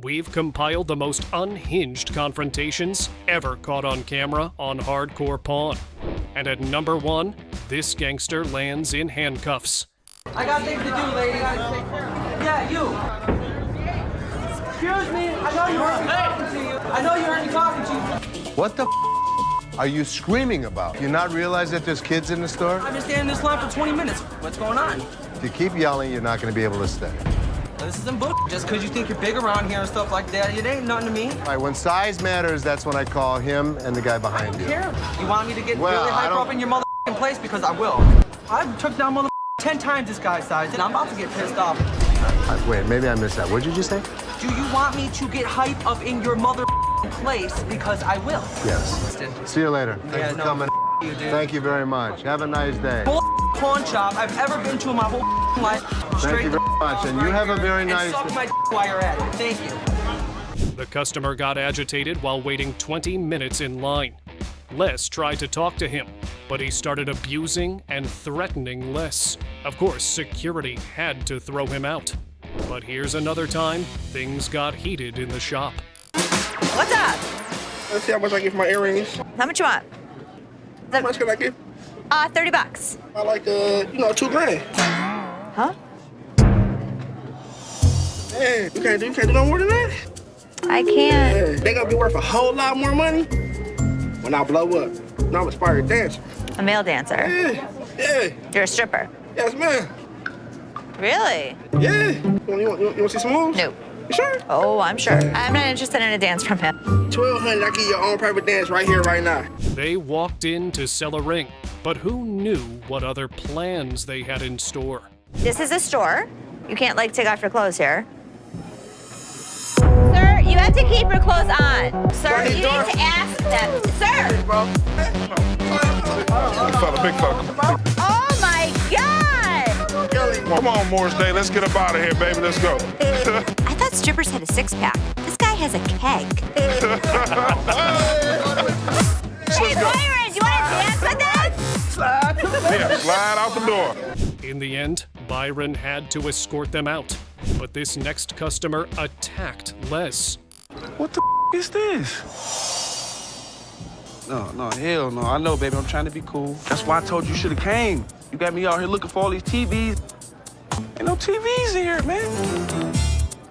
we've compiled the most unhinged confrontations ever caught on camera on Hardcore Pawn. And at number 1, this gangster lands in handcuffs. I got things to do, lady. Yeah, you. Excuse me. I know you heard me talking to you. I know you heard me talking to you. What the are you screaming about? Do you not realize that there's kids in the store? I've been standing in this line for 20 minutes. What's going on? If you keep yelling, you're not going to be able to stay. Well, this isn't bull. Just because you think you're big around here and stuff like that, it ain't nothing to me. All right, when size matters, that's when I call him and the guy behind you. Here, you want me to get Well, really I hyper don't- up in your motherfucking place? Because I will. I've took down 10 times this guy's size, and I'm about to get pissed off. Wait, maybe I missed that. What did you say? Do you want me to get hype up in your place? Because I will. Yes. See you later. Thanks for coming. You, dude. Thank you very much. Have a nice day. Bull pawn shop I've ever been to in my whole life. Thank you very much, and you have a very nice... And suck my while you're at it. Thank you. The customer got agitated while waiting 20 minutes in line. Les tried to talk to him, but he started abusing and threatening Les. Of course, security had to throw him out. But here's another time things got heated in the shop. What's up? Let's see how much I get for my earrings. How much you want? How much can I get? $30. I like, $2,000. Huh? Man, you can't do no more than that? I can't. Yeah, they gonna be worth a whole lot more money when I blow up. Now I'm an aspiring dancer. A male dancer. Yeah. You're a stripper. Yes, man. Really? Yeah. You want to see some moves? No. You sure? Oh, I'm sure. I'm not interested in a dance from him. $1,200, I give you your own private dance right here, right now. They walked in to sell a ring, but who knew what other plans they had in store? This is a store. You can't, take off your clothes here. Sir, you have to keep your clothes on. Sir, you need to ask them. Sir! Big fella. Oh, my God! Come on, Morris Day. Let's get up out of here, baby. Let's go. I thought strippers had a six-pack. This guy has a keg. Hey, Byron, do you want to dance with us? Yeah, slide out the door. In the end, Byron had to escort them out. But this next customer attacked Les. What the is this? No, hell no. I know, baby. I'm trying to be cool. That's why I told you should have came. You got me out here looking for all these TVs. Ain't no TVs in here, man.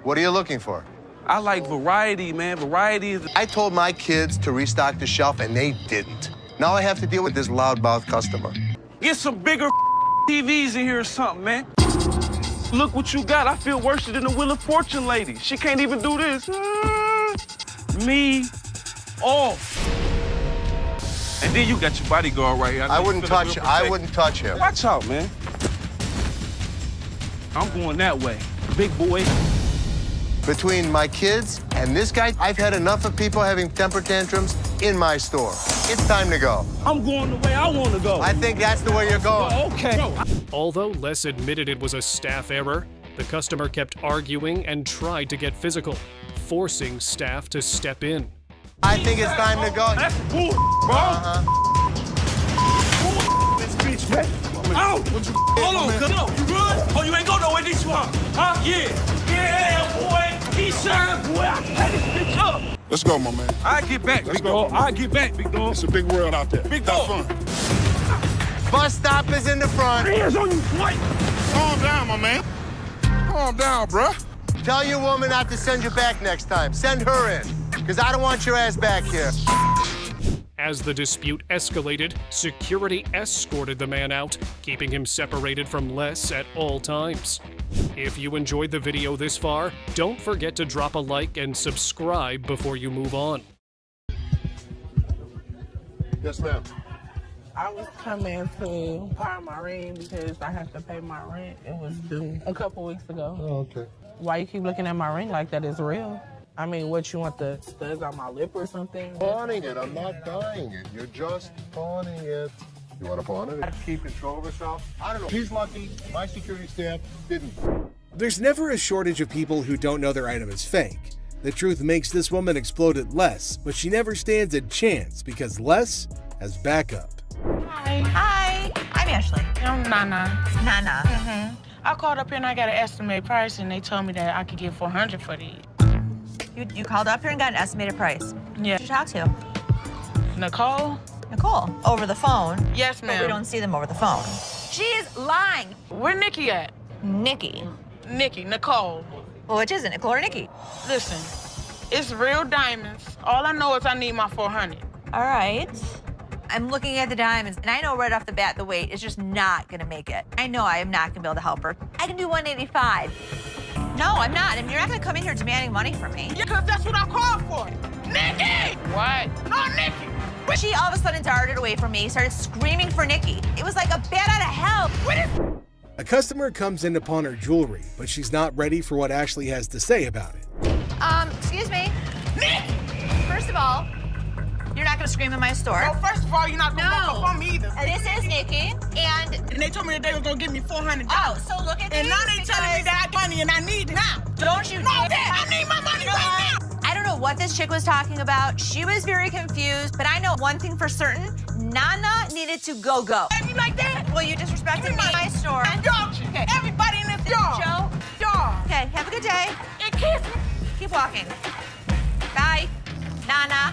What are you looking for? I like variety, man. Variety is... I told my kids to restock the shelf, and they didn't. Now I have to deal with this loudmouth customer. Get some bigger TVs in here or something, man. Look what you got. I feel worse than the Wheel of Fortune lady. She can't even do this. Me off. And then you got your bodyguard right here. I wouldn't touch him. Watch out, man. I'm going that way. Big boy. Between my kids and this guy, I've had enough of people having temper tantrums in my store. It's time to go. I'm going the way I want to go. I think that's the way you're going. Okay. Although Les admitted it was a staff error, the customer kept arguing and tried to get physical, forcing staff to step in. I think it's time to go. That's bull, bro. This bitch, man. Ow! Hold on, come on. You good? Oh, you ain't going nowhere this one. Huh? Yeah. Yeah, boy. He served, boy. I had this bitch up. Let's go, my man. I get back, Let's big go. dog. I get back, big dog. It's a big world out there. Big Have dog. fun. Bus stop is in the front. Hands on you, boy. Calm down, my man. Calm down, bruh. Tell your woman not to send you back next time. Send her in, because I don't want your ass back here. As the dispute escalated, security escorted the man out, keeping him separated from Les at all times. If you enjoyed the video this far, don't forget to drop a like and subscribe before you move on. Yes, ma'am. I was coming to pawn my ring because I have to pay my rent. It was due a couple weeks ago. Oh, okay. Why you keep looking at my ring like that is real? I mean, what, you want the studs on my lip or something? Pawning it. I'm not buying it. You're just pawning it. You want to pawn it? Keep control of herself? I don't know. He's lucky. My security staff didn't. There's never a shortage of people who don't know their item is fake. The truth makes this woman explode at Les, but she never stands a chance because Les has backup. Hi. I'm Ashley. I'm Nana. Nana. I called up here and I got an estimate price and they told me that I could get $400 for these. You called up here and got an estimated price. Yeah. Who did you talk to? Nicole? Nicole. Over the phone. Yes, But ma'am. we don't see them over the phone. She is lying. Where Nikki at? Nikki. Nikki, Nicole. Well, which is it, Nicole or Nikki? Listen, it's real diamonds. All I know is I need my 400. All right. I'm looking at the diamonds, and I know right off the bat the weight is just not gonna make it. I know I am not gonna be able to help her. I can do 185. No, I'm not. I mean, you're not gonna come in here demanding money from me. Yeah, because that's what I called for. Nikki! What? No, Nikki! She all of a sudden darted away from me, started screaming for Nikki. It was like a bat out of hell. A customer comes in to pawn her jewelry, but she's not ready for what Ashley has to say about it. Excuse me. Nikki! First of all, you're not gonna scream in my store. No, first of all, you're not going to walk up on me either. This is Nikki, and And they told me that they was going to give me $400. oh, so look at And these now they telling me because- that I have money and I need it now. Don't you No, dare. Dad, I need my money right now. I don't know what this chick was talking about. She was very confused, but I know one thing for certain. Nana needed to go. You like that? Well, you disrespected me in my store. Don't you? Okay. Everybody in this yard. Joe? Yard. Okay, have a good day. And kiss me. Keep walking. Bye. Nana.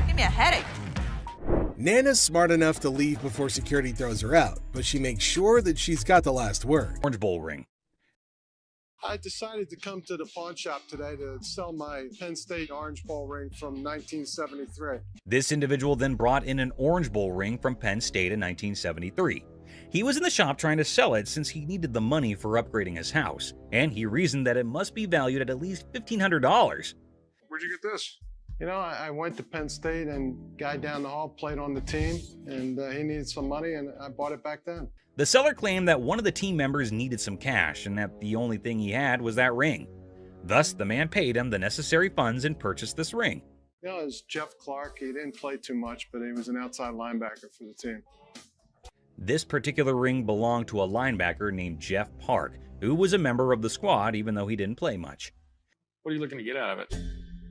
Give me a headache. Nana's smart enough to leave before security throws her out, but she makes sure that she's got the last word. Orange Bowl ring. I decided to come to the pawn shop today to sell my Penn State Orange Bowl ring from 1973. This individual then brought in an Orange Bowl ring from Penn State in 1973. He was in the shop trying to sell it since he needed the money for upgrading his house, and he reasoned that it must be valued at least $1,500. Where'd you get this? You know, I went to Penn State and guy down the hall played on the team, and he needed some money, and I bought it back then. The seller claimed that one of the team members needed some cash and that the only thing he had was that ring. Thus, the man paid him the necessary funds and purchased this ring. You know, it was Jeff Clark. He didn't play too much, but he was an outside linebacker for the team. This particular ring belonged to a linebacker named Jeff Park, who was a member of the squad even though he didn't play much. What are you looking to get out of it?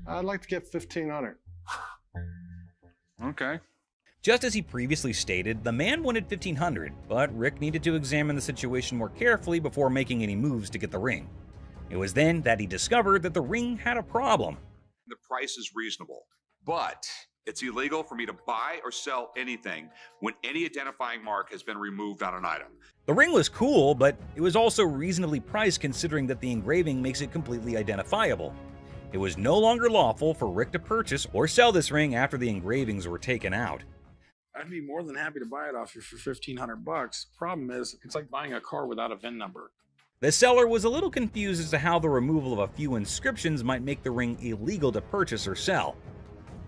I'd like to get $1,500. Okay. Just as he previously stated, the man wanted $1,500, but Rick needed to examine the situation more carefully before making any moves to get the ring. It was then that he discovered that the ring had a problem. The price is reasonable, but it's illegal for me to buy or sell anything when any identifying mark has been removed on an item. The ring was cool, but it was also reasonably priced considering that the engraving makes it completely identifiable. It was no longer lawful for Rick to purchase or sell this ring after the engravings were taken out. I'd be more than happy to buy it off you for $1,500. Problem is, it's like buying a car without a VIN number. The seller was a little confused as to how the removal of a few inscriptions might make the ring illegal to purchase or sell.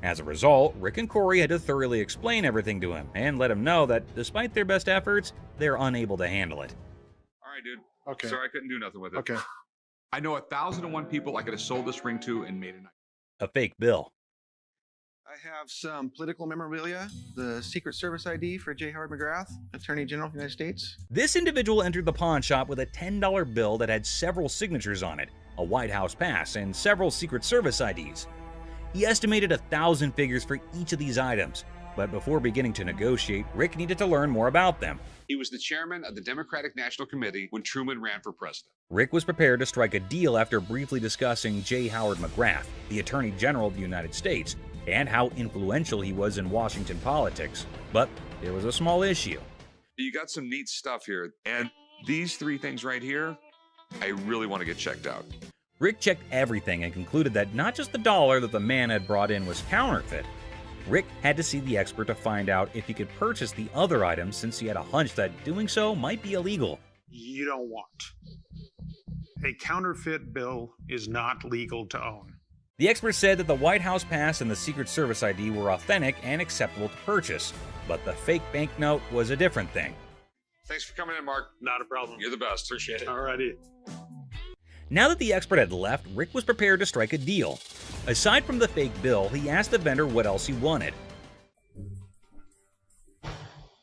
As a result, Rick and Corey had to thoroughly explain everything to him and let him know that despite their best efforts, they're unable to handle it. All right, dude. Okay. Sorry, I couldn't do nothing with it. Okay. I know 1,001 people I could have sold this ring to and made it. A fake bill. I have some political memorabilia, the Secret Service ID for J. Howard McGrath, Attorney General of the United States. This individual entered the pawn shop with a $10 bill that had several signatures on it, a White House pass, and several Secret Service IDs. He estimated 1,000 figures for each of these items, but before beginning to negotiate, Rick needed to learn more about them. He was the chairman of the Democratic National Committee when Truman ran for president. Rick was prepared to strike a deal after briefly discussing J. Howard McGrath, the Attorney General of the United States, and how influential he was in Washington politics. But there was a small issue. You got some neat stuff here, and these three things right here, I really want to get checked out. Rick checked everything and concluded that not just the dollar that the man had brought in was counterfeit. Rick had to see the expert to find out if he could purchase the other items since he had a hunch that doing so might be illegal. You don't want. A counterfeit bill is not legal to own. The expert said that the White House pass and the Secret Service ID were authentic and acceptable to purchase, but the fake banknote was a different thing. Thanks for coming in, Mark. Not a problem. You're the best. Appreciate it. Alrighty. Now that the expert had left, Rick was prepared to strike a deal. Aside from the fake bill, he asked the vendor what else he wanted.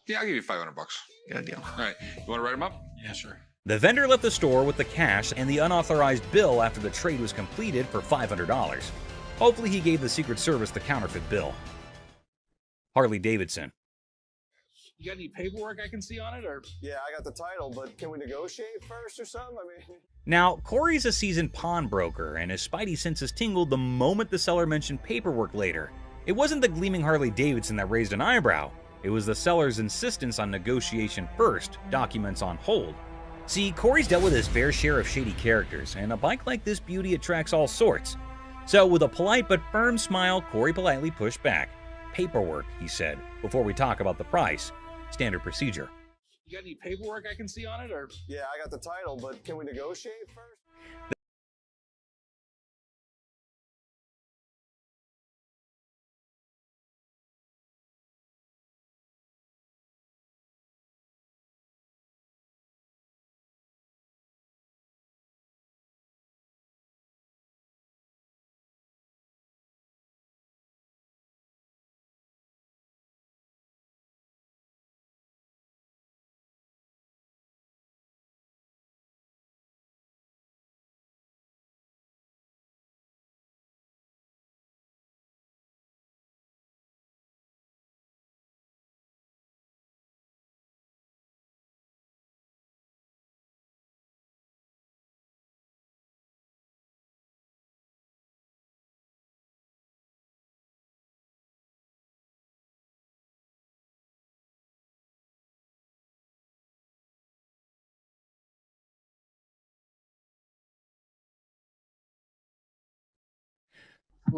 Yeah, I'll give you $500. Got a deal. All right. You want to write them up? Yeah, sure. The vendor left the store with the cash and the unauthorized bill after the trade was completed for $500. Hopefully he gave the Secret Service the counterfeit bill. Harley Davidson. You got any paperwork I can see on it, or? Yeah, I got the title, but can we negotiate first or something? I mean... Now, Corey's a seasoned pawnbroker, and his spidey senses tingled the moment the seller mentioned paperwork later. It wasn't the gleaming Harley-Davidson that raised an eyebrow. It was the seller's insistence on negotiation first, documents on hold. See, Corey's dealt with his fair share of shady characters, and a bike like this beauty attracts all sorts. So with a polite but firm smile, Corey politely pushed back. Paperwork, he said, before we talk about the price. Standard procedure. You got any paperwork I can see on it, or? Yeah, I got the title, but can we negotiate first?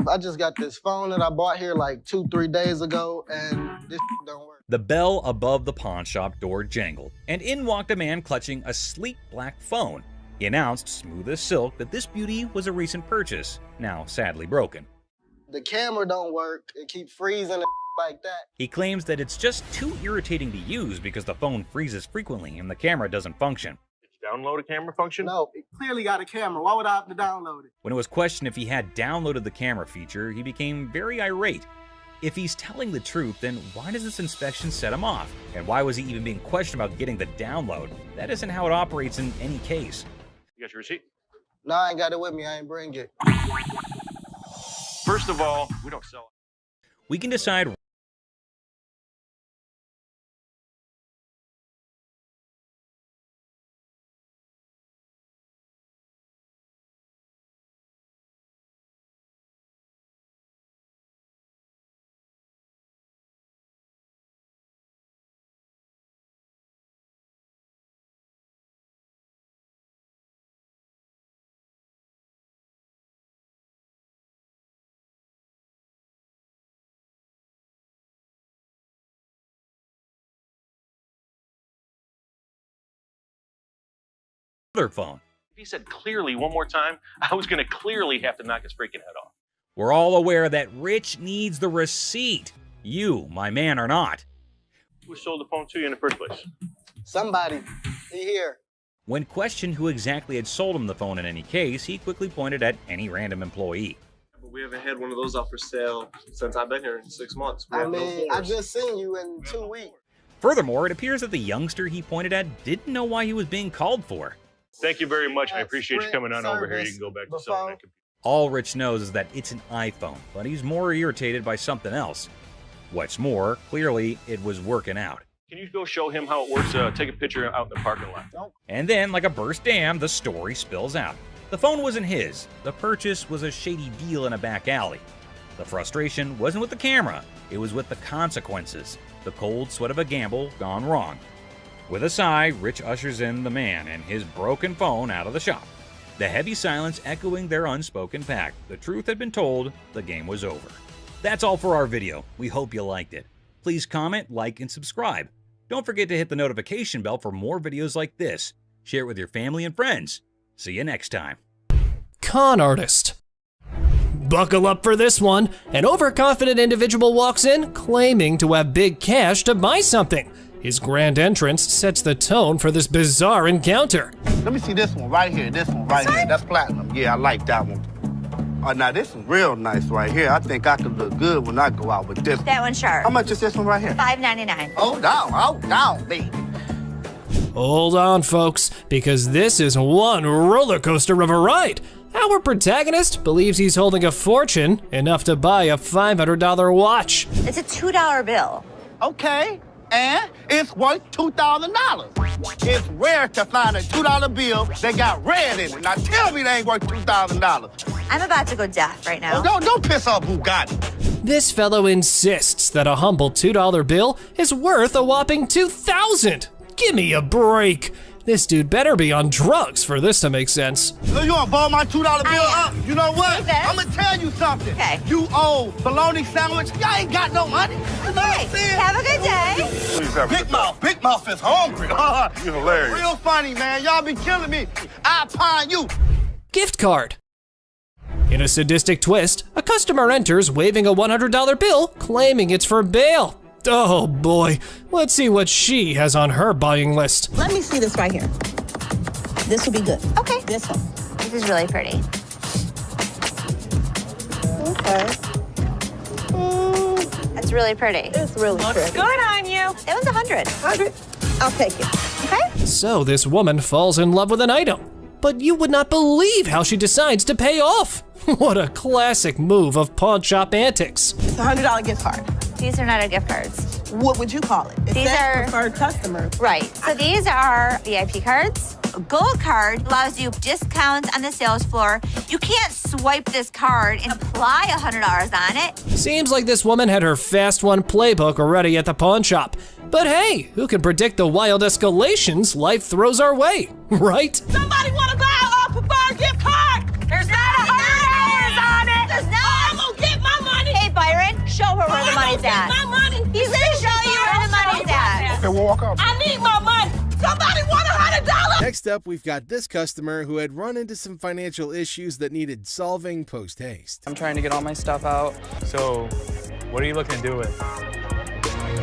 I just got this phone that I bought here like 2-3 days ago, and this don't work. The bell above the pawn shop door jangled, and in walked a man clutching a sleek black phone. He announced, smooth as silk, that this beauty was a recent purchase, now sadly broken. The camera don't work. It keeps freezing and like that. He claims that it's just too irritating to use because the phone freezes frequently and the camera doesn't function. Download a camera function? No, it clearly got a camera. Why would I have to download it? When it was questioned if he had downloaded the camera feature, he became very irate. If he's telling the truth, then why does this inspection set him off? And why was he even being questioned about getting the download? That isn't how it operates in any case. You got your receipt? No, I ain't got it with me. I ain't bring it. First of all, we don't sell it. We can decide other phone. If he said clearly one more time, I was going to clearly have to knock his freaking head off. We're all aware that Rich needs the receipt. You, my man, are not. Who sold the phone to you in the first place? Somebody. He here. When questioned who exactly had sold him the phone in any case, he quickly pointed at any random employee. But we haven't had one of those up for sale since I've been here in 6 months. I mean, I just seen you in 2 weeks. Furthermore, it appears that the youngster he pointed at didn't know why he was being called for. Thank you very much. I appreciate you coming on over here. You can go back to selling that computer. All Rich knows is that it's an iPhone, but he's more irritated by something else. What's more, clearly it was working out. Can you go show him how it works? Take a picture out in the parking lot. Nope. And then, like a burst dam, the story spills out. The phone wasn't his. The purchase was a shady deal in a back alley. The frustration wasn't with the camera. It was with the consequences. The cold sweat of a gamble gone wrong. With a sigh, Rich ushers in the man and his broken phone out of the shop. The heavy silence echoing their unspoken pact. The truth had been told, the game was over. That's all for our video. We hope you liked it. Please comment, like, and subscribe. Don't forget to hit the notification bell for more videos like this. Share it with your family and friends. See you next time. Con artist. Buckle up for this one. An overconfident individual walks in, claiming to have big cash to buy something. His grand entrance sets the tone for this bizarre encounter. Let me see this one right here. This one right here. That's platinum. Yeah, I like that one. Oh, now this is real nice right here. I think I could look good when I go out with this. That one's sharp. How much is this one right here? $5.99. Hold down, baby. Hold on, folks, because this is one roller coaster of a ride. Our protagonist believes he's holding a fortune, enough to buy a $500 watch. It's a $2 bill. Okay. and it's worth $2,000. It's rare to find a $2 bill that got red in it. Now tell me they ain't worth $2,000. I'm about to go deaf right now. Oh, don't piss off Bugatti. This fellow insists that a humble $2 bill is worth a whopping $2,000. Give me a break. This dude better be on drugs for this to make sense. So you wanna ball my $2 bill up? You know what? I'm gonna tell you something. Okay. You owe bologna sandwich. Y'all ain't got no money. You know what I'm saying? Have a good day. Please have a Big Mouth is hungry. You're hilarious. Real funny, man. Y'all be killing me. I pine you. Gift card. In a sadistic twist, a customer enters waving a $100 bill, claiming it's for bail. Oh boy, let's see what she has on her buying list. Let me see this right here. This will be good. Okay. This one. This is really pretty. Okay. That's really pretty. It's really pretty. Good on you. That one's 100. 100. I'll take it. Okay. So this woman falls in love with an item, but you would not believe how she decides to pay off. What a classic move of pawn shop antics. It's a $100 gift card. These are not our gift cards. What would you call it? It These says are preferred customer. Right. So these are VIP cards. A gold card allows you discounts on the sales floor. You can't swipe this card and apply $100 on it. Seems like this woman had her fast one playbook already at the pawn shop. But hey, who can predict the wild escalations life throws our way, right? Somebody want to buy a preferred gift card? There's not $100 on it. There's not. I'm going to get my money. Hey, Byron, show her where the money's at. My money. He's gonna show you where the money's at. Okay, we'll walk out. I need my money. Somebody want $100. Next up, we've got this customer who had run into some financial issues that needed solving post-haste. I'm trying to get all my stuff out. So, what are you looking to do with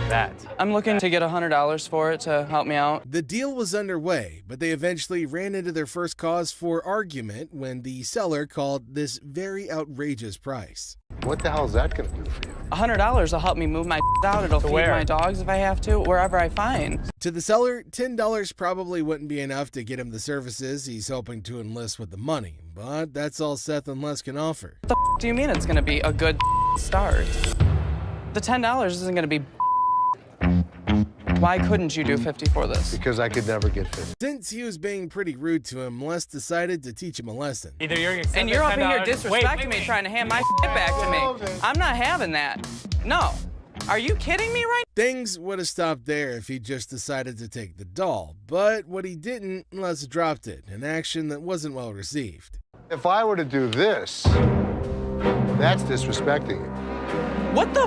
that? I'm looking to get $100 for it to help me out. The deal was underway, but they eventually ran into their first cause for argument when the seller called this very outrageous price. What the hell is that going to do for you? $100 will help me move my out. It'll feed my dogs if I have to, wherever I find. To the seller, $10 probably wouldn't be enough to get him the services he's hoping to enlist with the money, but that's all Seth and Les can offer. What the do you mean it's going to be a good start? The $10 isn't going to be. Why couldn't you do 50 for this? Because I could never get 50. Since he was being pretty rude to him, Les decided to teach him a lesson. Either you're and you're up in here disrespecting me, trying to hand my back to me. I'm not having that. No. Are you kidding me right now? Things would have stopped there if he just decided to take the doll, but what he didn't, Les dropped it, an action that wasn't well received. If I were to do this, that's disrespecting you. What the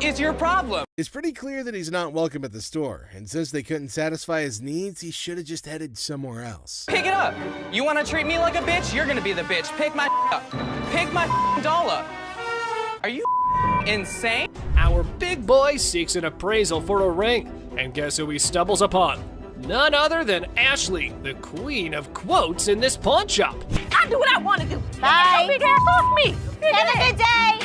is your problem? It's pretty clear that he's not welcome at the store, and since they couldn't satisfy his needs, he should have just headed somewhere else. Pick it up. You want to treat me like a bitch? You're going to be the bitch. Pick my up. Pick my doll up. Are you insane? Our big boy seeks an appraisal for a ring, and guess who he stumbles upon? None other than Ashley, the queen of quotes in this pawn shop. I do what I want to do. Bye. Don't be careful of me. Have a good day.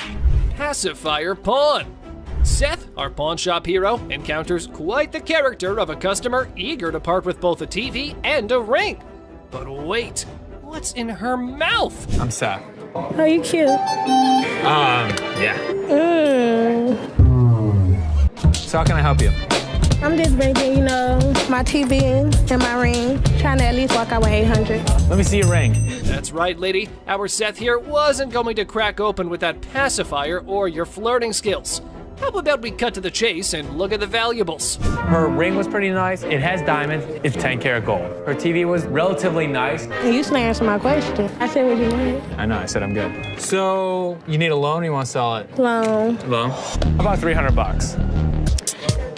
Pacifier Pawn. Seth, our pawn shop hero, encounters quite the character of a customer eager to part with both a TV and a ring. But wait, what's in her mouth? I'm Seth. Oh, you cute. Yeah. So how can I help you? I'm just bringing, my TV and my ring, trying to at least walk out with 800. Let me see your ring. That's right, lady. Our Seth here wasn't going to crack open with that pacifier or your flirting skills. How about we cut to the chase and look at the valuables? Her ring was pretty nice. It has diamonds. It's 10 karat gold. Her TV was relatively nice. And you still answer my question. I said what you wanted. I know, I said I'm good. So, you need a loan or you want to sell it? Loan. Loan? About $300.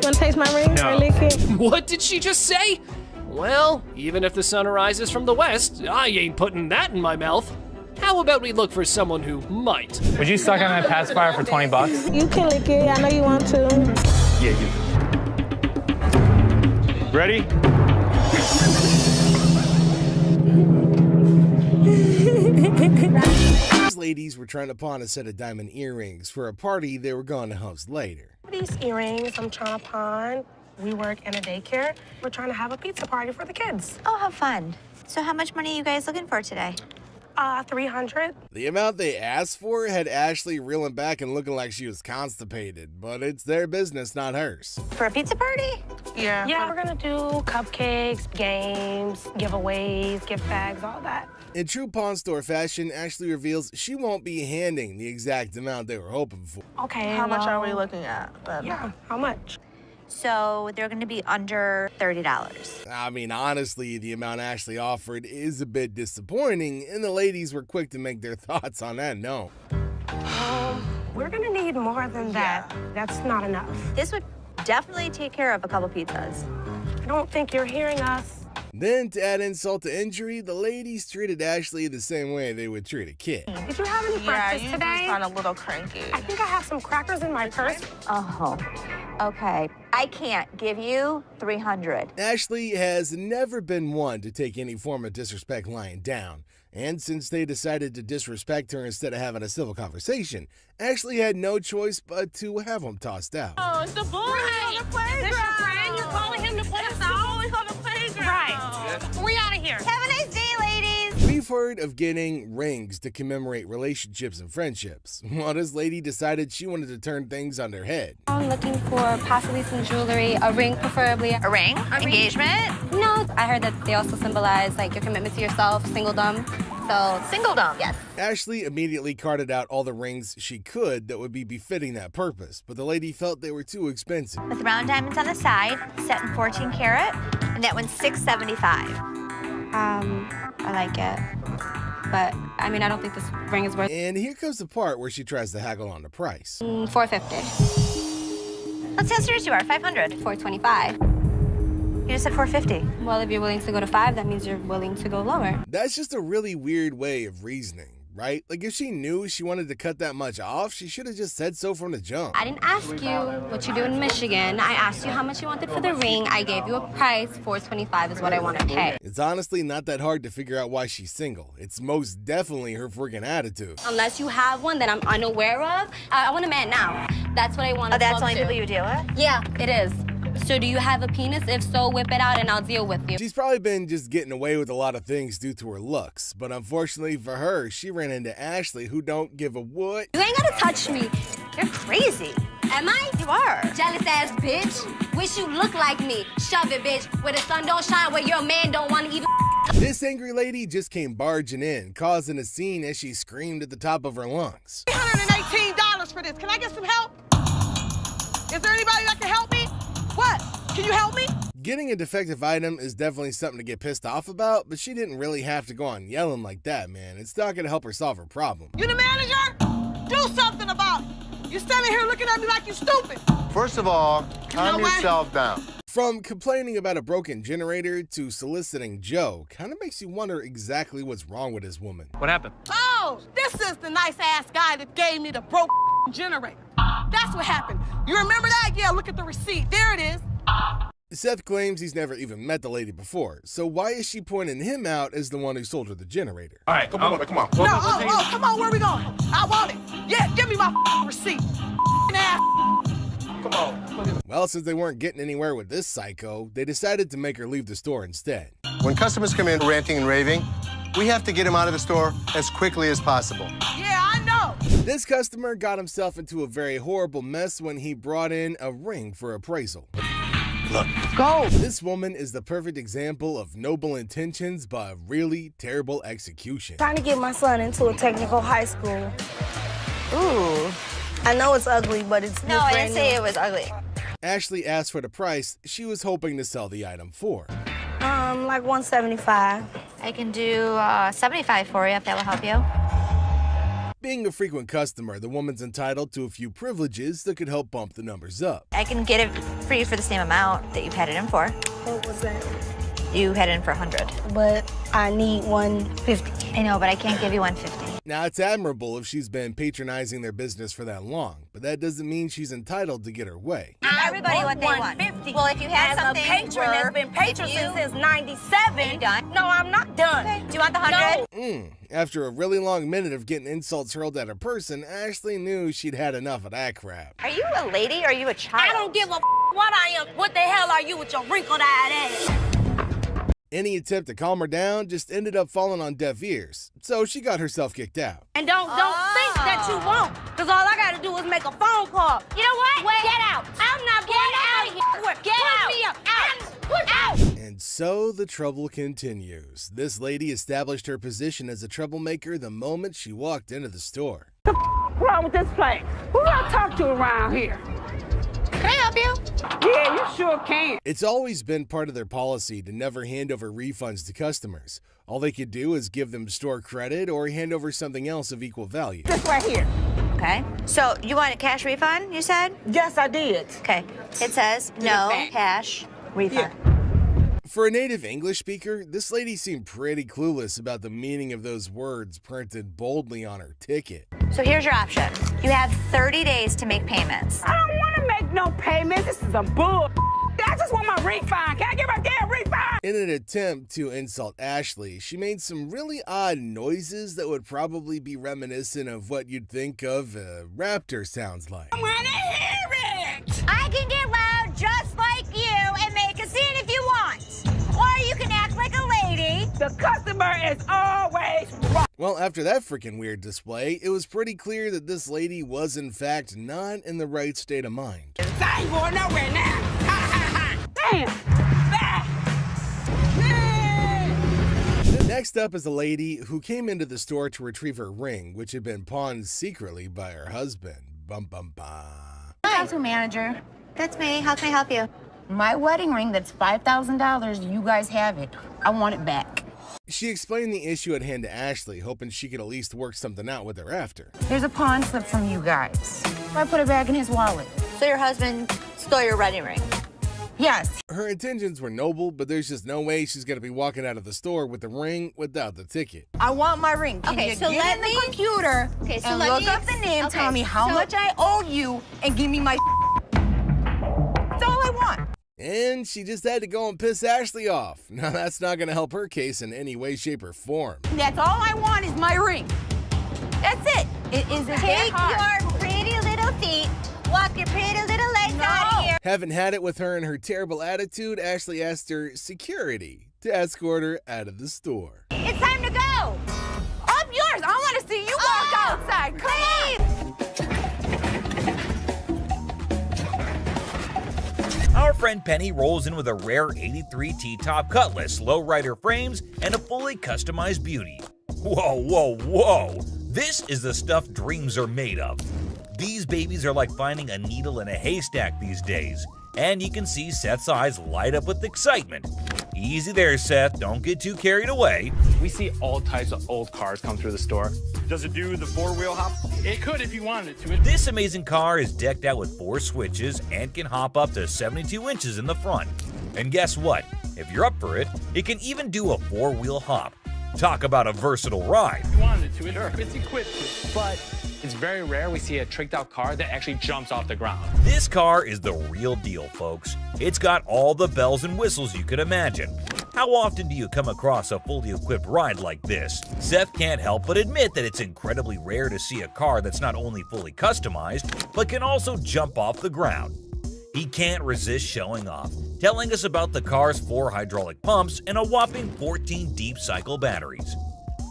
Want to taste my ring or lick it? What did she just say? Well, even if the sun rises from the west, I ain't putting that in my mouth. How about we look for someone who might? Would you suck on that pacifier for $20? You can lick it. I know you want to. Yeah, you. Ready? These ladies were trying to pawn a set of diamond earrings for a party they were going to host later. These earrings I'm trying to pawn. We work in a daycare. We're trying to have a pizza party for the kids. Oh, how fun. So how much money are you guys looking for today? $300. The amount they asked for had Ashley reeling back and looking like she was constipated, but it's their business, not hers. For a pizza party? Yeah, we're gonna do cupcakes, games, giveaways, gift bags, all that. In true pawn store fashion, Ashley reveals she won't be handing the exact amount they were hoping for. Okay. How much are we looking at? Yeah, how much? So they're going to be under $30. I mean, honestly, the amount Ashley offered is a bit disappointing, and the ladies were quick to make their thoughts on that known. We're gonna need more than that. That's not enough. This would definitely take care of a couple pizzas. I don't think you're hearing us. Then, to add insult to injury, the ladies treated Ashley the same way they would treat a kid. Did you have any breakfast you today? just sound a little cranky. I think I have some crackers in my purse. Oh, okay. I can't give you $300. Ashley has never been one to take any form of disrespect lying down. And since they decided to disrespect her instead of having a civil conversation, Ashley had no choice but to have them tossed out. Oh, it's the boy on the playground. This your friend? You're calling him to put us out? Boy on the playground. Right. We out of here. Have a nice day, ladies. We've heard of getting rings to commemorate relationships and friendships. Well, this lady decided she wanted to turn things on their head. I'm looking for possibly some jewelry, a ring preferably. A ring? Engagement? No, I heard that they also symbolize like your commitment to yourself, singledom. So, singledom, yes. Ashley immediately carted out all the rings she could that would be befitting that purpose, but the lady felt they were too expensive. With round diamonds on the side, set in 14 karat, and that one's $675. I like it. But, I mean, I don't think this ring is worth And here comes the part where she tries to haggle on the price. $450. Let's see how serious you are. $500. $425. You just said $450. Well, if you're willing to go to $5, that means you're willing to go lower. That's just a really weird way of reasoning, right? Like, if she knew she wanted to cut that much off, she should have just said so from the jump. I didn't ask you what you do in Michigan. I asked you how much you wanted for the ring. I gave you a price. $425 is what I want to pay. It's honestly not that hard to figure out why she's single. It's most definitely her freaking attitude. Unless you have one that I'm unaware of, I want a man now. That's what I want to Oh, that's talk the only to. people you deal with? Yeah, it is. So do you have a penis? If so, whip it out and I'll deal with you. She's probably been just getting away with a lot of things due to her looks, but unfortunately for her, she ran into Ashley, who don't give a what. You ain't gotta touch me. You're crazy. Am I? You are. Jealous ass bitch. Wish you looked like me. Shove it, bitch. Where the sun don't shine, where your man don't want to even. This angry lady just came barging in, causing a scene as she screamed at the top of her lungs. $318 for this. Can I get some help? Is there anybody that can help me? What? Can you help me? Getting a defective item is definitely something to get pissed off about, but she didn't really have to go on yelling like that, man. It's not gonna help her solve her problem. You the manager? Do something about it. You're standing here looking at me like you're stupid. First of all, calm know what? yourself down. From complaining about a broken generator to soliciting Joe, kind of makes you wonder exactly what's wrong with this woman. What happened? Oh, this is the nice ass guy that gave me the broke generator. That's what happened. You remember that? Yeah, look at the receipt. There it is. Seth claims he's never even met the lady before, so why is she pointing him out as the one who sold her the generator? All right, come on. No, come on, where we going? I want it. Yeah, give me my receipt. Ass. Come on. Well, since they weren't getting anywhere with this psycho, they decided to make her leave the store instead. When customers come in ranting and raving, we have to get them out of the store as quickly as possible. Yeah, I know. This customer got himself into a very horrible mess when he brought in a ring for appraisal. Look. Go. This woman is the perfect example of noble intentions but really terrible execution. Trying to get my son into a technical high school. Ooh. I know it's ugly, but it's No, I didn't say it was ugly. Ashley asked for the price she was hoping to sell the item for. Like $175. I can do 75 for you if that will help you. Being a frequent customer, the woman's entitled to a few privileges that could help bump the numbers up. I can get it for you for the same amount that you've had it in for. What was that? You had it in for 100. But I need 150. I know, but I can't give you 150. Now, it's admirable if she's been patronizing their business for that long, but that doesn't mean she's entitled to get her way. Everybody what they want. Well, if you had something As a patron that's been patron since 97. Are you done? No, I'm not done. Okay. Do you want the 100? After a really long minute of getting insults hurled at her person, Ashley knew she'd had enough of that crap. Are you a lady or are you a child? I don't give a what I am. What the hell are you with your wrinkled eyed ass? Any attempt to calm her down just ended up falling on deaf ears, so she got herself kicked out. And don't think that you won't, because all I gotta do is make a phone call. You know what? Wait. Get out. I'm not going out of here. Get out. Put me up. Put out. And so the trouble continues. This lady established her position as a troublemaker the moment she walked into the store. What's wrong with this place? Who I talk to around here? Can I help you? Yeah, you sure can. It's always been part of their policy to never hand over refunds to customers. All they could do is give them store credit or hand over something else of equal value. This right here. Okay. So you want a cash refund, you said? Yes, I did. Okay. It says no cash refund. For a native English speaker, this lady seemed pretty clueless about the meaning of those words printed boldly on her ticket. So here's your option. You have 30 days to make payments. I don't want to make no payments. This is a bull. I just want my refund. Can I get my damn refund? In an attempt to insult Ashley, she made some really odd noises that would probably be reminiscent of what you'd think of a raptor sounds like. I want to hear it. I can get loud just like you and make a scene if you want. Or you can act like a lady. The customer is always right. Well, after that freaking weird display, it was pretty clear that this lady was in fact not in the right state of mind. I ain't going nowhere now. Damn. Next up is a lady who came into the store to retrieve her ring, which had been pawned secretly by her husband. Bum bum bum. Hi, manager. That's me. How can I help you? My wedding ring that's $5,000, you guys have it. I want it back. She explained the issue at hand to Ashley, hoping she could at least work something out with her after. There's a pawn slip from you guys. I put it back in his wallet. So your husband stole your wedding ring? Yes. Her intentions were noble, but there's just no way she's gonna be walking out of the store with the ring without the ticket. I want my ring. Can Okay, you so get let in the me- computer Okay, so and let look me up the name, okay, tell me how so- much I owe you, and give me my That's all I want. And she just had to go and piss Ashley off. Now that's not gonna help her case in any way, shape, or form. That's all I want is my ring. That's it. It isn't that Take hard. your pretty little feet, walk your pretty little legs out of here. Having had it with her and her terrible attitude, Ashley asked her security to escort her out of the store. It's time to go. I'm yours. I want to see you walk outside. Come on. Our friend Penny rolls in with a rare 83 T-top Cutlass, lowrider frames, and a fully customized beauty. Whoa, whoa, whoa! This is the stuff dreams are made of. These babies are like finding a needle in a haystack these days, and you can see Seth's eyes light up with excitement. Easy there, Seth, don't get too carried away. We see all types of old cars come through the store. Does it do the four-wheel hop? It could if you wanted it to. This amazing car is decked out with 4 switches and can hop up to 72 inches in the front. And guess what? If you're up for it, it can even do a 4-wheel hop. Talk about a versatile ride. If you wanted it to, it's equipped to. But it's very rare we see a tricked out car that actually jumps off the ground. This car is the real deal, folks. It's got all the bells and whistles you could imagine. How often do you come across a fully equipped ride like this? Seth can't help but admit that it's incredibly rare to see a car that's not only fully customized, but can also jump off the ground. He can't resist showing off, telling us about the car's 4 hydraulic pumps and a whopping 14 deep cycle batteries.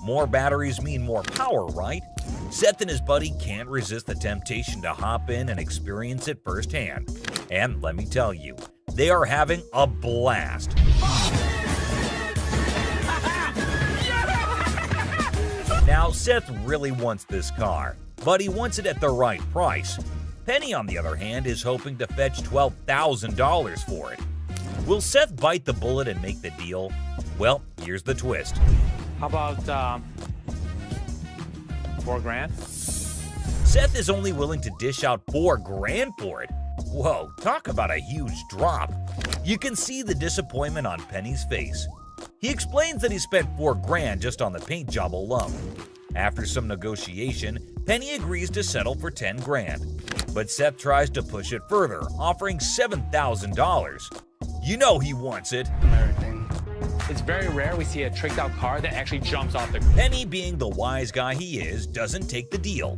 More batteries mean more power, right? Seth and his buddy can't resist the temptation to hop in and experience it firsthand. And let me tell you, they are having a blast. Now, Seth really wants this car, but he wants it at the right price. Penny, on the other hand, is hoping to fetch $12,000 for it. Will Seth bite the bullet and make the deal? Well, here's the twist. How about $4,000? Seth is only willing to dish out $4,000 for it. Whoa, talk about a huge drop. You can see the disappointment on Penny's face. He explains that he spent $4,000 just on the paint job alone. After some negotiation, Penny agrees to settle for $10,000. But Seth tries to push it further, offering $7,000. You know he wants it. It's very rare we see a tricked out car that actually jumps off the ground. Penny, being the wise guy he is, doesn't take the deal.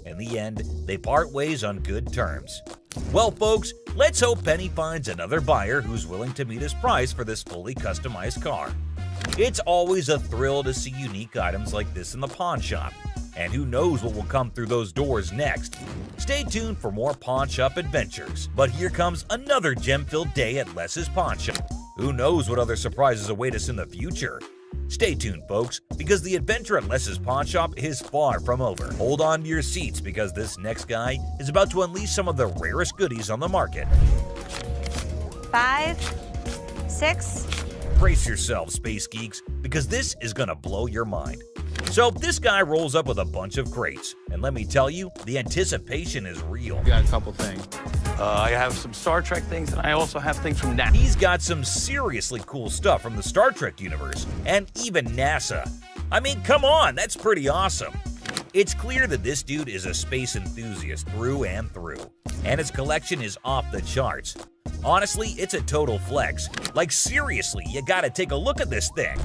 In the end, they part ways on good terms. Well, folks, let's hope Penny finds another buyer who's willing to meet his price for this fully customized car. It's always a thrill to see unique items like this in the pawn shop. And who knows what will come through those doors next. Stay tuned for more pawn shop adventures. But here comes another gem-filled day at Les's Pawn Shop. Who knows what other surprises await us in the future? Stay tuned, folks, because the adventure at Les's Pawn Shop is far from over. Hold on to your seats because this next guy is about to unleash some of the rarest goodies on the market. 5, 6. Brace yourselves, space geeks, because this is gonna blow your mind. So this guy rolls up with a bunch of crates, and let me tell you, the anticipation is real. Got a couple things. I have some Star Trek things, and I also have things from NASA. He's got some seriously cool stuff from the Star Trek universe, and even NASA. I mean, come on, that's pretty awesome. It's clear that this dude is a space enthusiast through and through, and his collection is off the charts. Honestly, it's a total flex. Like seriously, you gotta take a look at this thing.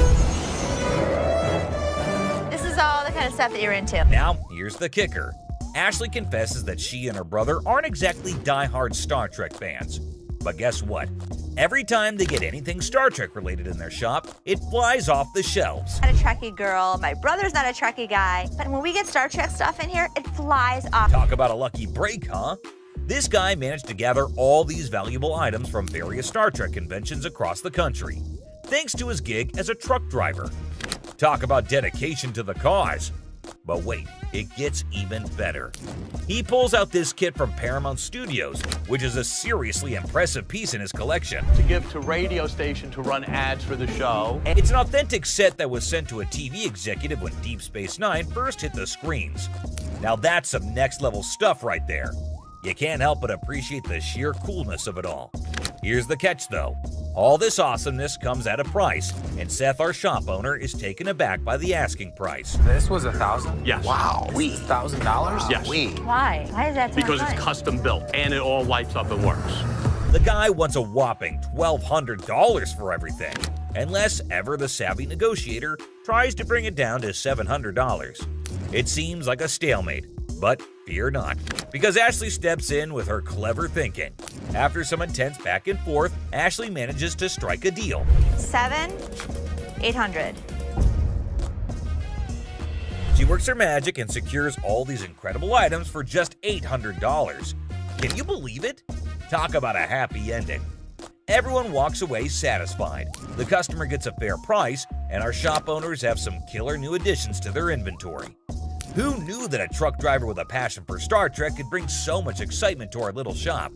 This is all the kind of stuff that you're into. Now, here's the kicker. Ashley confesses that she and her brother aren't exactly die-hard Star Trek fans. But guess what? Every time they get anything Star Trek related in their shop, it flies off the shelves. I'm not a Trekkie girl, my brother's not a Trekkie guy, but when we get Star Trek stuff in here, it flies off. Talk about a lucky break, huh? This guy managed to gather all these valuable items from various Star Trek conventions across the country, thanks to his gig as a truck driver. Talk about dedication to the cause. But wait, it gets even better. He pulls out this kit from Paramount Studios, which is a seriously impressive piece in his collection. To give to radio station to run ads for the show. It's an authentic set that was sent to a TV executive when Deep Space Nine first hit the screens. Now that's some next level stuff right there. You can't help but appreciate the sheer coolness of it all. Here's the catch though. All this awesomeness comes at a price, and Seth, our shop owner, is taken aback by the asking price. This was $1,000? Yes. Wow. $1,000? Yes. Why? Why is that so Because much it's money? custom built and it all lights up and works. The guy wants a whopping $1,200 for everything, unless ever the savvy negotiator tries to bring it down to $700. It seems like a stalemate, but fear not, because Ashley steps in with her clever thinking. After some intense back and forth, Ashley manages to strike a deal. 7, 800. She works her magic and secures all these incredible items for just $800. Can you believe it? Talk about a happy ending. Everyone walks away satisfied. The customer gets a fair price, and our shop owners have some killer new additions to their inventory. Who knew that a truck driver with a passion for Star Trek could bring so much excitement to our little shop?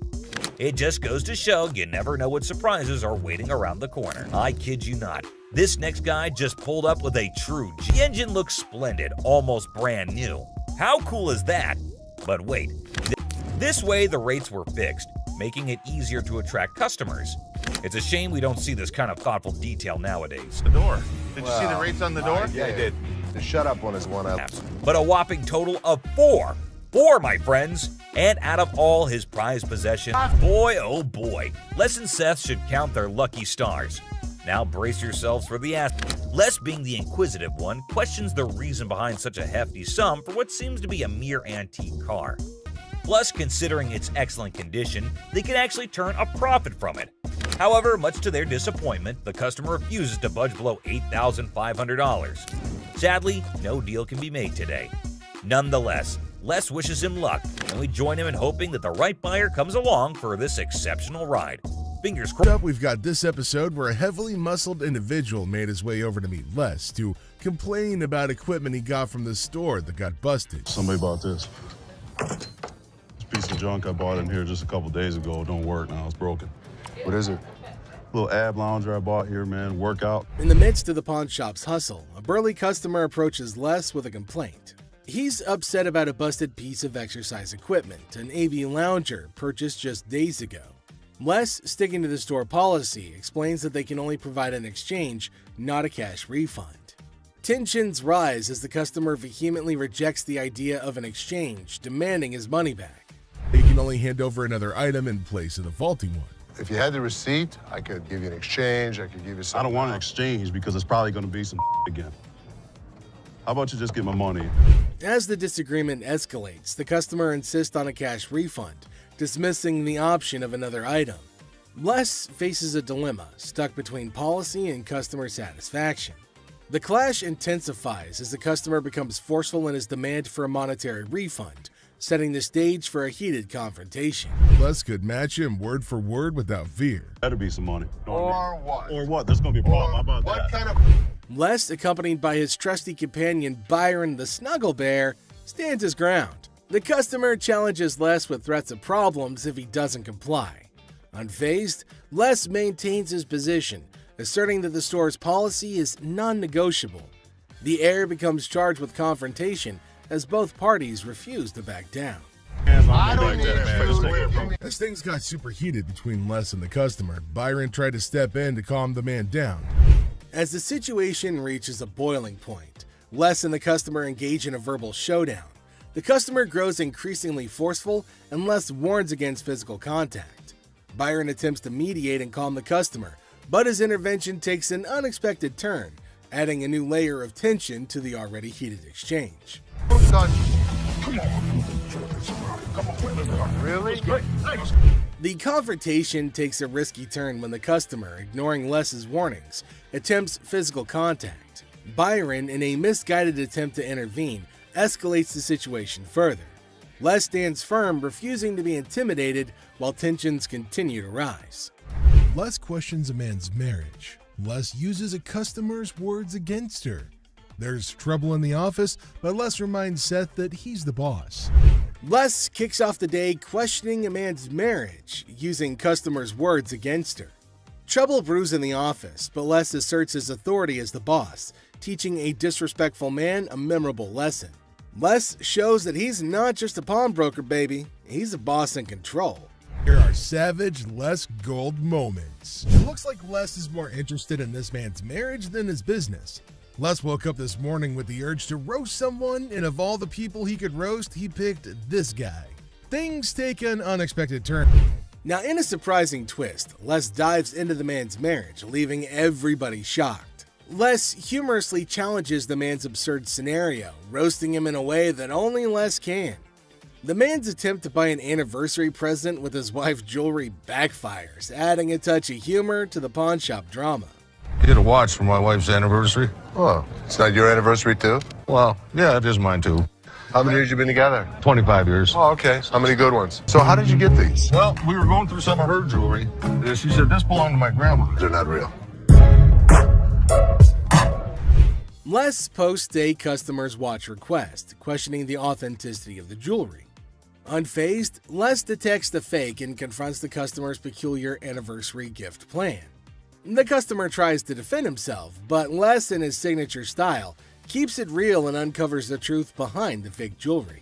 It just goes to show you never know what surprises are waiting around the corner. I kid you not. This next guy just pulled up with a true G. The engine looks splendid, almost brand new. How cool is that? But wait, this way the rates were fixed, making it easier to attract customers. It's a shame we don't see this kind of thoughtful detail nowadays. The door. Did you see the rates on the door? Yeah, I did. The shut up one is one up. But a whopping total of 4. 4, my friends. And out of all his prized possessions, boy oh boy, Les and Seth should count their lucky stars. Now brace yourselves for the ask. Les, being the inquisitive one, questions the reason behind such a hefty sum for what seems to be a mere antique car. Plus, considering its excellent condition, they can actually turn a profit from it. However, much to their disappointment, the customer refuses to budge below $8,500. Sadly, no deal can be made today. Nonetheless, Les wishes him luck, and we join him in hoping that the right buyer comes along for this exceptional ride. Fingers crossed. Up, we've got this episode where a heavily muscled individual made his way over to meet Les to complain about equipment he got from the store that got busted. Somebody bought this. This piece of junk I bought in here just a couple days ago don't work now. It's broken. What is it? Little ab lounger I bought here, man. Workout. In the midst of the pawn shop's hustle, a burly customer approaches Les with a complaint. He's upset about a busted piece of exercise equipment, an AV lounger purchased just days ago. Les, sticking to the store policy, explains that they can only provide an exchange, not a cash refund. Tensions rise as the customer vehemently rejects the idea of an exchange, demanding his money back. He can only hand over another item in place of the faulty one. If you had the receipt, I could give you an exchange. I could give you I something. don't want an exchange because it's probably going to be some again. How about you just get my money? As the disagreement escalates, the customer insists on a cash refund, dismissing the option of another item. Les faces a dilemma, stuck between policy and customer satisfaction. The clash intensifies as the customer becomes forceful in his demand for a monetary refund, setting the stage for a heated confrontation. Les could match him word for word without fear. That'd be some money. Or what? Or what? That's gonna be a problem. How about What that? kind of Les, accompanied by his trusty companion Byron the Snuggle Bear, stands his ground. The customer challenges Les with threats of problems if he doesn't comply. Unfazed, Les maintains his position, asserting that the store's policy is non-negotiable. The heir becomes charged with confrontation as both parties refuse to back down. I don't need food. As things got super heated between Les and the customer, Byron tried to step in to calm the man down. As the situation reaches a boiling point, Les and the customer engage in a verbal showdown. The customer grows increasingly forceful and Les warns against physical contact. Byron attempts to mediate and calm the customer, but his intervention takes an unexpected turn, adding a new layer of tension to the already heated exchange. Really? The confrontation takes a risky turn when the customer, ignoring Les's warnings, attempts physical contact. Byron, in a misguided attempt to intervene, escalates the situation further. Les stands firm, refusing to be intimidated while tensions continue to rise. Les questions a man's marriage. Les uses a customer's words against her. There's trouble in the office, but Les reminds Seth that he's the boss. Les kicks off the day questioning a man's marriage, using customers' words against her. Trouble brews in the office, but Les asserts his authority as the boss, teaching a disrespectful man a memorable lesson. Les shows that he's not just a pawnbroker, baby. He's a boss in control. Here are savage Les Gold moments. It looks like Les is more interested in this man's marriage than his business. Les woke up this morning with the urge to roast someone, and of all the people he could roast, he picked this guy. Things take an unexpected turn. Now, in a surprising twist, Les dives into the man's marriage, leaving everybody shocked. Les humorously challenges the man's absurd scenario, roasting him in a way that only Les can. The man's attempt to buy an anniversary present with his wife's jewelry backfires, adding a touch of humor to the pawn shop drama. Get a watch for my wife's anniversary. Oh, it's not your anniversary too? Well, yeah, it is mine too. How many years you been together? 25 years. Oh, okay. How many good ones? So how did you get these? Well, we were going through some of her jewelry. She said this belonged to my grandma. They're not real. Les posts a customer's watch request, questioning the authenticity of the jewelry. Unfazed, Les detects the fake and confronts the customer's peculiar anniversary gift plan. The customer tries to defend himself, but Les, in his signature style, keeps it real and uncovers the truth behind the fake jewelry.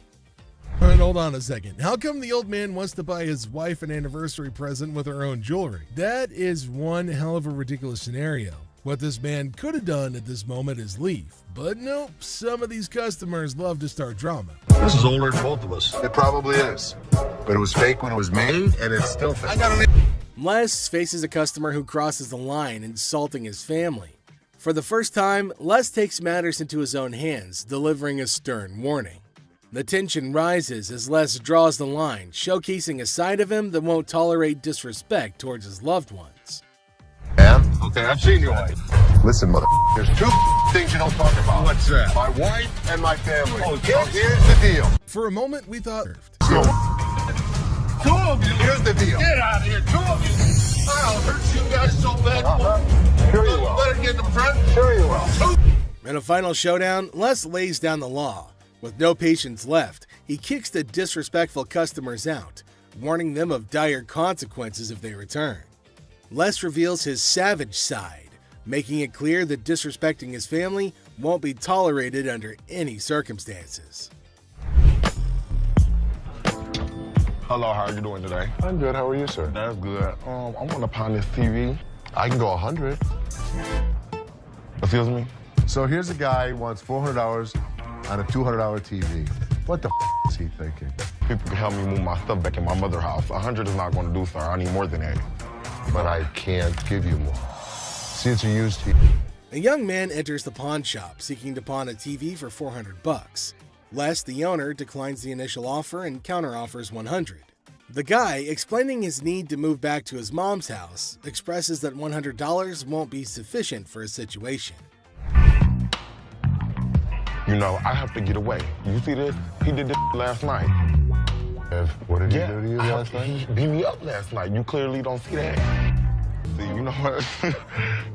All right, hold on a second. How come the old man wants to buy his wife an anniversary present with her own jewelry? That is one hell of a ridiculous scenario. What this man could have done at this moment is leave. But nope, some of these customers love to start drama. This is older than both of us. It probably is. But it was fake when it was made, and it's still fake. Les faces a customer who crosses the line, insulting his family. For the first time, Les takes matters into his own hands, delivering a stern warning. The tension rises as Les draws the line, showcasing a side of him that won't tolerate disrespect towards his loved ones. Man, Okay, I've seen your wife. listen, mother. There's two things you don't talk about. What's that? My wife and my family. Oh, So here's the deal. For a moment, we thought, Two of you. Here's the deal. Get out of here, two of you. I'll hurt you guys so bad. Sure you will. Better get in front. Sure you will. In a final showdown, Les lays down the law. With no patience left, he kicks the disrespectful customers out, warning them of dire consequences if they return. Les reveals his savage side, making it clear that disrespecting his family won't be tolerated under any circumstances. Hello, how are you doing today? I'm good. How are you, sir? That's good. I want to pawn this TV. I can go 100. Excuse me? So here's a guy who wants $400 on a $200 TV. What the is he thinking? People can help me move my stuff back in my mother's house. 100 is not going to do, sir. I need more than that. But I can't give you more. See, it's a used TV. A young man enters the pawn shop seeking to pawn a TV for $400. Les, the owner, declines the initial offer and counteroffers $100. The guy, explaining his need to move back to his mom's house, expresses that $100 won't be sufficient for his situation. You know, I have to get away. You see this? He did this last night. What did he do to you last night? He beat me up last night. You clearly don't see that. See, you know what?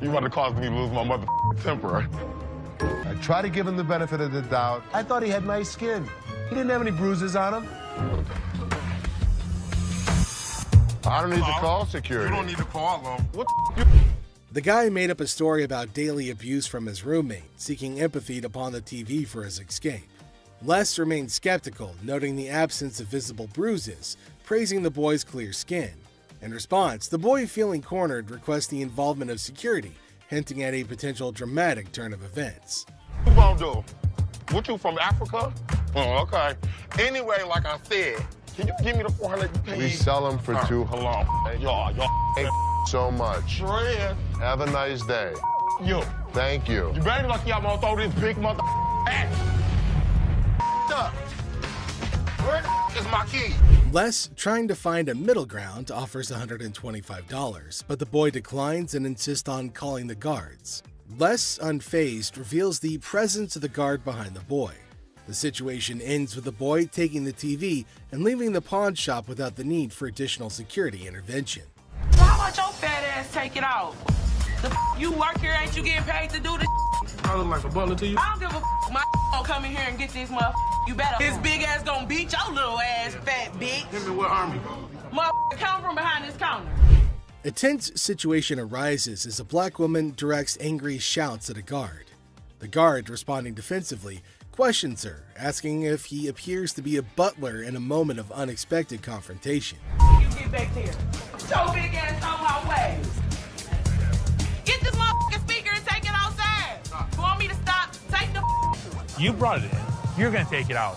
You about to cause me to lose my mother temper. I try to give him the benefit of the doubt. I thought he had nice skin. He didn't have any bruises on him. I don't need to call security. You don't need to call them. What The guy made up a story about daily abuse from his roommate, seeking empathy upon the TV for his escape. Les remained skeptical, noting the absence of visible bruises, praising the boy's clear skin. In response, the boy, feeling cornered, requests the involvement of security, hinting at a potential dramatic turn of events. you gonna do? What, you from Africa? Oh, okay. Anyway, like I said, can you give me the 400 you paid? We sell them for $2. Hold on. Y'all. Thank so much. Fred. Have a nice day. You. Thank you. You better lucky I'm gonna throw this big mother at up. Where is my key? Les, trying to find a middle ground, offers $125, but the boy declines and insists on calling the guards. Les, unfazed, reveals the presence of the guard behind the boy. The situation ends with the boy taking the TV and leaving the pawn shop without the need for additional security intervention. How about your fat ass take it off? The you work here, ain't you getting paid to do this? I look like a butler to you? I don't give a my gonna come in here and get this motherfucker. You better. His big ass gonna beat your little ass, fat bitch. Him and what army? Motherfucker, come from behind this counter. A tense situation arises as a black woman directs angry shouts at a guard. The guard, responding defensively, questions her, asking if he appears to be a butler in a moment of unexpected confrontation. You get back here. Your big ass on my way. Get this motherfucking speaker and take it outside. You want me to stop? Take the You brought it in. You're gonna take it out.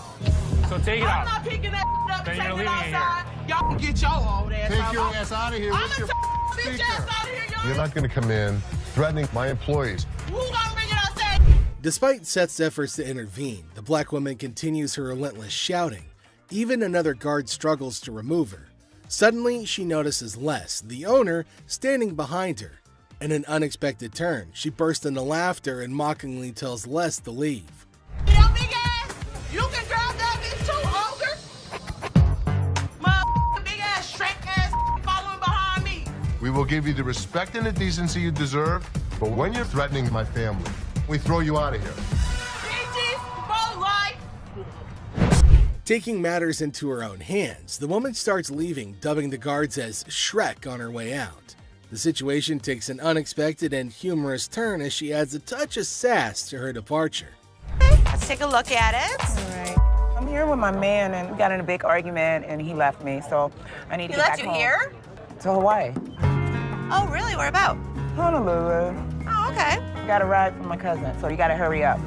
So take it out. I'm not picking that up Then and you're taking it leaving it outside. Y'all can get your old ass out. Take your ass out of here. I'm What's gonna your take bitch ass out of here, y'all. You're not going to come in threatening my employees. Who gonna bring it outside? Despite Seth's efforts to intervene, the black woman continues her relentless shouting. Even another guard struggles to remove her. Suddenly, she notices Les, the owner, standing behind her. In an unexpected turn, she bursts into laughter and mockingly tells Les to leave. Yo, big ass, you can grab that bitch too, ogre. Motherfucking big ass, shrek ass, following behind me. We will give you the respect and the decency you deserve, but when you're threatening my family, we throw you out of here. Bitches, for life. Taking matters into her own hands, the woman starts leaving, dubbing the guards as Shrek on her way out. The situation takes an unexpected and humorous turn as she adds a touch of sass to her departure. Let's take a look at it. All right. I'm here with my man, and we got in a big argument, and he left me, so I need to He get left back you home. here? To Hawaii. Oh, really? Where about? Honolulu. Oh, okay. I got a ride from my cousin, so you gotta hurry up.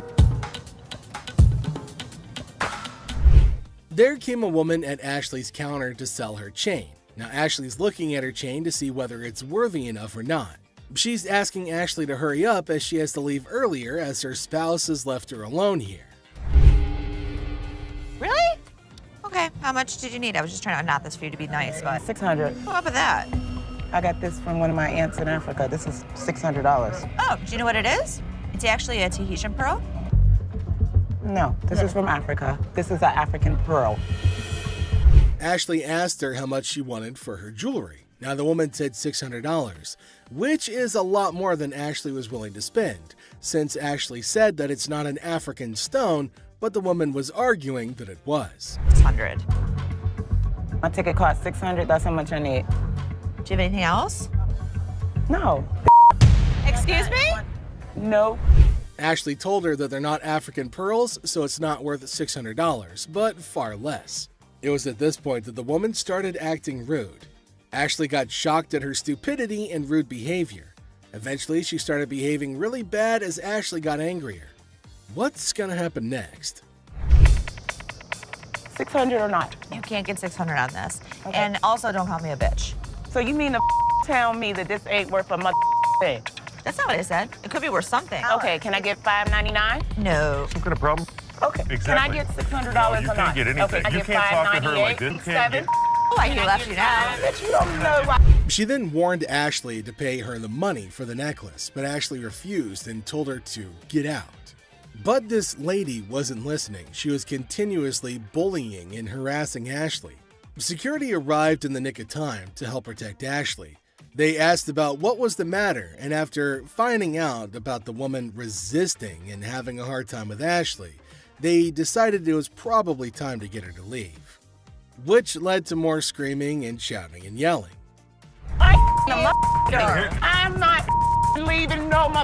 There came a woman at Ashley's counter to sell her chain. Now Ashley's looking at her chain to see whether it's worthy enough or not. She's asking Ashley to hurry up as she has to leave earlier as her spouse has left her alone here. Really? Okay. How much did you need? I was just trying to knot this for you to be nice, but. 600. What about that? I got this from one of my aunts in Africa. This is $600. Oh, do you know what it is? It's actually a Tahitian pearl. No, this is from Africa. This is an African pearl. Ashley asked her how much she wanted for her jewelry. Now the woman said $600, which is a lot more than Ashley was willing to spend, since Ashley said that it's not an African stone, but the woman was arguing that it was. 600. My ticket cost $600. That's how much I need. Do you have anything else? No. Excuse me? No. Ashley told her that they're not African pearls, so it's not worth $600, but far less. It was at this point that the woman started acting rude. Ashley got shocked at her stupidity and rude behavior. Eventually, she started behaving really bad as Ashley got angrier. What's gonna happen next? 600 or not? You can't get 600 on this. Okay. And also, don't call me a bitch. So you mean to tell me that this ain't worth a mother thing? That's not what I said. It could be worth something. Okay, can I get $5.99? No. Some kind of problem? Okay. Exactly. Can I get $600 No, you or can't not? get anything. Okay, You get can't talk to her like $5.98, this. You can't get... why he left you now. Bitch, you don't know why. She then warned Ashley to pay her the money for the necklace, but Ashley refused and told her to get out. But this lady wasn't listening. She was continuously bullying and harassing Ashley. Security arrived in the nick of time to help protect Ashley. They asked about what was the matter, and after finding out about the woman resisting and having a hard time with Ashley, they decided it was probably time to get her to leave, which led to more screaming and shouting and yelling. I'm not leaving no my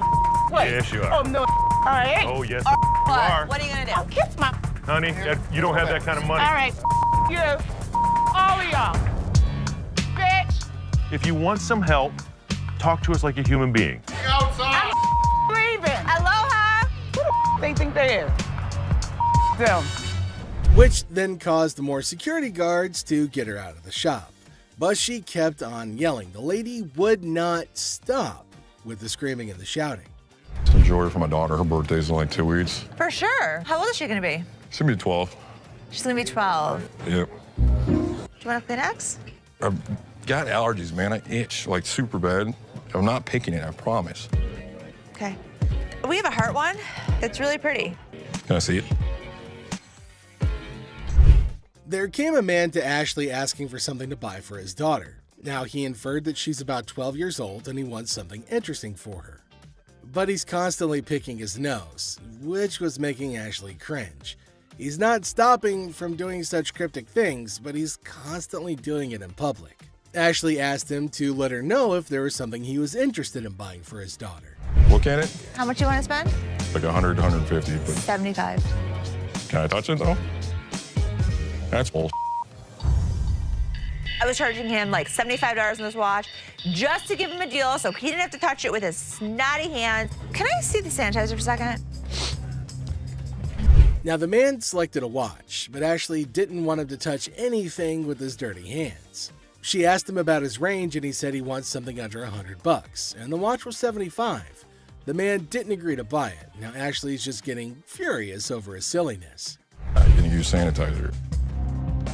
place. Yes, you are. Oh, no. All right. Oh, yes, What? you are. What are you gonna do? I'll kiss my. Honey, you don't have that kind of money. All right. You. All of y'all. Bitch. If you want some help, talk to us like a human being. I'm leaving. Aloha. Who the they think they is? Them. Which then caused the more security guards to get her out of the shop. But she kept on yelling. The lady would not stop with the screaming and the shouting. Some jewelry for my daughter. Her birthday's in like 2 weeks. For sure. How old is she gonna be? She's gonna be 12. She's gonna be 12. Yep. Do you want a Kleenex? I've got allergies, man. I itch like super bad. I'm not picking it, I promise. Okay. We have a heart one that's really pretty. Can I see it? There came a man to Ashley asking for something to buy for his daughter. Now, he inferred that she's about 12 years old and he wants something interesting for her. But he's constantly picking his nose, which was making Ashley cringe. He's not stopping from doing such cryptic things, but he's constantly doing it in public. Ashley asked him to let her know if there was something he was interested in buying for his daughter. Look at it. How much you want to spend? Like 100, 150, but 75. can I touch it though? That's bull. I was charging him like $75 on this watch just to give him a deal so he didn't have to touch it with his snotty hands. Can I see the sanitizer for a second? Now, the man selected a watch, but Ashley didn't want him to touch anything with his dirty hands. She asked him about his range and he said he wants something under $100, and the watch was $75. The man didn't agree to buy it. Now Ashley's just getting furious over his silliness. I'm gonna use sanitizer.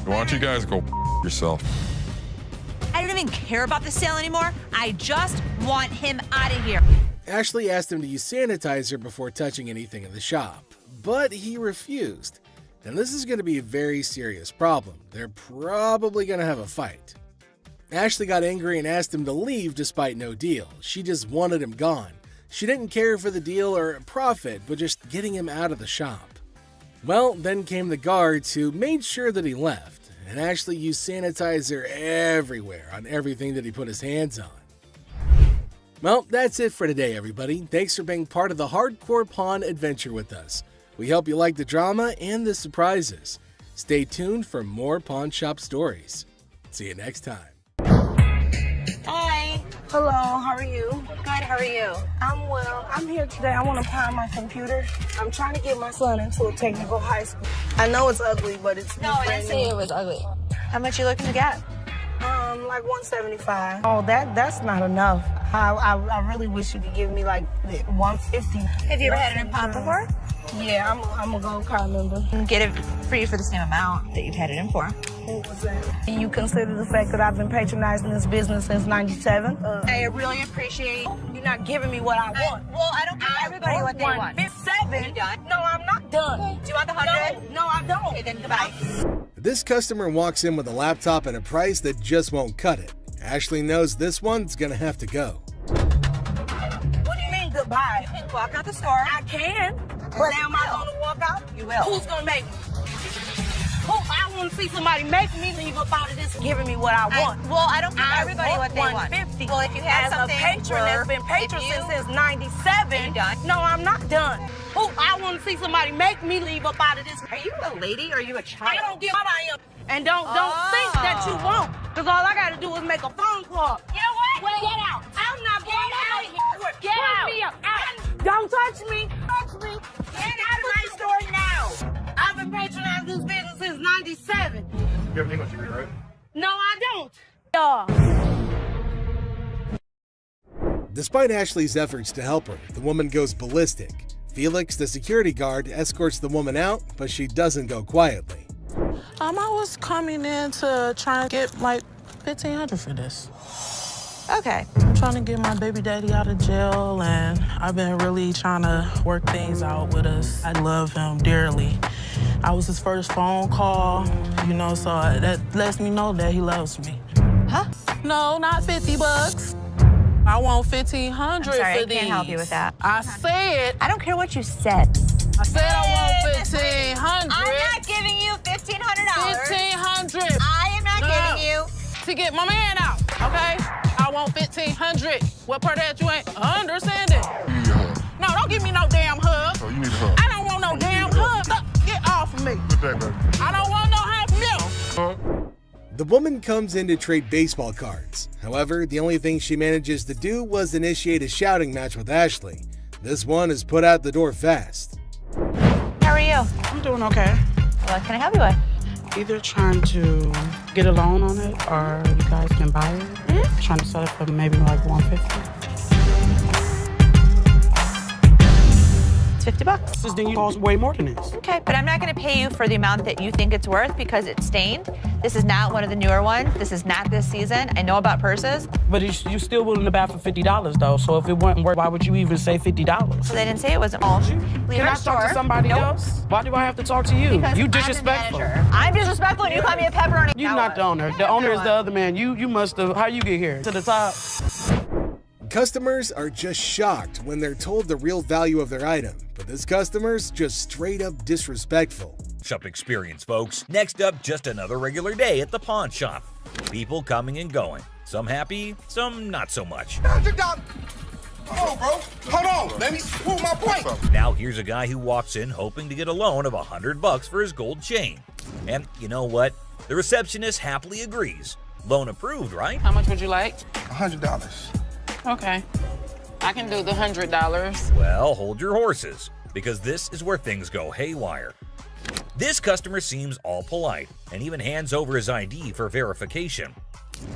Why don't you guys go yourself? I don't even care about the sale anymore. I just want him out of here. Ashley asked him to use sanitizer before touching anything in the shop, but he refused. Now this is going to be a very serious problem. They're probably going to have a fight. Ashley got angry and asked him to leave despite no deal. She just wanted him gone. She didn't care for the deal or profit, but just getting him out of the shop. Well, then came the guards who made sure that he left, and Ashley used sanitizer everywhere on everything that he put his hands on. Well, that's it for today, everybody. Thanks for being part of the Hardcore Pawn adventure with us. We hope you like the drama and the surprises. Stay tuned for more pawn shop stories. See you next time. Hi. Hello, how are you? Good, how are you? I'm well. I'm here today. I want to pawn my computer. I'm trying to get my son into a technical high school. I know it's ugly, but it's No, I didn't say it was ugly. How much you looking to get? Like 175. Oh, that's not enough. I really wish you could give me like 150. Have you ever had it in pawn before? Yeah, I'm a gold card member. Get it for you for the same amount that you've had it in for. What was that? Do you consider the fact that I've been patronizing this business since '97? I really appreciate you're not giving me what I want. Well, I don't give everybody what they want. 7. Are you done? No, I'm not done. Do you want the 100? No, I don't. Okay, then goodbye. This customer walks in with a laptop and a price that just won't cut it. Ashley knows this one's gonna have to go. What do you mean goodbye? You can walk out the store. I can. But am I gonna walk out? You will. Who's gonna make me? I want to see somebody make me leave up out of this giving me what I want. I don't give everybody what they want. 150. Well, if you have as something a patron that's been patron since '97. No, I'm not done. I want to see somebody make me leave up out of this. Are you a lady or are you a child? I don't give what I am. And don't think that you won't. Because all I got to do is make a phone call. You know what? Well, get out. I'm not going out of here. Get out. Don't touch me. Touch me. Get out of my store now. I've been patronizing this business since '97. You have an English degree, right? No, I don't. Despite Ashley's efforts to help her, the woman goes ballistic. Felix, the security guard, escorts the woman out, but she doesn't go quietly. I was coming in to try and get like $1,500 for this. Okay. I'm trying to get my baby daddy out of jail, and I've been really trying to work things out with us. I love him dearly. I was his first phone call, you know, so that lets me know that he loves me. Huh? No, not $50. I want $1,500 I'm sorry, for I these. can't help you with that. I said. I don't care what you said. I said I want $1,500. I'm not giving you $1,500. $1,500. I am not giving you. To get my man out, okay? I want $1,500. What part of that you ain't understanding? You need a hug. No, don't give me no damn hug. Oh, you need a hug. I don't want no damn hug. Get off of me. Good day, baby. I don't want no hug from you. The woman comes in to trade baseball cards. However, the only thing she manages to do was initiate a shouting match with Ashley. This one is put out the door fast. How are you? I'm doing okay. What can I help you with? Either trying to get a loan on it or you guys can buy it. Trying to sell it for maybe like $150. It's $50. This thing costs way more than this. Okay, but I'm not going to pay you for the amount that you think it's worth because it's stained. This is not one of the newer ones. This is not this season. I know about purses. But you still willing to buy for $50 though. So if it wasn't worth, why would you even say $50? So they didn't say it wasn't all. Can I talk to somebody else? Why do I have to talk to you? Because You disrespectful. I'm disrespectful and you call me a pepperoni. You're not the owner. The owner is the other man. You must have. How you get here? To the top. Customers are just shocked when they're told the real value of their item, but this customer's just straight up disrespectful. Shop experience, folks. Next up, just another regular day at the pawn shop. People coming and going. Some happy, some not so much. $100. Hold on, bro. Hold on. Let me prove my point. Now here's a guy who walks in hoping to get a loan of $100 for his gold chain. And you know what? The receptionist happily agrees. Loan approved, right? How much would you like? $100. Okay. I can do the $100. Well, hold your horses, because this is where things go haywire. This customer seems all polite and even hands over his ID for verification.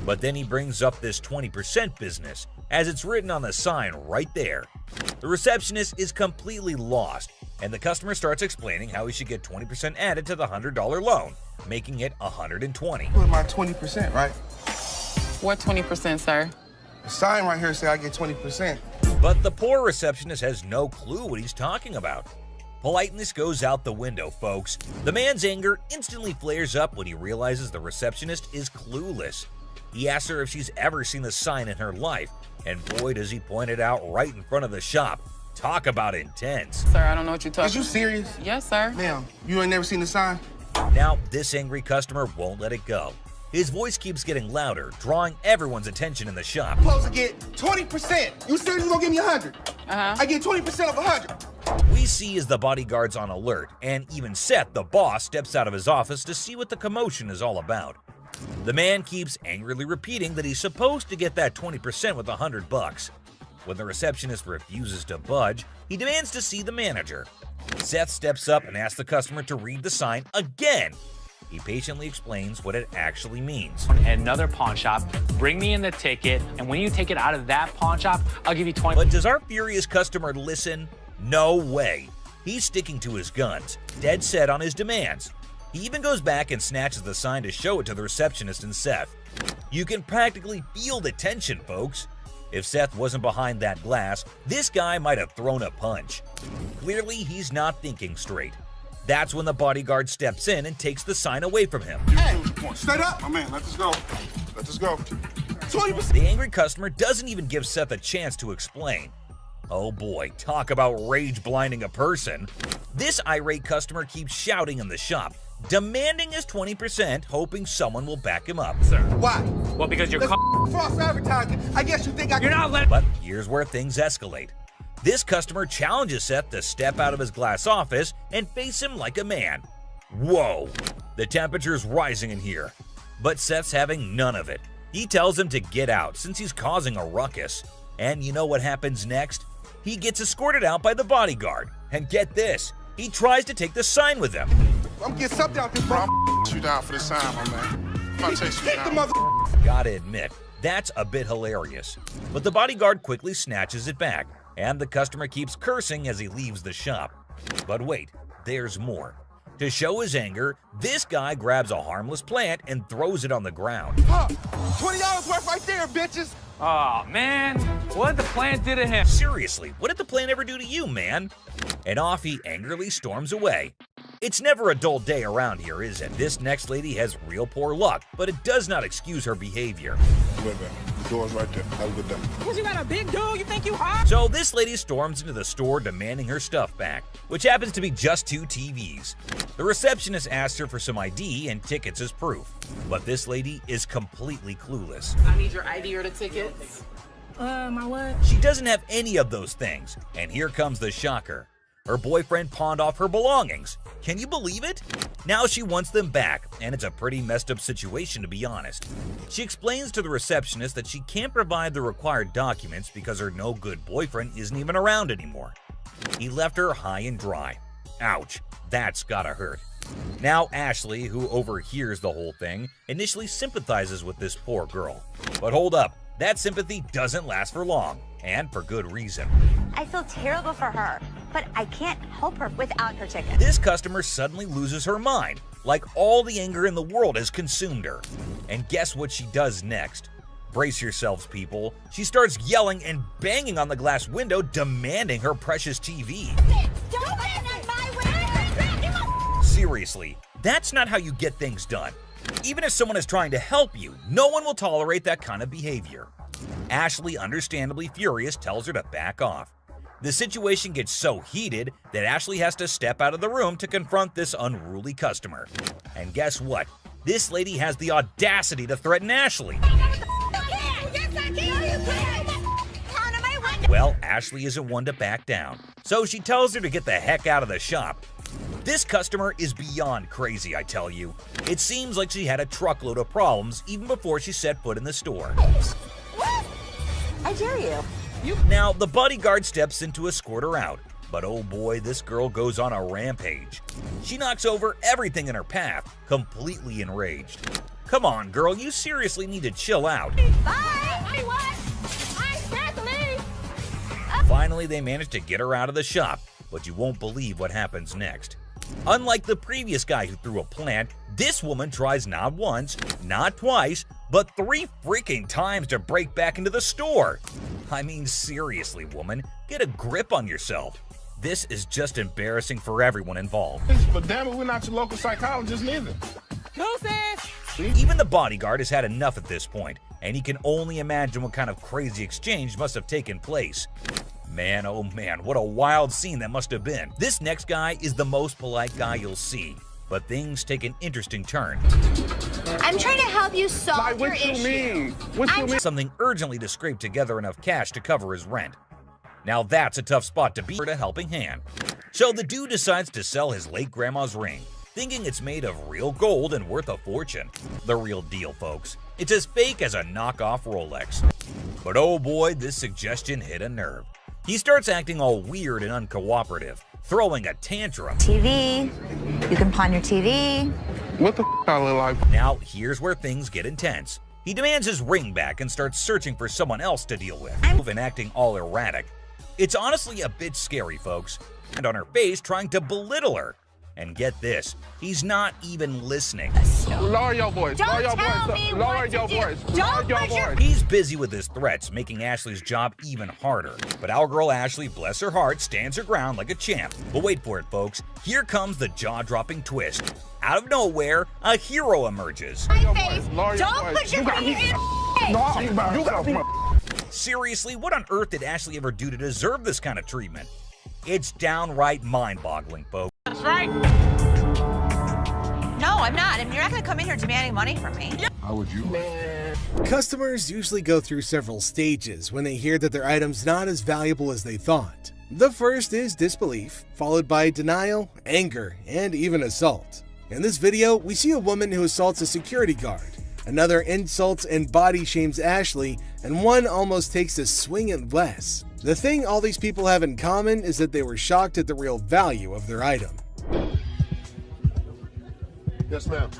But then he brings up this 20% business, as it's written on the sign right there. The receptionist is completely lost, and the customer starts explaining how he should get 20% added to the $100 loan, making it $120. Put my 20%, right? What 20%, sir? The sign right here say I get 20%. But the poor receptionist has no clue what he's talking about. Politeness goes out the window, folks. The man's anger instantly flares up when he realizes the receptionist is clueless. He asks her if she's ever seen the sign in her life, and boy does he point it out right in front of the shop. Talk about intense. Sir, I don't know what you're talking about. Is you serious? Yes, sir. Ma'am, you ain't never seen the sign? Now, this angry customer won't let it go. His voice keeps getting louder, drawing everyone's attention in the shop. I'm supposed to get 20%. You said you gonna give me 100. I get 20% of 100. We see as the bodyguard's on alert, and even Seth, the boss, steps out of his office to see what the commotion is all about. The man keeps angrily repeating that he's supposed to get that 20% with $100. When the receptionist refuses to budge, he demands to see the manager. Seth steps up and asks the customer to read the sign again. He patiently explains what it actually means. At another pawn shop, bring me in the ticket, and when you take it out of that pawn shop, I'll give you 20. But does our furious customer listen? No way. He's sticking to his guns, dead set on his demands. He even goes back and snatches the sign to show it to the receptionist and Seth. You can practically feel the tension, folks. If Seth wasn't behind that glass, this guy might have thrown a punch. Clearly, he's not thinking straight. That's when the bodyguard steps in and takes the sign away from him. Hey, straight up. My man, let this go. Let this go. 20%. The angry customer doesn't even give Seth a chance to explain. Oh boy, talk about rage blinding a person. This irate customer keeps shouting in the shop, demanding his 20%, hoping someone will back him up. Sir. Why? Well, because you're false advertising. I guess you think I can. You're not letting. But here's where things escalate. This customer challenges Seth to step out of his glass office and face him like a man. Whoa, the temperature's rising in here. But Seth's having none of it. He tells him to get out since he's causing a ruckus. And you know what happens next? He gets escorted out by the bodyguard. And get this, he tries to take the sign with him. I'm getting something out there, bro. I'm you down for this sign, my man. I'm about to chase you down. The mother. Gotta admit, that's a bit hilarious. But the bodyguard quickly snatches it back, and the customer keeps cursing as he leaves the shop. But wait, there's more. To show his anger, this guy grabs a harmless plant and throws it on the ground. $20 worth right there, bitches. Oh, man. What did the plant do to him? Seriously, what did the plant ever do to you, man? And off he angrily storms away. It's never a dull day around here, is it? This next lady has real poor luck, but it does not excuse her behavior. Wait, man. The door's right there. Have a good day. Because you got a big dude, you think you hot? So this lady storms into the store demanding her stuff back, which happens to be just 2 TVs. The receptionist asks her for some ID and tickets as proof, but this lady is completely clueless. I need your ID or the tickets. My what? She doesn't have any of those things, and here comes the shocker. Her boyfriend pawned off her belongings. Can you believe it? Now she wants them back, and it's a pretty messed up situation to be honest. She explains to the receptionist that she can't provide the required documents because her no-good boyfriend isn't even around anymore. He left her high and dry. Ouch, that's gotta hurt. Now Ashley, who overhears the whole thing, initially sympathizes with this poor girl. But hold up, that sympathy doesn't last for long, and for good reason. I feel terrible for her, but I can't help her without her ticket. This customer suddenly loses her mind, like all the anger in the world has consumed her. And guess what she does next? Brace yourselves, people. She starts yelling and banging on the glass window, demanding her precious TV. Don't bang on my window! Seriously, that's not how you get things done. Even if someone is trying to help you, no one will tolerate that kind of behavior. Ashley, understandably furious, tells her to back off. The situation gets so heated that Ashley has to step out of the room to confront this unruly customer. And guess what? This lady has the audacity to threaten Ashley. Well, Ashley isn't one to back down, so she tells her to get the heck out of the shop. This customer is beyond crazy, I tell you. It seems like she had a truckload of problems even before she set foot in the store. What? I dare you. Now, the bodyguard steps in to escort her out, but oh boy, this girl goes on a rampage. She knocks over everything in her path, completely enraged. Come on, girl, you seriously need to chill out. Bye! What? I can't leave! Finally, they manage to get her out of the shop, but you won't believe what happens next. Unlike the previous guy who threw a plant, this woman tries not once, not twice, but 3 freaking times to break back into the store. I mean, seriously, woman, get a grip on yourself. This is just embarrassing for everyone involved. But damn it, we're not your local psychologist neither. Even the bodyguard has had enough at this point, and he can only imagine what kind of crazy exchange must have taken place. Man, oh man, what a wild scene that must have been. This next guy is the most polite guy you'll see, but things take an interesting turn. I'm trying to help you solve your issue. What you mean? Something urgently to scrape together enough cash to cover his rent. Now that's a tough spot to be for a helping hand. So the dude decides to sell his late grandma's ring, thinking it's made of real gold and worth a fortune. The real deal, folks. It's as fake as a knockoff Rolex. But oh boy, this suggestion hit a nerve. He starts acting all weird and uncooperative, throwing a tantrum. TV. You can pawn your TV. What the I look like? Now, here's where things get intense. He demands his ring back and starts searching for someone else to deal with, and acting all erratic. It's honestly a bit scary, folks, and on her face trying to belittle her. And get this, he's not even listening. Lower your voice. Don't Lower your tell voice. me Lower what your to do. voice. Don't Lower your put your- voice. He's busy with his threats, making Ashley's job even harder. But our girl Ashley, bless her heart, stands her ground like a champ. But wait for it, folks. Here comes the jaw-dropping twist. Out of nowhere, a hero emerges. My face. Lower your Don't voice. put your You got finger me. in No, you got me. Seriously, what on earth did Ashley ever do to deserve this kind of treatment? It's downright mind-boggling, folks. That's right. No, I'm not. I mean, you're not going to come in here demanding money from me. How would you? Customers usually go through several stages when they hear that their item's not as valuable as they thought. The first is disbelief, followed by denial, anger, and even assault. In this video, we see a woman who assaults a security guard. Another insults and body shames Ashley, and one almost takes a swing at Les. The thing all these people have in common is that they were shocked at the real value of their item. Yes, ma'am.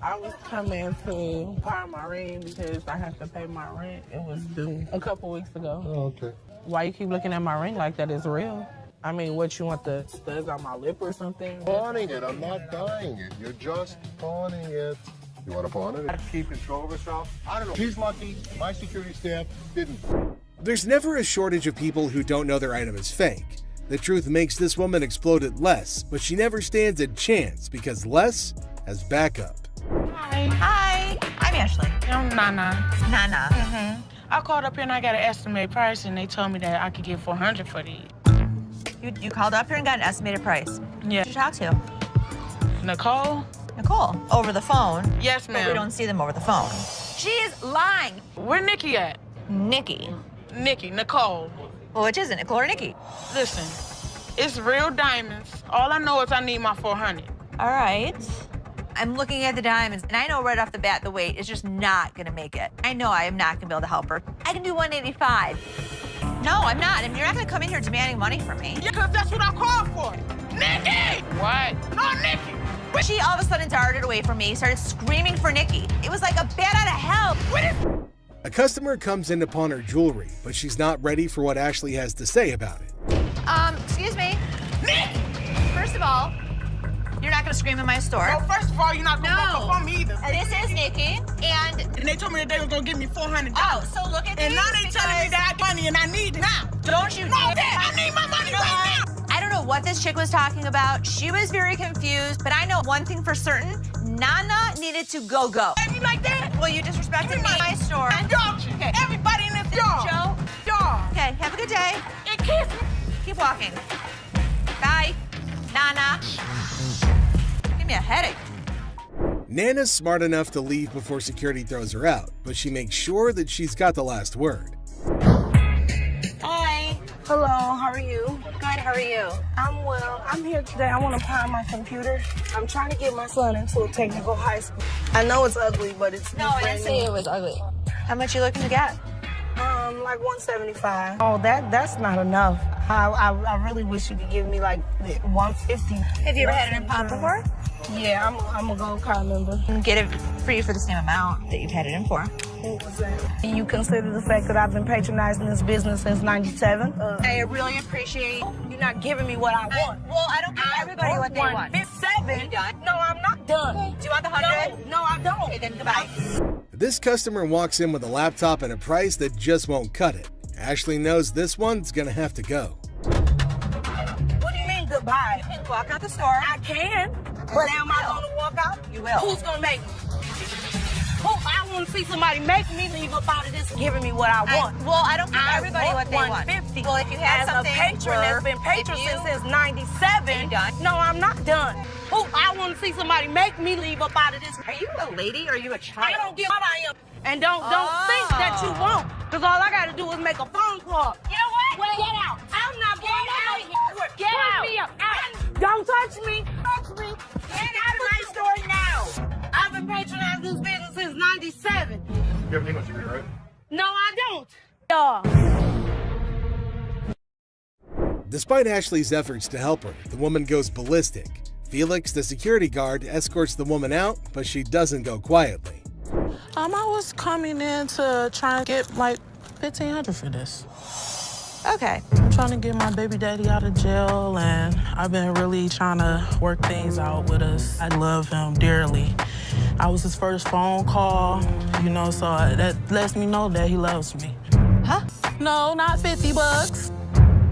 I was coming to pawn my ring because I have to pay my rent. It was due a couple weeks ago. Oh, okay. Why you keep looking at my ring like that? Is real? I mean, what, you want the studs on my lip or something? Pawning it. I'm not buying it. You're just pawning it. You want to pawn it? Keep control of herself? I don't know. She's lucky. My security staff didn't. There's never a shortage of people who don't know their item is fake. The truth makes this woman explode at Les, but she never stands a chance because Les has backup. Hi. Hi, I'm Ashley. I'm Nana. Nana. I called up here and I got an estimated price, and they told me that I could get $400 for these. You called up here and got an estimated price. Yeah. Who did you talk to? Nicole? Nicole. Over the phone? Yes, But ma'am. we don't see them over the phone. She is lying. Where Nikki at? Nikki. Nicole. Well, which is it, Nicole or Nikki? Listen, it's real diamonds. All I know is I need my $400. All right. I'm looking at the diamonds, and I know right off the bat the weight is just not gonna make it. I know I am not gonna be able to help her. I can do 185. No, I'm not. And you're not gonna come in here demanding money from me. Yeah, because that's what I called for. Nikki! What? No, Nikki! She all of a sudden darted away from me, started screaming for Nikki. It was like a bat out of hell. A customer comes in to pawn her jewelry, but she's not ready for what Ashley has to say about it. Excuse me. Nikki! First of all, you're not gonna scream in my store. No, first of all, you're not gonna walk up on me either. This is Nikki, and they told me that they were gonna give me $400. Oh, so look at and these now they telling me that I got money and I need it now. Don't you? No, I need my money right now. I don't know what this chick was talking about. She was very confused, but I know one thing for certain. Nana needed to go. You like that? Well, you disrespected me in my store. And don't you? Okay. Everybody in this store. Joe. Okay, have a good day. And kiss me. Keep walking. Bye. Nana. Give me a headache. Nana's smart enough to leave before security throws her out, but she makes sure that she's got the last word. Hi. Hello, how are you? Good, how are you? I'm well. I'm here today. I want to pawn my computer. I'm trying to get my son into a technical high school. I know it's ugly, but it's No, I didn't say it was ugly. How much you looking to get? Like 175. Oh, that's not enough. I really wish you could give me like 150. Have you ever had it in pawn before? Yeah, I'm a gold card member. Get it for you for the same amount that you've had it in for. What was that? You consider the fact that I've been patronizing this business since '97? I really appreciate you're not giving me what I want. Well, I don't give everybody what they want. 7. Are you done? No, I'm not done. Okay. Do you want the 100? No, I don't. Okay, then goodbye. This customer walks in with a laptop and a price that just won't cut it. Ashley knows this one's gonna have to go. What do you mean goodbye? You can walk out the store. I can. But am I going to walk out? You will. Who's going to make me? I want to see somebody make me leave up out of this giving me what I want. I don't give everybody what they want. 150. Well, if you had as something a patron that's been patron since '97. No, I'm not done. I want to see somebody make me leave up out of this. Are you a lady or are you a child? I don't give what I am. And don't think that you won't. Because all I got to do is make a phone call. You know what? Get out. I'm not going out of here. Get out. Me up. Don't touch me. Touch me. Get out of my store now. I've been patronizing this business since '97. You have an English degree, right? No, I don't. Despite Ashley's efforts to help her, the woman goes ballistic. Felix, the security guard, escorts the woman out, but she doesn't go quietly. I was coming in to try and get like $1,500 for this. Okay. I'm trying to get my baby daddy out of jail, and I've been really trying to work things out with us. I love him dearly. I was his first phone call, so that lets me know that he loves me. Huh? No, not $50.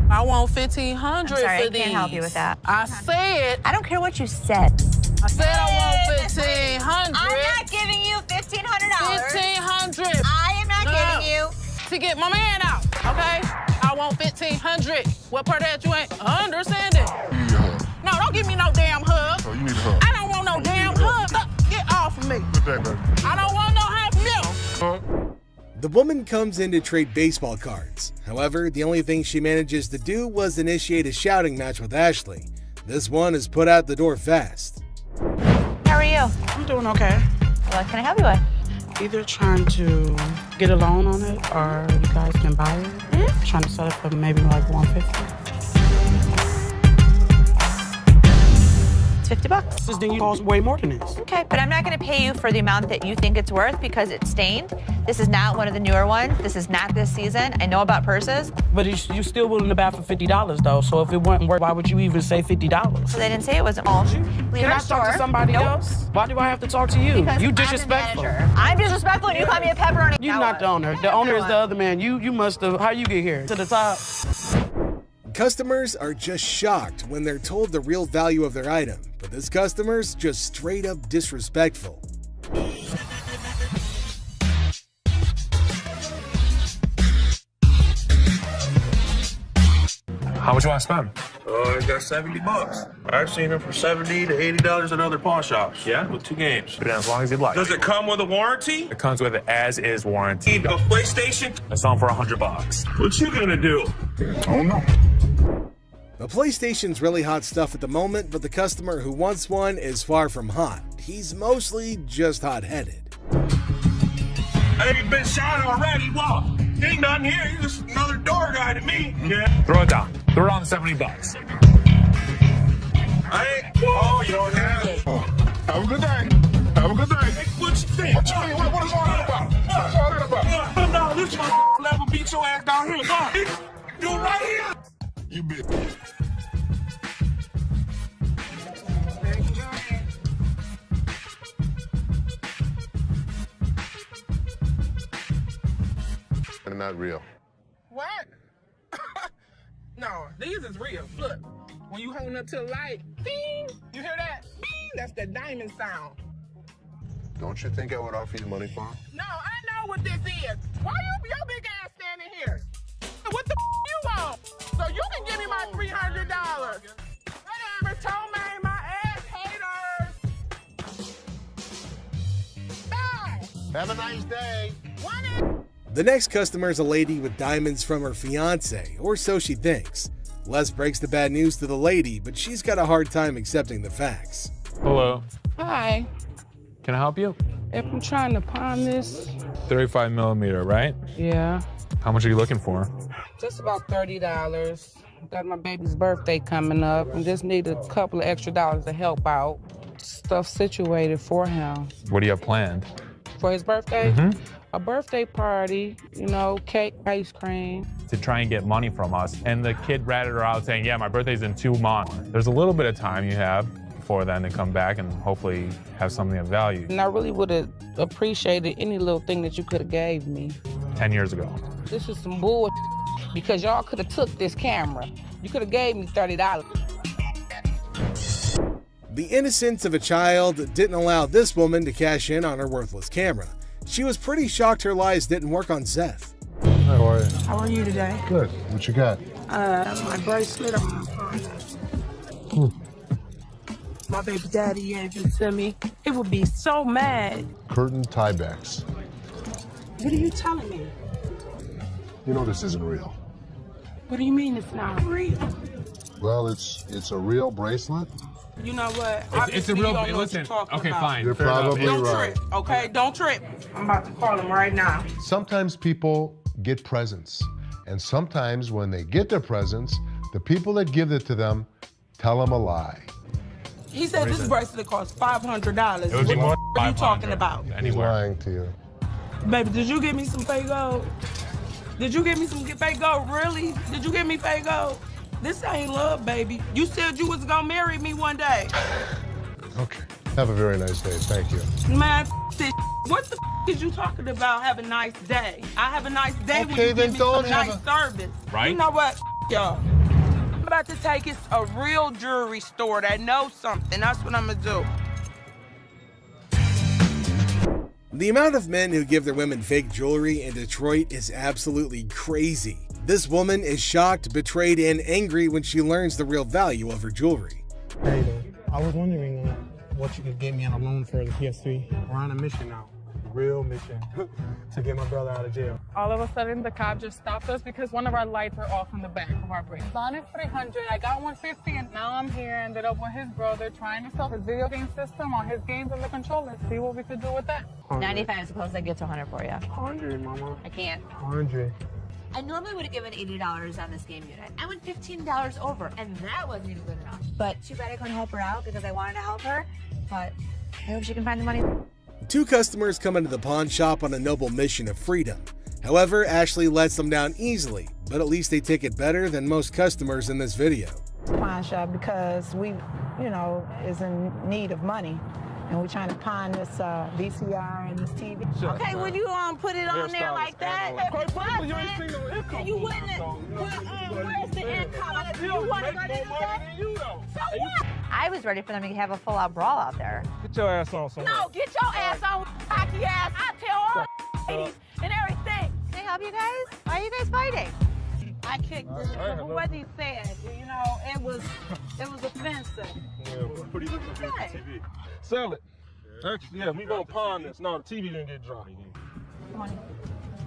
I want $1,500 I'm sorry, for I these. can't help you with that. I said. I don't care what you said. I said I want $1,500. I'm not giving you $1,500. $1,500. I am not giving you. To get my man out, okay? I want $1,500. What part of that you ain't understanding? You need a hug. No, don't give me no damn hug. Oh, you need a hug. I don't want no damn hug. Get off of me. Good day, baby. I don't want no half meal. The woman comes in to trade baseball cards. However, the only thing she manages to do was initiate a shouting match with Ashley. This one is put out the door fast. How are you? I'm doing okay. What can I help you with? Either trying to get a loan on it or you guys can buy it. Mm-hmm. Trying to sell it for maybe like $150. it's $50. Then you cost way more than this. Okay, but I'm not going to pay you for the amount that you think it's worth because it's stained. This is not one of the newer ones. This is not this season. I know about purses. But you still willing to buy for $50 though. So if it wasn't worth, why would you even say $50? So they didn't say it wasn't all. Can I talk to somebody else? Why do I have to talk to you? Because You I'm the disrespectful. manager. I'm disrespectful and you call me a pepperoni. You're not the owner. The owner is the other man. You must have. How you get here? To the top. Customers are just shocked when they're told the real value of their item, but this customer's just straight up disrespectful. How much you want to spend? I got $70. I've seen them for $70 to $80 at other pawn shops. Yeah? With 2 games. Put it in as long as you'd like. Does it come with a warranty? It comes with an as-is warranty. A PlayStation? I sell them for $100. What you gonna do? Oh no. The PlayStation's really hot stuff at the moment, but the customer who wants one is far from hot. He's mostly just hot-headed. Hey, you been shot already. What? Ain't nothing here. You're just another door guy to me. Yeah. Throw it down. Throw it on $70. Oh, you don't have it. Have a good day. Have a good day. Hey, what you think? What you mean? What is all that about? What's all that about? No, this one level beat your ass down here. Go. You right here. You bitch. They're not real. What? No, these is real. Look, when you hold up to the light, ding, you hear that? Ding, that's the diamond sound. Don't you think I would offer you money for them? No, I know what this is. Why your big ass standing here? What the you want? So you can give me my $300. Whatever, Tomei, my ass haters. Bye. Have a nice day. The next customer is a lady with diamonds from her fiance, or so she thinks. Les breaks the bad news to the lady, but she's got a hard time accepting the facts. Hello. Hi. Can I help you? If I'm trying to pawn this, 35 millimeter, right? yeah, How much are you looking for? just about $30. Got my baby's birthday coming up and just need a couple of extra dollars to help out. Stuff situated for him. What do you have planned? For his birthday? Mm-hmm. A birthday party, you know, cake, ice cream. To try and get money from us. And the kid ratted her out saying, yeah, my birthday's in 2 months. There's a little bit of time you have before then to come back and hopefully have something of value. And I really would have appreciated any little thing that you could have gave me. 10 years ago. This is some bull because y'all could have took this camera. You could have gave me $30. The innocence of a child didn't allow this woman to cash in on her worthless camera. She was pretty shocked her lies didn't work on Seth. How are you? How are you today? Good. What you got? My bracelet. My baby daddy gave it to me. It would be so mad. Curtain tiebacks. What are you telling me? You know this isn't real. What do you mean it's not real? Well, it's a real bracelet. You know what? It's a real, listen, okay, fine. You're fair enough. probably Don't right. trip, okay? Don't trip. I'm about to call him right now. Sometimes people get presents, and sometimes when they get their presents, the people that give it to them tell them a lie. He said this bracelet costs $500. It would be more What are you talking about? He's Anywhere. lying to you. Baby, did you give me some fake gold? Did you give me some fake gold? Really? Did you give me fake gold? This ain't love, baby. You said you was gonna marry me one day. Okay. Have a very nice day. Thank you. Man, this. What the is you talking about? Have a nice day. I have a nice day when Okay, you then give me don't some have nice a- service. Right? You know what, y'all? I'm about to take it to a real jewelry store that knows something. That's what I'm gonna do. The amount of men who give their women fake jewelry in Detroit is absolutely crazy. This woman is shocked, betrayed, and angry when she learns the real value of her jewelry. Hey, I was wondering what you could get me on a loan for the PS3. We're on a mission now. Real mission to get my brother out of jail. All of a sudden, the cop just stopped us because one of our lights were off in the back of our brake. Bond is $300. I got $150, and now I'm here. Ended up with his brother trying to sell his video game system on his games and the controller. See what we could do with that. 95. Suppose I get to 100 for you. 100, mama. I can't. 100. I normally would have given $80 on this game unit. I went $15 over, and that wasn't even good enough. But too bad I couldn't help her out because I wanted to help her. But I hope she can find the money. Two customers come into the pawn shop on a noble mission of freedom. However, Ashley lets them down easily, but at least they take it better than most customers in this video. Pawn shop because we, is in need of money. And we're trying to pawn this VCR and this TV. Okay, when you put it on there like that, Quite frankly, you ain't seen no income. you wouldn't. Where's the income? You want to go to that? So what? I was ready for them to have a full-out brawl out there. Get your ass on somewhere. No, get your ass on, cocky ass. I tell all ladies and everything. Can I help you guys? Why are you guys fighting? I kicked this. What he said, it was offensive. Yeah, we're pretty looking good for TV. Sell it. Actually, yeah, we gonna pawn this. No, the TV didn't get dropped. Come on.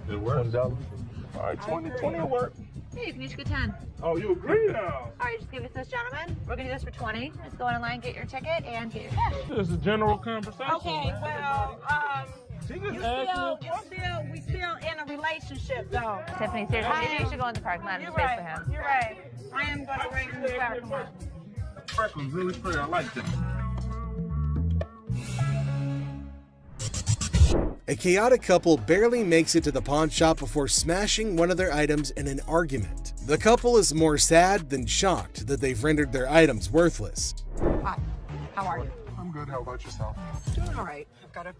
It works. $20. All right, 20 will work. Hey, you can each get 10. Oh, you agree now? All right, just give it to this gentleman. We're gonna do this for 20. Just go online, get your ticket, and get your cash. This is a general conversation. Okay, well, we still in a relationship though. Tiffany, seriously, maybe you should go in the parking lot and just wait for him. You're right. I am gonna wait in the parking lot. That was really pretty. I like that. A chaotic couple barely makes it to the pawn shop before smashing one of their items in an argument. The couple is more sad than shocked that they've rendered their items worthless. Hi, how are you? I'm good. How about yourself? Doing all right. I've got a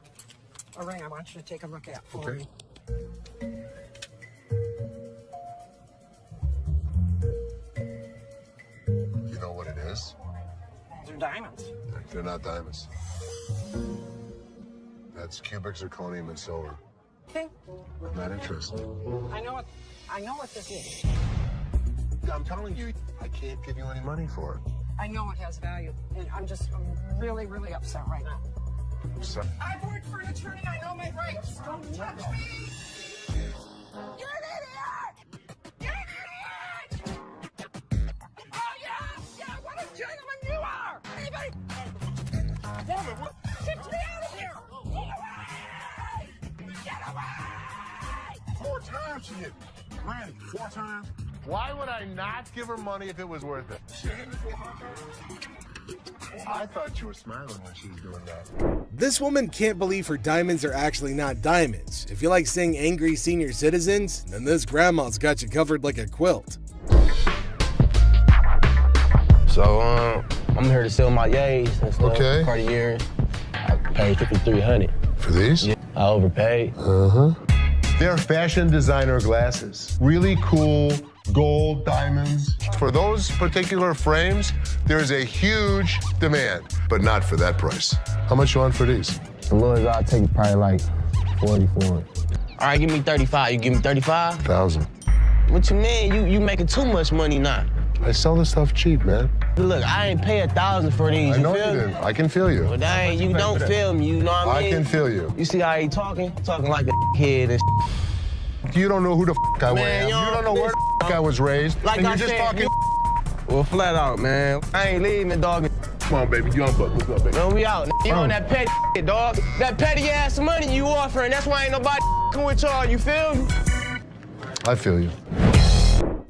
ring I want you to take a look at for me. You know what it is? They're diamonds. They're not diamonds. That's cubic zirconium and silver. Okay. I'm not interested. I know what this is. I'm telling you, I can't give you any money for it. I know it has value, and I'm really, really upset right now. So, I've worked for an attorney. I know my rights. Don't touch me. You're an idiot. You're an idiot. Oh yeah, what a gentleman you are. Anybody? Woman, what? Get me out of here. Get away. Get away. 4 times she hit me. Randy, 4 times. Why would I not give her money if it was worth it? I thought you were smiling when she was doing that. This woman can't believe her diamonds are actually not diamonds. If you like seeing angry senior citizens, then this grandma's got you covered like a quilt. So, I'm here to sell my yays and stuff. Okay. Cartier. I paid $5,300. For these? Yeah, I overpaid. Uh-huh. They're fashion designer glasses. Really cool gold diamonds. For those particular frames, there's a huge demand, but not for that price. How much you want for these? The lowest I'll take probably like 40 for it. All right, give me 35. You give me 35? 1,000. What you mean? You making too much money now. I sell this stuff cheap, man. Look, I ain't pay 1,000 for these. I know feel you me? didn't. I can feel you. But you don't feel me, you know what I mean? I can feel you. You see how he talking? Talking like a kid and You don't know who the I Man, am. You don't know where the I was raised. Like and I you're just said, talking. Well, flat out, man. I ain't leaving, dog. Come on, baby. Young buck. What's up, baby? No, we out. You on that petty shit, dog. That petty ass money you offering. That's why ain't nobody with y'all. You feel me? I feel you.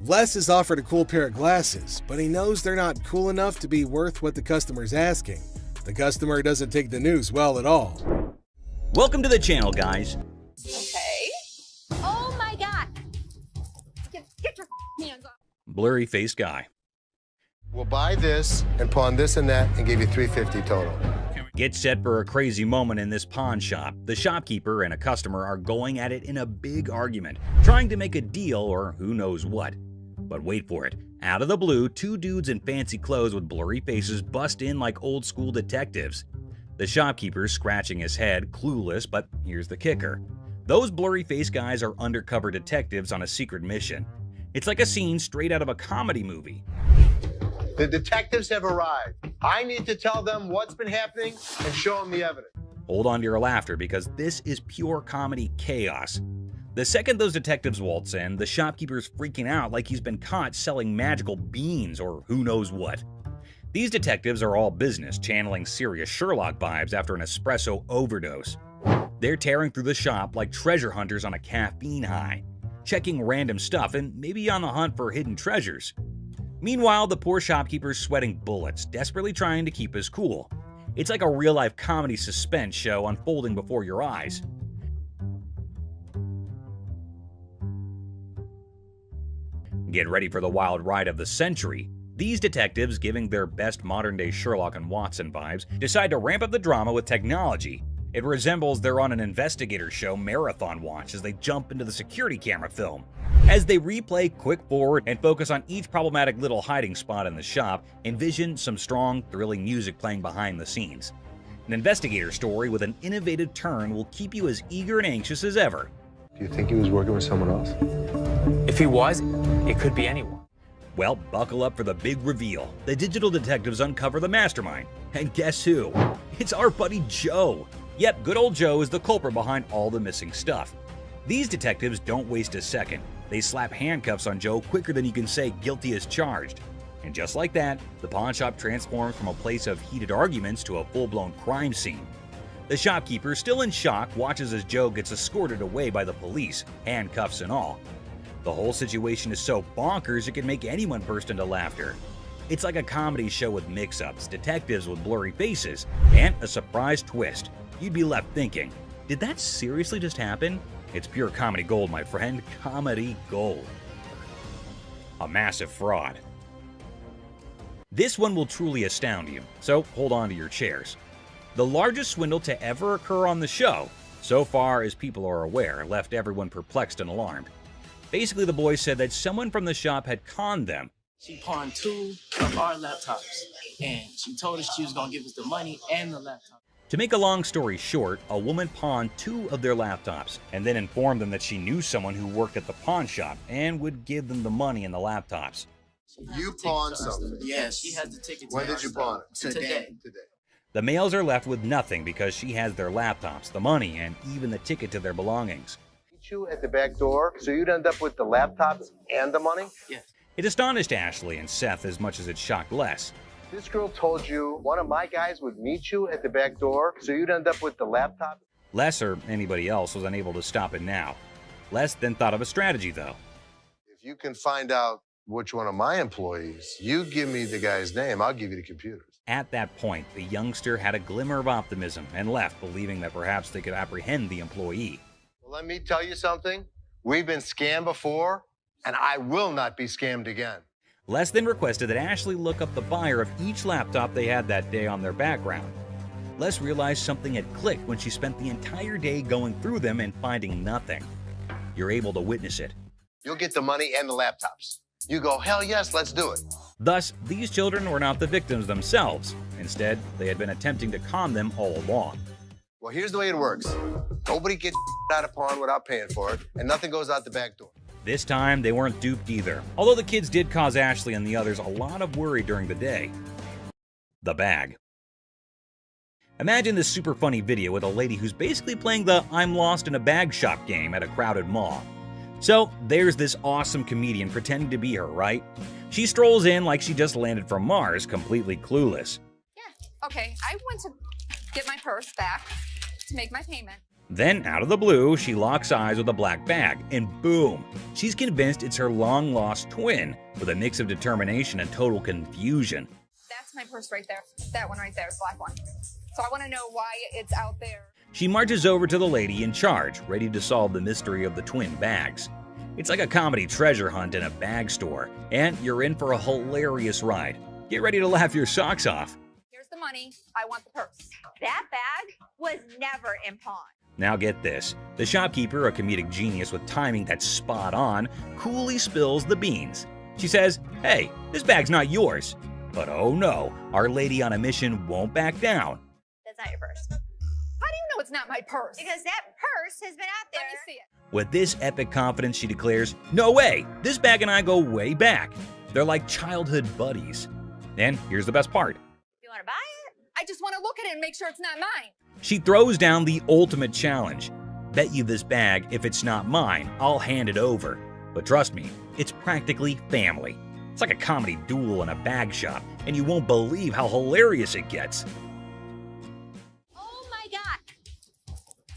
Les is offered a cool pair of glasses, but he knows they're not cool enough to be worth what the customer's asking. The customer doesn't take the news well at all. Welcome to the channel, guys. Okay. Oh my God. Get your hands off. Blurry-faced guy. We'll buy this and pawn this and that and give you $350 total. Get set for a crazy moment in this pawn shop. The shopkeeper and a customer are going at it in a big argument, trying to make a deal or who knows what. But wait for it. Out of the blue, 2 dudes in fancy clothes with blurry faces bust in like old school detectives. The shopkeeper's scratching his head, clueless, but here's the kicker. Those blurry-faced guys are undercover detectives on a secret mission. It's like a scene straight out of a comedy movie. The detectives have arrived. I need to tell them what's been happening and show them the evidence. Hold on to your laughter because this is pure comedy chaos. The second those detectives waltz in, the shopkeeper's freaking out like he's been caught selling magical beans or who knows what. These detectives are all business, channeling serious Sherlock vibes after an espresso overdose. They're tearing through the shop like treasure hunters on a caffeine high. checking random stuff and maybe on the hunt for hidden treasures. Meanwhile, the poor shopkeeper's sweating bullets, desperately trying to keep his cool. It's like a real-life comedy suspense show unfolding before your eyes. Get ready for the wild ride of the century. These detectives, giving their best modern-day Sherlock and Watson vibes, decide to ramp up the drama with technology. It resembles they're on an investigator show marathon watch as they jump into the security camera film. As they replay quick forward and focus on each problematic little hiding spot in the shop, envision some strong, thrilling music playing behind the scenes. An investigator story with an innovative turn will keep you as eager and anxious as ever. Do you think he was working with someone else? If he was, it could be anyone. Well, buckle up for the big reveal. The digital detectives uncover the mastermind. And guess who? It's our buddy Joe. Yep, good old Joe is the culprit behind all the missing stuff. These detectives don't waste a second. They slap handcuffs on Joe quicker than you can say guilty as charged. And just like that, the pawn shop transforms from a place of heated arguments to a full-blown crime scene. The shopkeeper, still in shock, watches as Joe gets escorted away by the police, handcuffs and all. The whole situation is so bonkers it can make anyone burst into laughter. It's like a comedy show with mix-ups, detectives with blurry faces, and a surprise twist. You'd be left thinking, did that seriously just happen? It's pure comedy gold, my friend. Comedy gold. A massive fraud. This one will truly astound you, so hold on to your chairs. The largest swindle to ever occur on the show, so far as people are aware, left everyone perplexed and alarmed. Basically, the boys said that someone from the shop had conned them. She pawned 2 of our laptops, and she told us she was going to give us the money and the laptop. To make a long story short, a woman pawned 2 of their laptops and then informed them that she knew someone who worked at the pawn shop and would give them the money and the laptops. You pawned something? Yes, she has the ticket to When did you pawn it? Today. The males are left with nothing because she has their laptops, the money, and even the ticket to their belongings. You at the back door, so you'd end up with the laptops and the money? Yes. It astonished Ashley and Seth as much as it shocked Les. This girl told you one of my guys would meet you at the back door, so you'd end up with the laptop? Les or anybody else was unable to stop it now. Les then thought of a strategy, though. If you can find out which one of my employees, you give me the guy's name, I'll give you the computers. At that point, the youngster had a glimmer of optimism and left, believing that perhaps they could apprehend the employee. Well, let me tell you something. We've been scammed before, and I will not be scammed again. Les then requested that Ashley look up the buyer of each laptop they had that day on their background. Les realized something had clicked when she spent the entire day going through them and finding nothing. You're able to witness it. You'll get the money and the laptops. You go, hell yes, let's do it. Thus, these children were not the victims themselves. Instead, they had been attempting to con them all along. Well, here's the way it works. Nobody gets out of pawn without paying for it, and nothing goes out the back door. This time, they weren't duped either, although the kids did cause Ashley and the others a lot of worry during the day. The bag. Imagine this super funny video with a lady who's basically playing the I'm lost in a bag shop game at a crowded mall. So there's this awesome comedian pretending to be her, right? She strolls in like she just landed from Mars, completely clueless. Okay, I went to get my purse back to make my payment. Then, out of the blue, she locks eyes with a black bag, and boom! She's convinced it's her long-lost twin, with a mix of determination and total confusion. That's my purse right there. That one right there, the black one. So I want to know why it's out there. She marches over to the lady in charge, ready to solve the mystery of the twin bags. It's like a comedy treasure hunt in a bag store, and you're in for a hilarious ride. Get ready to laugh your socks off. Here's the money. I want the purse. That bag was never in pawn. Now get this, the shopkeeper, a comedic genius with timing that's spot on, coolly spills the beans. She says, hey, this bag's not yours. But oh no, our lady on a mission won't back down. That's not your purse. How do you know it's not my purse? Because that purse has been out there. Let me see it. With this epic confidence, she declares, no way, this bag and I go way back. They're like childhood buddies. And here's the best part. You want to buy it? I just want to look at it and make sure it's not mine. She throws down the ultimate challenge. Bet you this bag, if it's not mine, I'll hand it over. But trust me, it's practically family. It's like a comedy duel in a bag shop, and you won't believe how hilarious it gets. Oh my God.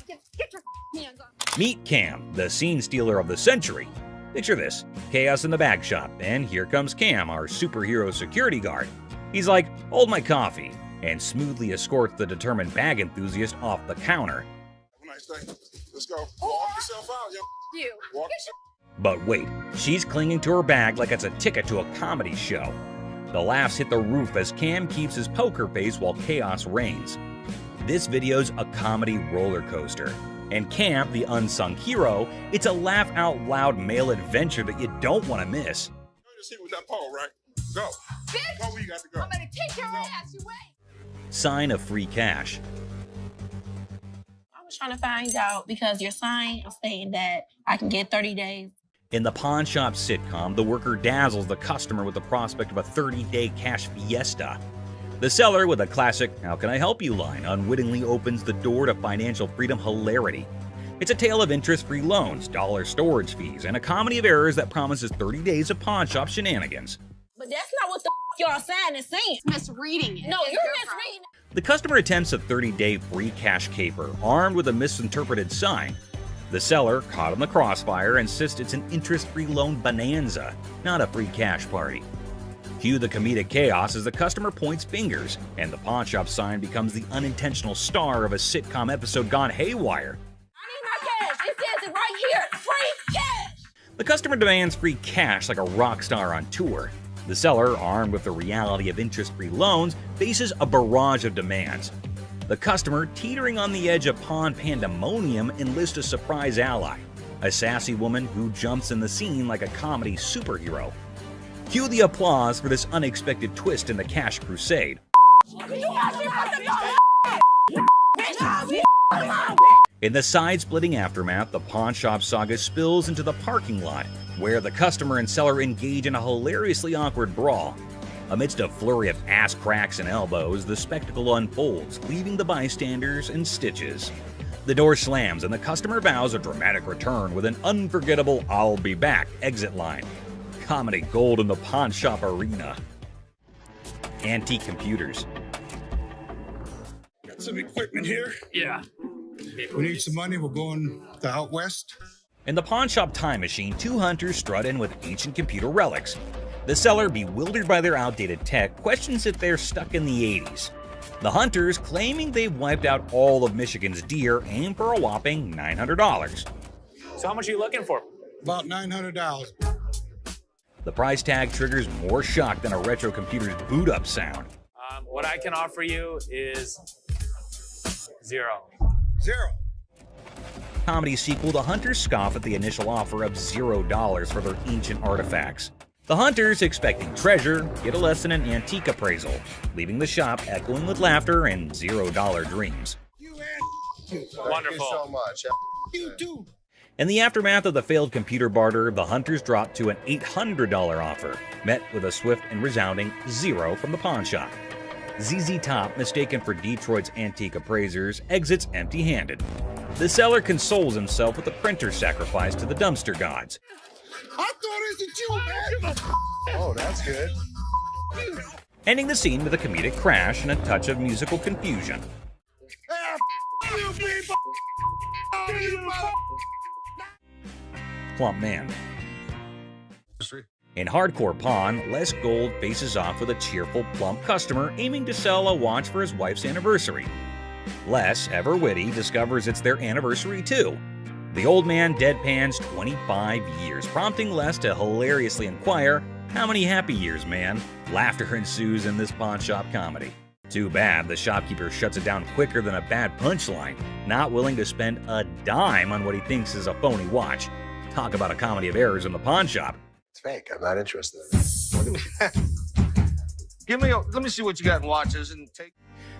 Get your hands on me. Meet Cam, the scene stealer of the century. Picture this, chaos in the bag shop, and here comes Cam, our superhero security guard. He's like, hold my coffee, and smoothly escorts the determined bag enthusiast off the counter. Have a nice day. Let's go. Walk yourself out, yo. You. Walk But wait, she's clinging to her bag like it's a ticket to a comedy show. The laughs hit the roof as Cam keeps his poker face while chaos reigns. This video's a comedy roller coaster. And Cam, the unsung hero, it's a laugh-out-loud male adventure that you don't want to miss. Just hit with that pole, right? Go. Bitch! Go where you got to go. I'm gonna kick your ass, you wait! Sign of free cash. I was trying to find out because your sign was saying that I can get 30 days. In the pawn shop sitcom, the worker dazzles the customer with the prospect of a 30-day cash fiesta. The seller, with a classic "How can I help you" line, unwittingly opens the door to financial freedom hilarity. It's a tale of interest-free loans, dollar storage fees, and a comedy of errors that promises 30 days of pawn shop shenanigans. But that's not what the y'all sign is saying. Misreading it. No, you're misreading it. The customer attempts a 30-day free cash caper, armed with a misinterpreted sign. The seller, caught in the crossfire, insists it's an interest-free loan bonanza, not a free cash party. Cue the comedic chaos as the customer points fingers, and the pawn shop sign becomes the unintentional star of a sitcom episode gone haywire. I need my cash. It says it right here. Free cash. The customer demands free cash like a rock star on tour. The seller, armed with the reality of interest-free loans, faces a barrage of demands. The customer, teetering on the edge of pawn pandemonium, enlists a surprise ally, a sassy woman who jumps in the scene like a comedy superhero. Cue the applause for this unexpected twist in the cash crusade. In the side-splitting aftermath, the pawn shop saga spills into the parking lot, where the customer and seller engage in a hilariously awkward brawl. Amidst a flurry of ass cracks and elbows, the spectacle unfolds, leaving the bystanders in stitches. The door slams and the customer vows a dramatic return with an unforgettable "I'll be back" exit line. Comedy gold in the pawn shop arena. Antique computers. Got some equipment here. Yeah. We need some money. We're going to out west. In the pawn shop time machine, two hunters strut in with ancient computer relics. The seller, bewildered by their outdated tech, questions if they're stuck in the 80s. The hunters, claiming they've wiped out all of Michigan's deer, aim for a whopping $900. So how much are you looking for? About $900. The price tag triggers more shock than a retro computer's boot-up sound. What I can offer you is zero. Zero. Comedy sequel, the hunters scoff at the initial offer of $0 for their ancient artifacts. The hunters, expecting treasure, get a less than an antique appraisal, leaving the shop echoing with laughter and $0 dreams. Wonderful. Thank you so much. You too. In the aftermath of the failed computer barter, the hunters drop to an $800 offer, met with a swift and resounding zero from the pawn shop. ZZ Top, mistaken for Detroit's antique appraisers, exits empty-handed. The seller consoles himself with a printer sacrifice to the dumpster gods. I thought it was you, man. Oh, that's good. Ending the scene with a comedic crash and a touch of musical confusion. You people. Plump man. In Hardcore Pawn, Les Gold faces off with a cheerful, plump customer aiming to sell a watch for his wife's anniversary. Les, ever witty, discovers it's their anniversary too. The old man deadpans 25 years, prompting Les to hilariously inquire, "How many happy years, man?" Laughter ensues in this pawn shop comedy. Too bad the shopkeeper shuts it down quicker than a bad punchline, not willing to spend a dime on what he thinks is a phony watch. Talk about a comedy of errors in the pawn shop. It's fake. I'm not interested. Let me see what you got in watches and take.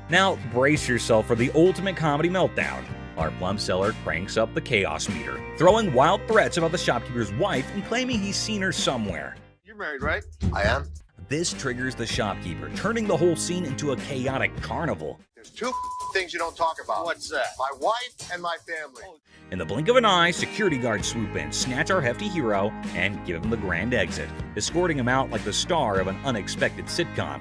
Now brace yourself for the ultimate comedy meltdown. Our plum seller cranks up the chaos meter, throwing wild threats about the shopkeeper's wife and claiming he's seen her somewhere. You're married, right? I am. This triggers the shopkeeper, turning the whole scene into a chaotic carnival. There's two things you don't talk about. What's that? My wife and my family. In the blink of an eye, security guards swoop in, snatch our hefty hero, and give him the grand exit, escorting him out like the star of an unexpected sitcom.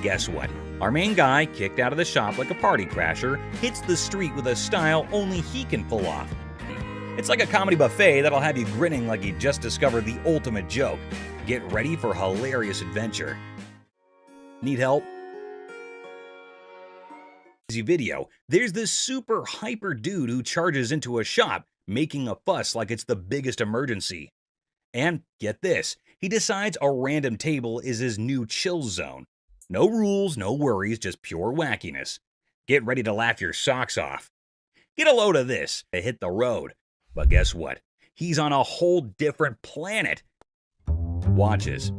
Guess what? Our main guy, kicked out of the shop like a party crasher, hits the street with a style only he can pull off. It's like a comedy buffet that'll have you grinning like you just discovered the ultimate joke. Get ready for hilarious adventure. Need help? Video, there's this super hyper dude who charges into a shop, making a fuss like it's the biggest emergency. And get this, he decides a random table is his new chill zone. No rules, no worries, just pure wackiness. Get ready to laugh your socks off. Get a load of this to hit the road. But guess what? He's on a whole different planet. Watches.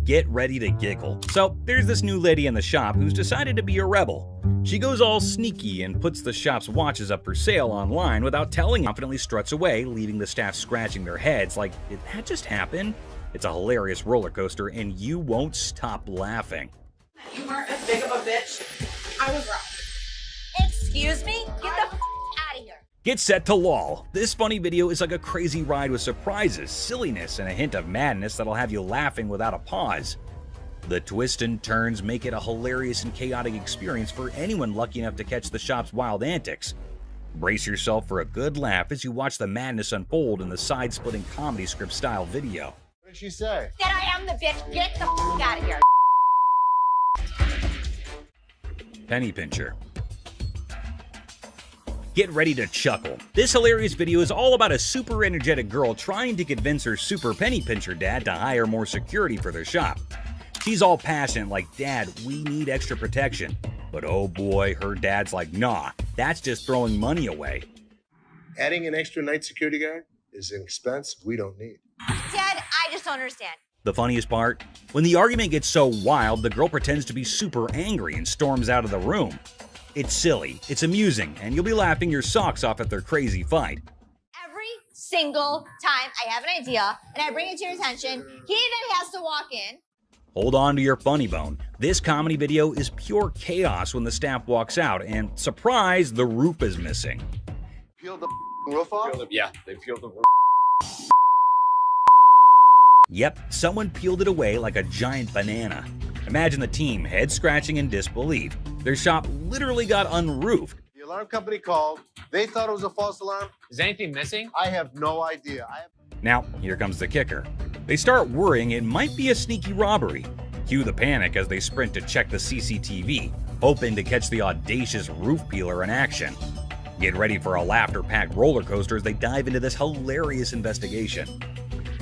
Get ready to giggle. So there's this new lady in the shop who's decided to be a rebel. She goes all sneaky and puts the shop's watches up for sale online without telling, confidently struts away, leaving the staff scratching their heads like, did that just happen? It's a hilarious roller coaster and you won't stop laughing. You weren't as big of a bitch. I was wrong. Excuse me? Get the f out of here. Get set to lol. This funny video is like a crazy ride with surprises, silliness, and a hint of madness that'll have you laughing without a pause. The twists and turns make it a hilarious and chaotic experience for anyone lucky enough to catch the shop's wild antics. Brace yourself for a good laugh as you watch the madness unfold in the side-splitting comedy script style video. What did she say? That I am the bitch. Get the f out of here. Penny pincher. Get ready to chuckle. This hilarious video is all about a super energetic girl trying to convince her super penny pincher dad to hire more security for their shop. She's all passionate like, "Dad, we need extra protection." But oh boy, her dad's like, "Nah, that's just throwing money away." Adding an extra night security guard is an expense we don't need. Dad, I just don't understand. The funniest part? When the argument gets so wild, the girl pretends to be super angry and storms out of the room. It's silly, it's amusing, and you'll be laughing your socks off at their crazy fight. Every single time I have an idea and I bring it to your attention, he then has to walk in. Hold on to your funny bone. This comedy video is pure chaos when the staff walks out, and surprise, the roof is missing. Peel the roof off? Yeah, they peeled the roof. Yep, someone peeled it away like a giant banana. Imagine the team head scratching in disbelief. Their shop literally got unroofed. The alarm company called. They thought it was a false alarm. Is anything missing? I have no idea. Now, here comes the kicker. They start worrying it might be a sneaky robbery. Cue the panic as they sprint to check the CCTV, hoping to catch the audacious roof peeler in action. Get ready for a laughter-packed roller coaster as they dive into this hilarious investigation.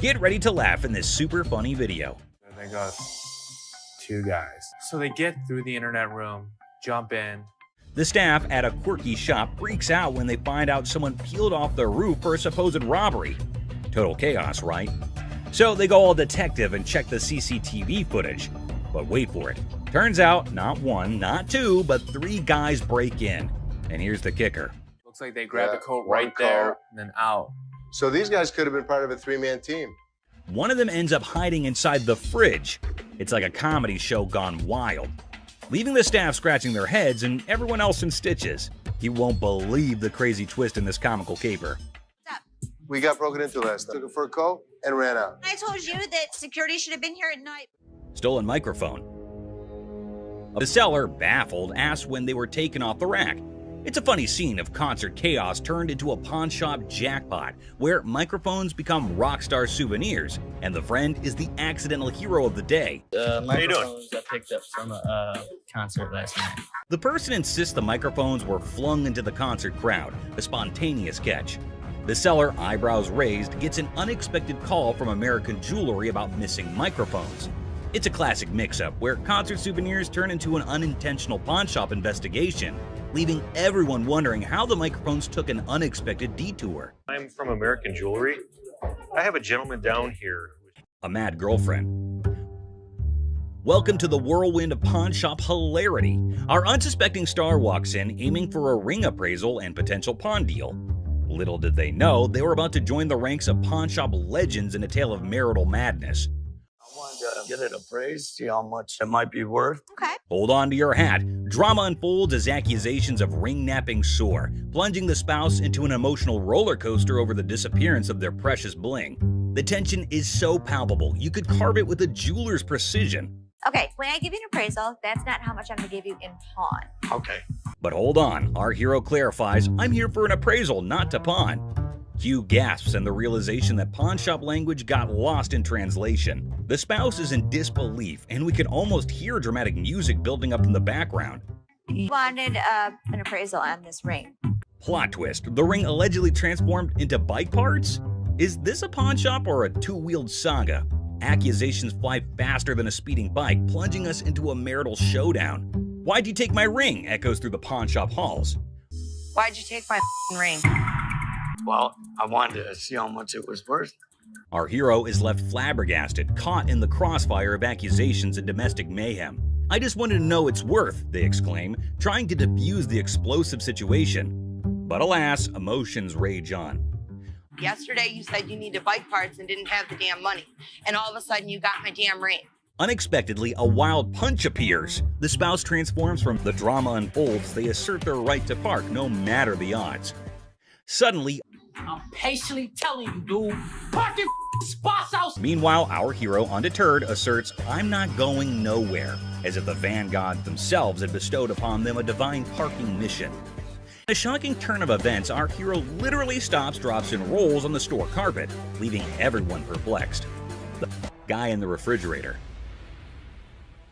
Get ready to laugh in this super funny video. They got 2 guys. So they get through the internet room, jump in. The staff at a quirky shop freaks out when they find out someone peeled off the roof for a supposed robbery. Total chaos, right? So they go all detective and check the CCTV footage. But wait for it. Turns out, not 1, not 2, but 3 guys break in. And here's the kicker. Looks like they grabbed the coat right there and then out. So these guys could have been part of a 3-man team. One of them ends up hiding inside the fridge. It's like a comedy show gone wild, leaving the staff scratching their heads and everyone else in stitches. You won't believe the crazy twist in this comical caper. We got broken into last night. Took it for a coat and ran out. I told you that security should have been here at night. Stolen microphone. The seller, baffled, asked when they were taken off the rack. It's a funny scene of concert chaos turned into a pawn shop jackpot, where microphones become rock star souvenirs, and the friend is the accidental hero of the day. Microphones I picked up from a concert last night. The person insists the microphones were flung into the concert crowd, a spontaneous catch. The seller, eyebrows raised, gets an unexpected call from American Jewelry about missing microphones. It's a classic mix-up where concert souvenirs turn into an unintentional pawn shop investigation, leaving everyone wondering how the microphones took an unexpected detour. I'm from American Jewelry. I have a gentleman down here. A mad girlfriend. Welcome to the whirlwind of pawn shop hilarity. Our unsuspecting star walks in aiming for a ring appraisal and potential pawn deal. Little did they know, they were about to join the ranks of pawn shop legends in a tale of marital madness. I wanted to get it appraised, see how much it might be worth. Okay. Hold on to your hat. Drama unfolds as accusations of ring-napping soar, plunging the spouse into an emotional roller coaster over the disappearance of their precious bling. The tension is so palpable, you could carve it with a jeweler's precision. Okay, when I give you an appraisal, that's not how much I'm gonna give you in pawn. Okay. But hold on, our hero clarifies, I'm here for an appraisal, not to pawn. Q gasps in the realization that pawn shop language got lost in translation. The spouse is in disbelief, and we can almost hear dramatic music building up in the background. You wanted an appraisal on this ring. Plot twist, the ring allegedly transformed into bike parts? Is this a pawn shop or a two-wheeled saga? Accusations fly faster than a speeding bike, plunging us into a marital showdown. Why'd you take my ring? Echoes through the pawn shop halls. Why'd you take my ring? Well, I wanted to see how much it was worth. Our hero is left flabbergasted, caught in the crossfire of accusations and domestic mayhem. I just wanted to know its worth, they exclaim, trying to defuse the explosive situation. But alas, emotions rage on. Yesterday you said you needed bike parts and didn't have the damn money. And all of a sudden you got my damn ring. Unexpectedly, a wild punch appears. The spouse transforms from the drama unfolds. They assert their right to park no matter the odds. Suddenly, I'm patiently telling you, dude. Park your spots out. Meanwhile, our hero, undeterred, asserts, I'm not going nowhere, as if the van gods themselves had bestowed upon them a divine parking mission. In a shocking turn of events, our hero literally stops, drops, and rolls on the store carpet, leaving everyone perplexed. The guy in the refrigerator.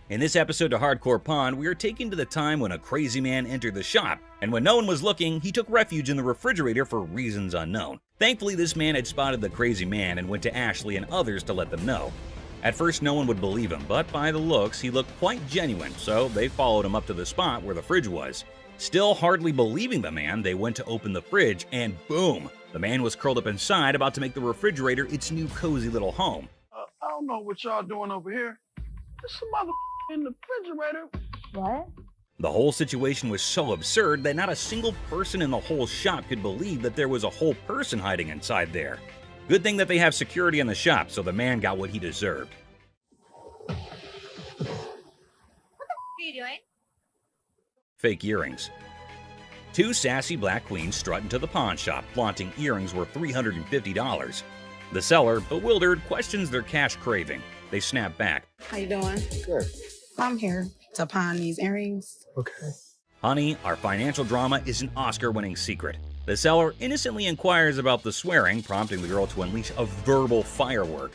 In this episode of Hardcore Pawn, we are taken to the time when a crazy man entered the shop, and when no one was looking, he took refuge in the refrigerator for reasons unknown. Thankfully, this man had spotted the crazy man and went to Ashley and others to let them know. At first, no one would believe him, but by the looks, he looked quite genuine, so they followed him up to the spot where the fridge was. Still hardly believing the man, they went to open the fridge, and boom! The man was curled up inside, about to make the refrigerator its new cozy little home. I don't know what y'all doing over here. There's some other in the refrigerator. What? The whole situation was so absurd that not a single person in the whole shop could believe that there was a whole person hiding inside there. Good thing that they have security in the shop, so the man got what he deserved. What the are you doing? Fake earrings. Two sassy black queens strut into the pawn shop, flaunting earrings worth $350. The seller, bewildered, questions their cash craving. They snap back. How you doing? Good. I'm here to pawn these earrings. Okay. Honey, our financial drama is an Oscar-winning secret. The seller innocently inquires about the swearing, prompting the girl to unleash a verbal firework.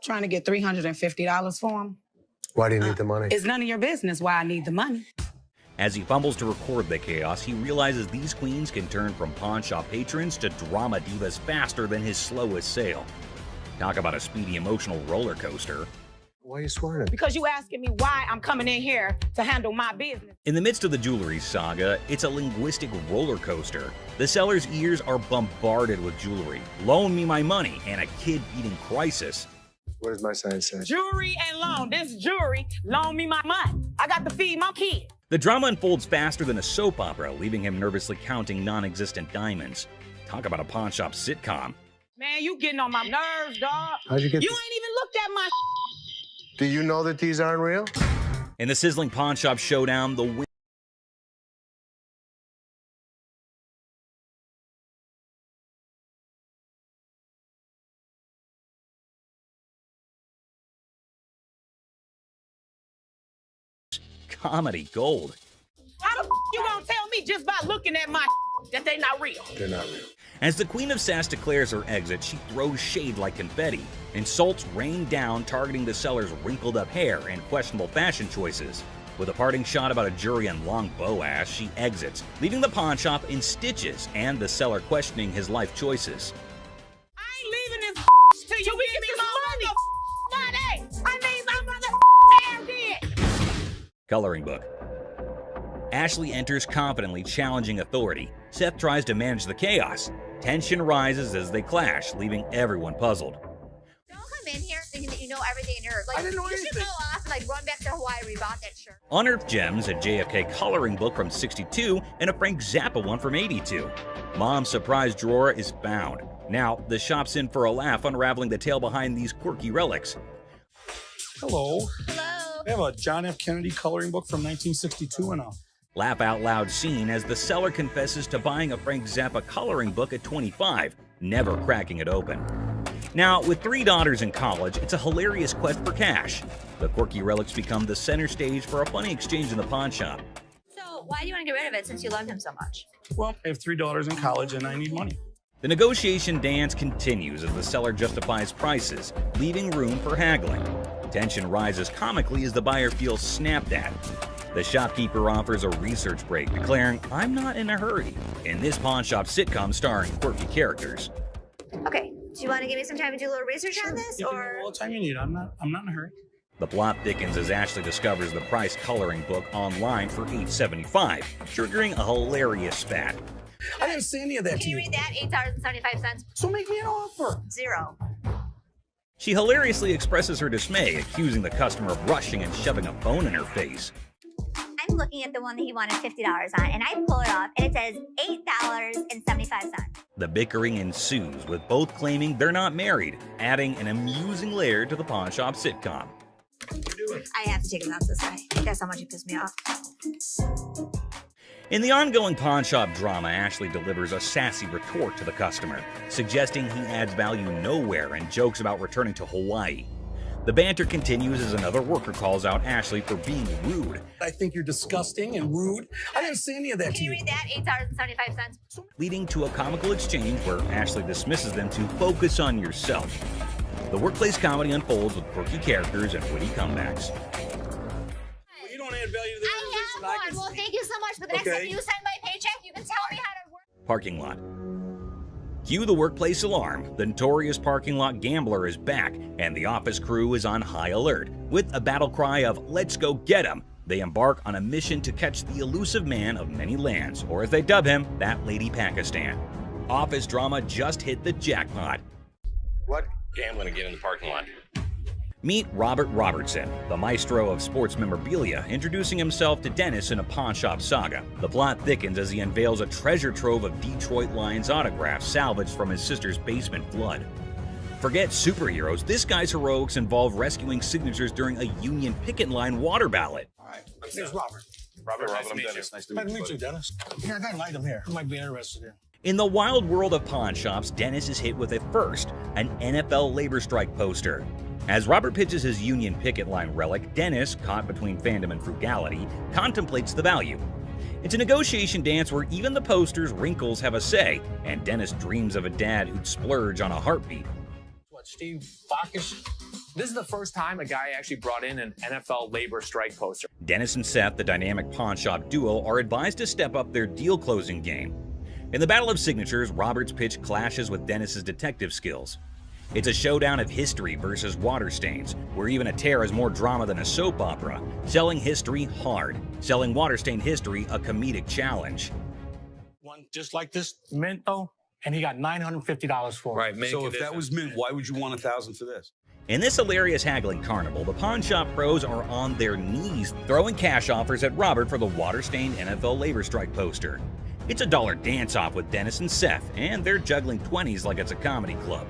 Trying to get $350 for them. Why do you need the money? It's none of your business why I need the money. As he fumbles to record the chaos, he realizes these queens can turn from pawn shop patrons to drama divas faster than his slowest sale. Talk about a speedy emotional roller coaster. Why are you swearing at me? Because you asking me why I'm coming in here to handle my business. In the midst of the jewelry saga, it's a linguistic roller coaster. The seller's ears are bombarded with jewelry, loan me my money, and a kid-eating crisis. What does my sign say? Jewelry and loan. This jewelry, loan me my money. I got to feed my kid. The drama unfolds faster than a soap opera, leaving him nervously counting non-existent diamonds. Talk about a pawn shop sitcom. Man, you getting on my nerves, dog. How'd you get You this? ain't even looked at my Do you know that these aren't real? In the sizzling pawn shop showdown, the win comedy gold. How the you gonna tell me just by looking at my that they not real? They're not real. As the Queen of Sass declares her exit, she throws shade like confetti. Insults rain down, targeting the seller's wrinkled up hair and questionable fashion choices. With a parting shot about a jury and long bow ass, she exits, leaving the pawn shop in stitches and the seller questioning his life choices. I ain't leaving this till you give me my money. I need my mother dead. Coloring book. Ashley enters confidently, challenging authority. Seth tries to manage the chaos. Tension rises as they clash, leaving everyone puzzled. Don't come in here thinking that you know everything in your like. I didn't know you anything. should go off and like run back to Hawaii and rebought that shirt. Unearthed gems, a JFK coloring book from '62, and a Frank Zappa one from '82. Mom's surprise drawer is found. Now, the shop's in for a laugh, unraveling the tale behind these quirky relics. Hello. Hello. I have a John F. Kennedy coloring book from 1962 and a Laugh out loud scene as the seller confesses to buying a Frank Zappa coloring book at 25, never cracking it open. Now, with 3 daughters in college, it's a hilarious quest for cash. The quirky relics become the center stage for a funny exchange in the pawn shop. So why do you want to get rid of it since you loved him so much? Well, I have 3 daughters in college and I need money. The negotiation dance continues as the seller justifies prices, leaving room for haggling. Tension rises comically as the buyer feels snapped at. The shopkeeper offers a research break, declaring, "I'm not in a hurry," in this pawn shop sitcom starring quirky characters. Okay, do you want to give me some time to do a little research on this, You can or? have all the time you need. I'm not in a hurry. The plot thickens as Ashley discovers the price coloring book online for $8.75, triggering a hilarious spat. I didn't say any of that Can you read that? $8.75. So make me an offer. 0. She hilariously expresses her dismay, accusing the customer of rushing and shoving a phone in her face. I'm looking at the one that he wanted $50 on, and I pull it off, and it says $8.75. The bickering ensues, with both claiming they're not married, adding an amusing layer to the pawn shop sitcom. I have to take him out this way. That's how much he pissed me off. In the ongoing pawn shop drama, Ashley delivers a sassy retort to the customer, suggesting he adds value nowhere and jokes about returning to Hawaii. The banter continues as another worker calls out Ashley for being rude. I think you're disgusting and rude. I didn't say any of that Can you read that? $8.75. Leading to a comical exchange where Ashley dismisses them to focus on yourself. The workplace comedy unfolds with quirky characters and witty comebacks. Well, you don't add value to the organization. I have one. Well, thank you so much. But the next time you sign my paycheck, you can tell me how to work. Parking lot. Cue the workplace alarm. The notorious parking lot gambler is back, and the office crew is on high alert. With a battle cry of "Let's go get him!" they embark on a mission to catch the elusive man of many lands, or as they dub him, That Lady Pakistan. Office drama just hit the jackpot. What gambling again in the parking lot? Meet Robert Robertson, the maestro of sports memorabilia, introducing himself to Dennis in a pawn shop saga. The plot thickens as he unveils a treasure trove of Detroit Lions autographs salvaged from his sister's basement flood. Forget superheroes, this guy's heroics involve rescuing signatures during a Union picket line water ballot. All right. Here's Robert. Robert, Nice to I'm meet Dennis. you. Nice to Nice meet to you. meet you, Dennis. Yeah, I got an item here. You might be interested in. In the wild world of pawn shops, Dennis is hit with a first, an NFL labor strike poster. As Robert pitches his Union picket line relic, Dennis, caught between fandom and frugality, contemplates the value. It's a negotiation dance where even the poster's wrinkles have a say, and Dennis dreams of a dad who'd splurge on a heartbeat. What, Steve Backus? This is the first time a guy actually brought in an NFL labor strike poster. Dennis and Seth, the dynamic pawn shop duo, are advised to step up their deal-closing game. In the Battle of Signatures, Robert's pitch clashes with Dennis's detective skills. It's a showdown of history versus water stains, where even a tear is more drama than a soap opera, selling history hard, selling water-stained history a comedic challenge. One just like this mint, though, and he got $950 for it. Right, so if that was mint, why would you want $1,000 for this? In this hilarious haggling carnival, the pawn shop pros are on their knees throwing cash offers at Robert for the water-stained NFL labor strike poster. It's a dollar dance-off with Dennis and Seth, and they're juggling 20s like it's a comedy club.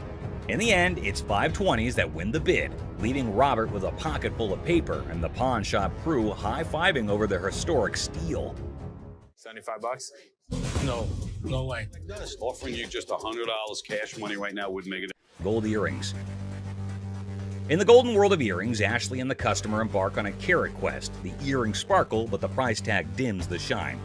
In the end, it's 5 20s that win the bid, leaving Robert with a pocket full of paper and the pawn shop crew high-fiving over their historic steal. $75? No way. Offering you just $100 cash money right now would make it. Gold earrings. In the golden world of earrings, Ashley and the customer embark on a carrot quest. The earrings sparkle, but the price tag dims the shine.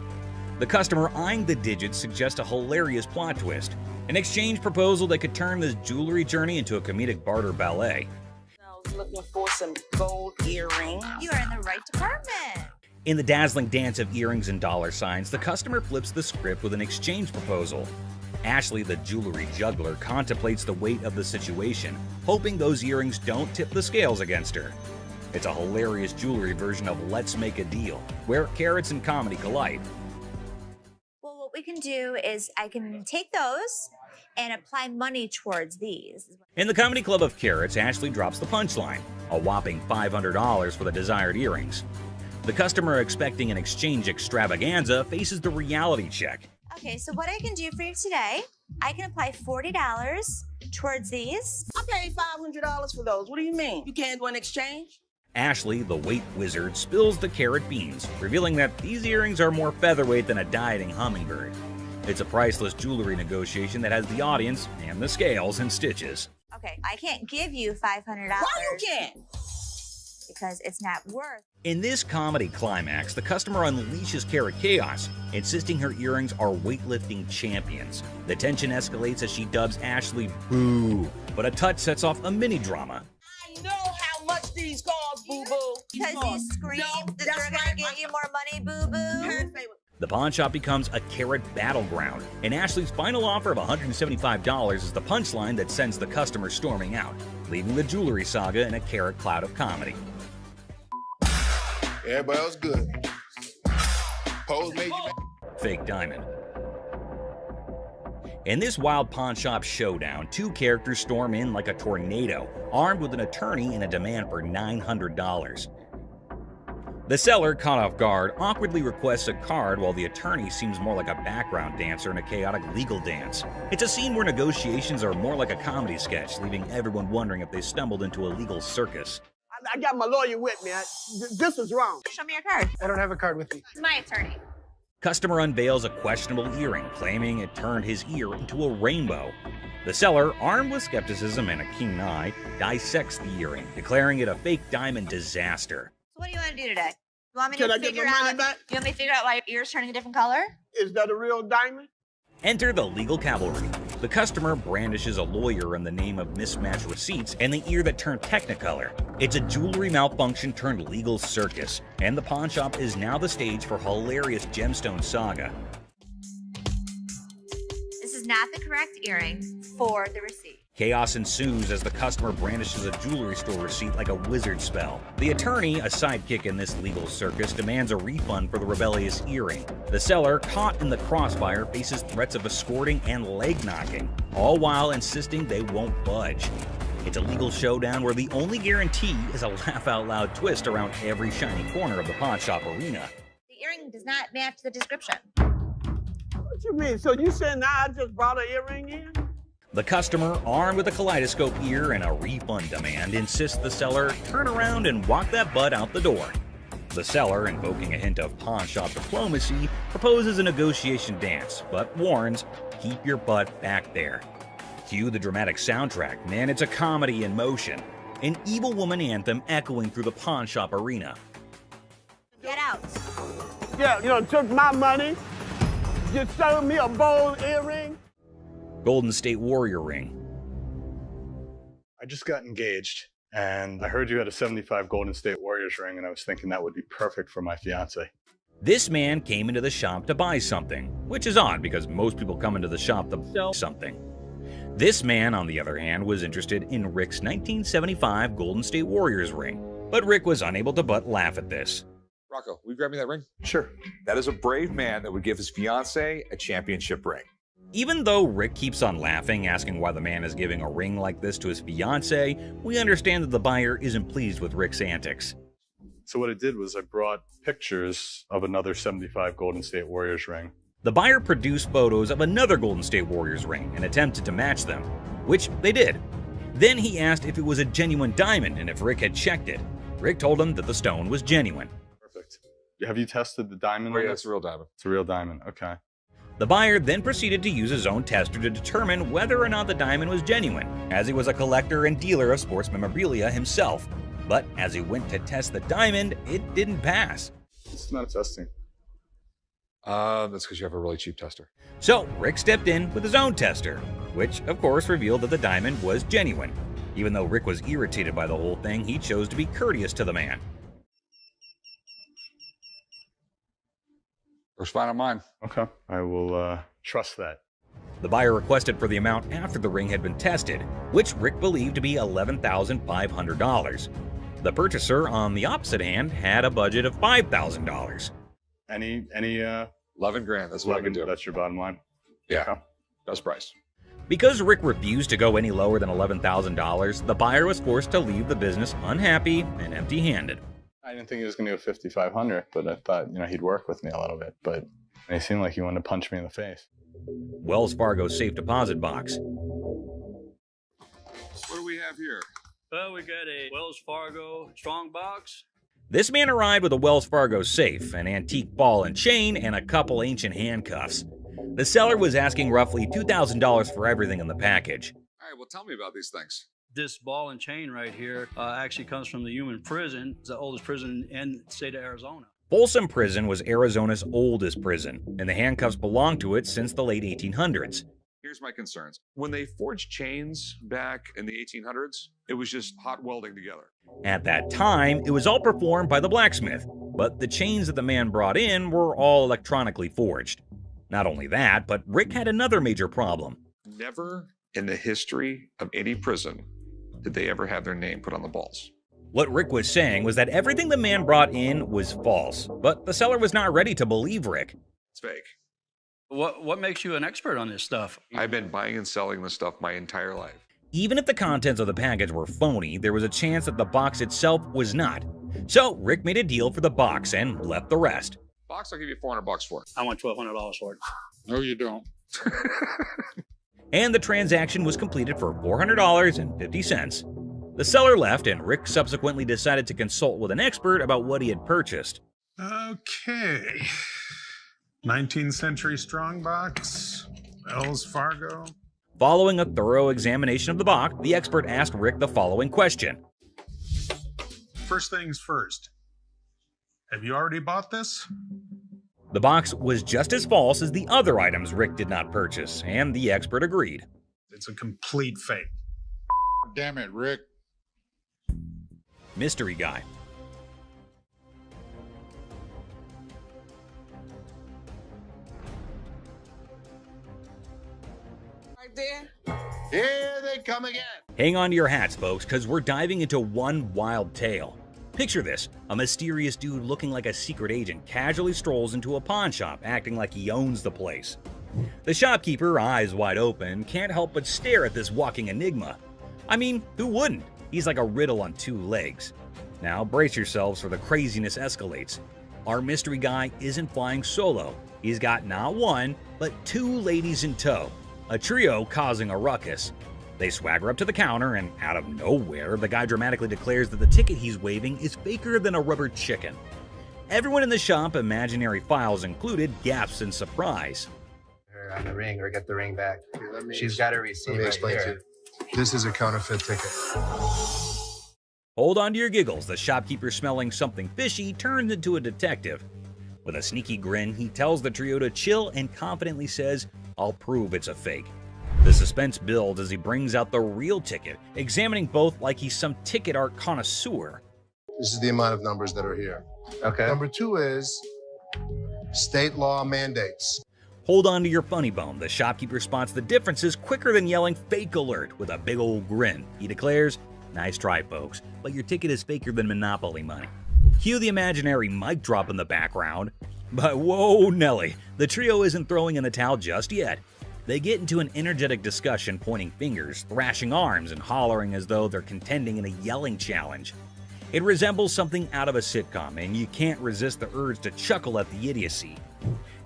The customer eyeing the digits suggests a hilarious plot twist, an exchange proposal that could turn this jewelry journey into a comedic barter ballet. I was looking for some gold earrings. You are in the right department. In the dazzling dance of earrings and dollar signs, the customer flips the script with an exchange proposal. Ashley, the jewelry juggler, contemplates the weight of the situation, hoping those earrings don't tip the scales against her. It's a hilarious jewelry version of Let's Make a Deal, where carrots and comedy collide. Well, what we can do is I can take those and apply money towards these. In the Comedy Club of Carrots, Ashley drops the punchline, a whopping $500 for the desired earrings. The customer expecting an exchange extravaganza faces the reality check. Okay, so what I can do for you today, I can apply $40 towards these. I paid $500 for those. What do you mean? You can't do an exchange? Ashley, the weight wizard, spills the carrot beans, revealing that these earrings are more featherweight than a dieting hummingbird. It's a priceless jewelry negotiation that has the audience and the scales in stitches. Okay, I can't give you $500. Why you can't? because it's not worth. In this comedy climax, the customer unleashes Carrot Chaos, insisting her earrings are weightlifting champions. The tension escalates as she dubs Ashley Boo, but a touch sets off a mini drama. I know how much these cost, boo boo. Because you screamed that they're gonna get you more money, boo boo. The pawn shop becomes a carrot battleground, and Ashley's final offer of $175 is the punchline that sends the customer storming out, leaving the jewelry saga in a carrot cloud of comedy. Everybody else good. Pose made you Fake diamond. In this wild pawn shop showdown, two characters storm in like a tornado, armed with an attorney and a demand for $900. The seller, caught off guard, awkwardly requests a card while the attorney seems more like a background dancer in a chaotic legal dance. It's a scene where negotiations are more like a comedy sketch, leaving everyone wondering if they stumbled into a legal circus. I got my lawyer with me. This is wrong. Show me your card. I don't have a card with me. My attorney. Customer unveils a questionable earring, claiming it turned his ear into a rainbow. The seller, armed with skepticism and a keen eye, dissects the earring, declaring it a fake diamond disaster. What do you want to do today? You want me Can to I get figure my money out? back? You want me to figure out why your ear's turning a different color? Is that a real diamond? Enter the legal cavalry. The customer brandishes a lawyer in the name of mismatched receipts and the ear that turned technicolor. It's a jewelry malfunction turned legal circus, and the pawn shop is now the stage for hilarious gemstone saga. This is not the correct earring for the receipt. Chaos ensues as the customer brandishes a jewelry store receipt like a wizard spell. The attorney, a sidekick in this legal circus, demands a refund for the rebellious earring. The seller, caught in the crossfire, faces threats of escorting and leg knocking, all while insisting they won't budge. It's a legal showdown where the only guarantee is a laugh-out-loud twist around every shiny corner of the pawn shop arena. The earring does not match the description. What you mean? So you saying now I just brought an earring in? The customer, armed with a kaleidoscope ear and a refund demand, insists the seller turn around and walk that butt out the door. The seller, invoking a hint of pawn shop diplomacy, proposes a negotiation dance, but warns, keep your butt back there. Cue the dramatic soundtrack, man, it's a comedy in motion. An evil woman anthem echoing through the pawn shop arena. Get out. Yeah, you took my money. You sold me a gold earring. Golden State Warrior ring. I just got engaged, and I heard you had a 75 Golden State Warriors ring, and I was thinking that would be perfect for my fiance. This man came into the shop to buy something, which is odd because most people come into the shop to sell something. This man, on the other hand, was interested in Rick's 1975 Golden State Warriors ring, but Rick was unable to but laugh at this. Rocco, will you grab me that ring? Sure. That is a brave man that would give his fiance a championship ring. Even though Rick keeps on laughing, asking why the man is giving a ring like this to his fiance, we understand that the buyer isn't pleased with Rick's antics. So what I did was I brought pictures of another 75 Golden State Warriors ring. The buyer produced photos of another Golden State Warriors ring and attempted to match them, which they did. Then he asked if it was a genuine diamond and if Rick had checked it. Rick told him that the stone was genuine. Perfect. Have you tested the diamond? Oh, yeah, it's a real diamond. It's a real diamond, okay. The buyer then proceeded to use his own tester to determine whether or not the diamond was genuine, as he was a collector and dealer of sports memorabilia himself. But as he went to test the diamond, it didn't pass. It's not testing. That's because you have a really cheap tester. So Rick stepped in with his own tester, which of course revealed that the diamond was genuine. Even though Rick was irritated by the whole thing, he chose to be courteous to the man. First fine on mine. Okay. I will trust that. The buyer requested for the amount after the ring had been tested, which Rick believed to be $11,500. The purchaser, on the opposite hand, had a budget of $5,000. Any 11 grand, that's what I can do. That's your bottom line? Yeah, okay. Best price. Because Rick refused to go any lower than $11,000, the buyer was forced to leave the business unhappy and empty-handed. I didn't think he was going to go 5,500, but I thought, he'd work with me a little bit. But he seemed like he wanted to punch me in the face. Wells Fargo's safe deposit box. What do we have here? Well, we got a Wells Fargo strong box. This man arrived with a Wells Fargo safe, an antique ball and chain, and a couple ancient handcuffs. The seller was asking roughly $2,000 for everything in the package. All right, well, tell me about these things. This ball and chain right here actually comes from the human prison. It's the oldest prison in the state of Arizona. Folsom Prison was Arizona's oldest prison, and the handcuffs belonged to it since the late 1800s. Here's my concerns. When they forged chains back in the 1800s, it was just hot welding together. At that time, it was all performed by the blacksmith, but the chains that the man brought in were all electronically forged. Not only that, but Rick had another major problem. Never in the history of any prison did they ever have their name put on the balls. What Rick was saying was that everything the man brought in was false, but the seller was not ready to believe Rick. It's fake. What makes you an expert on this stuff? I've been buying and selling this stuff my entire life. Even if the contents of the package were phony, there was a chance that the box itself was not. So Rick made a deal for the box and left the rest. Box, I'll give you $400 for it. I want $1,200 for it. No, you don't. And the transaction was completed for $400.50. The seller left, and Rick subsequently decided to consult with an expert about what he had purchased. Okay. 19th century strongbox, Wells Fargo. Following a thorough examination of the box, the expert asked Rick the following question. First things first. Have you already bought this? The box was just as false as the other items Rick did not purchase, and the expert agreed. It's a complete fake. Damn it, Rick. Mystery guy. Right there. Here they come again. Hang on to your hats, folks, because we're diving into one wild tale. Picture this, a mysterious dude looking like a secret agent casually strolls into a pawn shop, acting like he owns the place. The shopkeeper, eyes wide open, can't help but stare at this walking enigma. I mean, who wouldn't? He's like a riddle on two legs. Now brace yourselves for the craziness escalates. Our mystery guy isn't flying solo. He's got not one, but two ladies in tow, a trio causing a ruckus. They swagger up to the counter, and out of nowhere, the guy dramatically declares that the ticket he's waving is faker than a rubber chicken. Everyone in the shop, imaginary files included, gasps in surprise. Her on the ring, or get the ring back. She's got a receipt. Let me right explain here. to you. This is a counterfeit ticket. Hold on to your giggles. The shopkeeper, smelling something fishy, turns into a detective. With a sneaky grin, he tells the trio to chill and confidently says, "I'll prove it's a fake." The suspense builds as he brings out the real ticket, examining both like he's some ticket art connoisseur. This is the amount of numbers that are here. Okay. Number 2 is state law mandates. Hold on to your funny bone. The shopkeeper spots the differences quicker than yelling "fake alert" with a big old grin. He declares, "Nice try, folks, but your ticket is faker than Monopoly money." Cue the imaginary mic drop in the background. But whoa, Nelly, the trio isn't throwing in the towel just yet. They get into an energetic discussion, pointing fingers, thrashing arms, and hollering as though they're contending in a yelling challenge. It resembles something out of a sitcom, and you can't resist the urge to chuckle at the idiocy.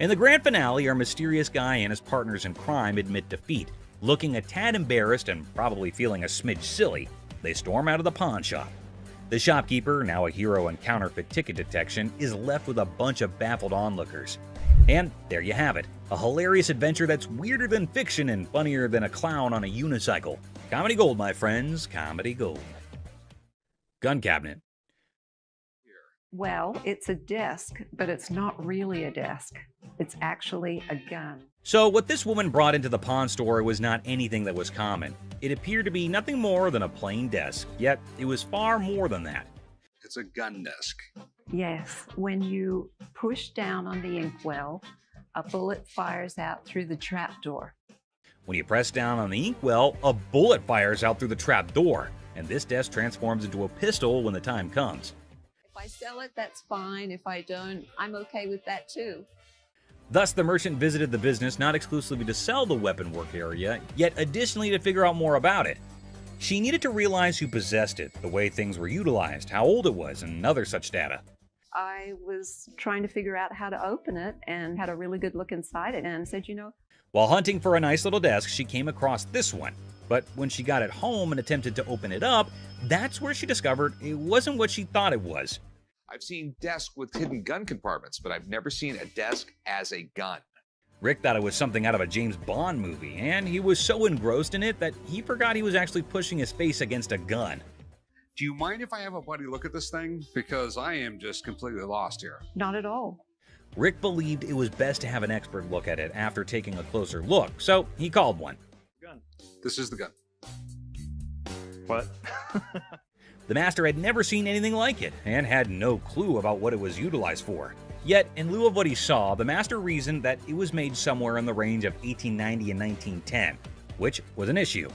In the grand finale, our mysterious guy and his partners in crime admit defeat. Looking a tad embarrassed and probably feeling a smidge silly, they storm out of the pawn shop. The shopkeeper, now a hero in counterfeit ticket detection, is left with a bunch of baffled onlookers. And there you have it, a hilarious adventure that's weirder than fiction and funnier than a clown on a unicycle. Comedy gold, my friends, comedy gold. Gun cabinet. Well, it's a desk, but it's not really a desk. It's actually a gun. So what this woman brought into the pawn store was not anything that was common. It appeared to be nothing more than a plain desk, yet it was far more than that. It's a gun desk. Yes, when you push down on the inkwell, a bullet fires out through the trapdoor. When you press down on the inkwell, a bullet fires out through the trap door, and this desk transforms into a pistol when the time comes. If I sell it, that's fine. If I don't, I'm okay with that too. Thus, the merchant visited the business not exclusively to sell the weapon work area, yet additionally to figure out more about it. She needed to realize who possessed it, the way things were utilized, how old it was, and other such data. I was trying to figure out how to open it and had a really good look inside it and said, While hunting for a nice little desk, she came across this one. But when she got it home and attempted to open it up, that's where she discovered it wasn't what she thought it was. I've seen desks with hidden gun compartments, but I've never seen a desk as a gun. Rick thought it was something out of a James Bond movie, and he was so engrossed in it that he forgot he was actually pushing his face against a gun. Do you mind if I have a buddy look at this thing? Because I am just completely lost here. Not at all. Rick believed it was best to have an expert look at it after taking a closer look, so he called one. Gun. This is the gun. What? The master had never seen anything like it, and had no clue about what it was utilized for. Yet, in lieu of what he saw, the master reasoned that it was made somewhere in the range of 1890 and 1910, which was an issue.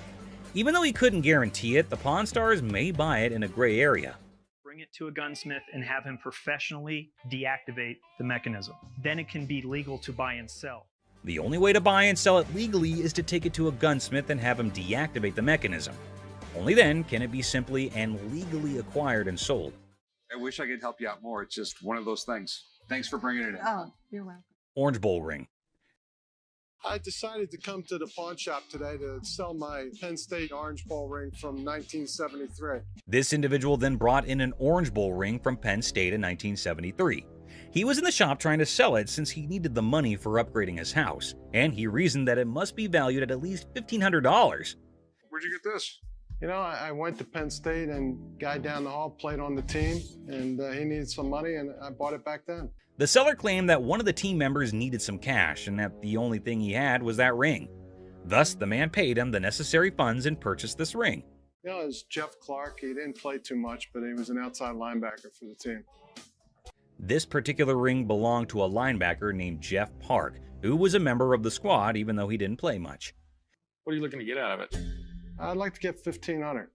Even though he couldn't guarantee it, the Pawn Stars may buy it in a gray area. Bring it to a gunsmith and have him professionally deactivate the mechanism. Then it can be legal to buy and sell. The only way to buy and sell it legally is to take it to a gunsmith and have him deactivate the mechanism. Only then can it be simply and legally acquired and sold. I wish I could help you out more. It's just one of those things. Thanks for bringing it in. Oh, you're welcome. Orange Bowl ring. I decided to come to the pawn shop today to sell my Penn State Orange Bowl ring from 1973. This individual then brought in an Orange Bowl ring from Penn State in 1973. He was in the shop trying to sell it since he needed the money for upgrading his house, and he reasoned that it must be valued at least $1,500. Where'd you get this? You know, I went to Penn State and guy down the hall played on the team, and he needed some money, and I bought it back then. The seller claimed that one of the team members needed some cash and that the only thing he had was that ring. Thus, the man paid him the necessary funds and purchased this ring. You know, it was Jeff Clark. He didn't play too much, but he was an outside linebacker for the team. This particular ring belonged to a linebacker named Jeff Park, who was a member of the squad even though he didn't play much. What are you looking to get out of it? I'd like to get $1,500.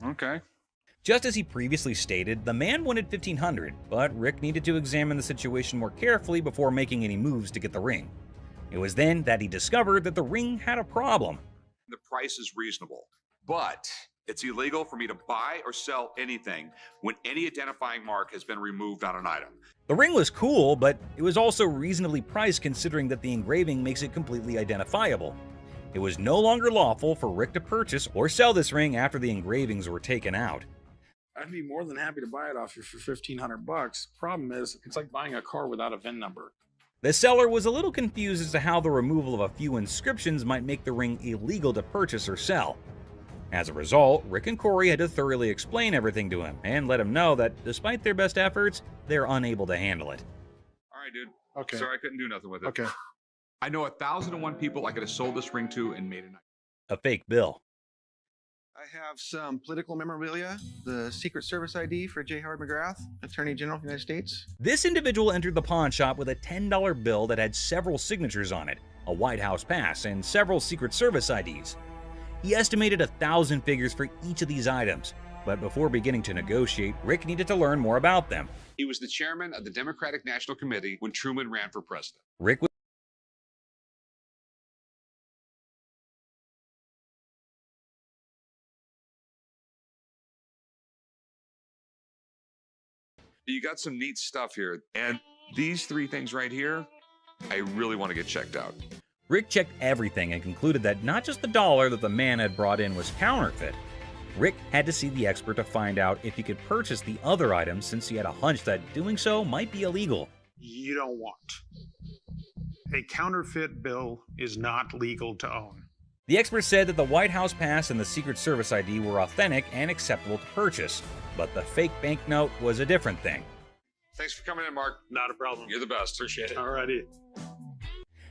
Okay. Just as he previously stated, the man wanted $1,500, but Rick needed to examine the situation more carefully before making any moves to get the ring. It was then that he discovered that the ring had a problem. The price is reasonable, but it's illegal for me to buy or sell anything when any identifying mark has been removed on an item. The ring was cool, but it was also reasonably priced considering that the engraving makes it completely identifiable. It was no longer lawful for Rick to purchase or sell this ring after the engravings were taken out. I'd be more than happy to buy it off you for $1,500. Problem is, it's like buying a car without a VIN number. The seller was a little confused as to how the removal of a few inscriptions might make the ring illegal to purchase or sell. As a result, Rick and Corey had to thoroughly explain everything to him and let him know that despite their best efforts, they're unable to handle it. All right, dude. Okay. Sorry I couldn't do nothing with it. Okay. I know 1,001 people I could have sold this ring to and made it. A fake bill. I have some political memorabilia, the Secret Service ID for J. Howard McGrath, Attorney General of the United States. This individual entered the pawn shop with a $10 bill that had several signatures on it, a White House pass, and several Secret Service IDs. He estimated 1,000 figures for each of these items, but before beginning to negotiate, Rick needed to learn more about them. He was the chairman of the Democratic National Committee when Truman ran for president. Rick was You got some neat stuff here, and these three things right here, I really want to get checked out. Rick checked everything and concluded that not just the dollar that the man had brought in was counterfeit. Rick had to see the expert to find out if he could purchase the other items since he had a hunch that doing so might be illegal. You don't want. A counterfeit bill is not legal to own. The expert said that the White House pass and the Secret Service ID were authentic and acceptable to purchase, but the fake banknote was a different thing. Thanks for coming in, Mark. Not a problem. You're the best. Appreciate it. Alrighty.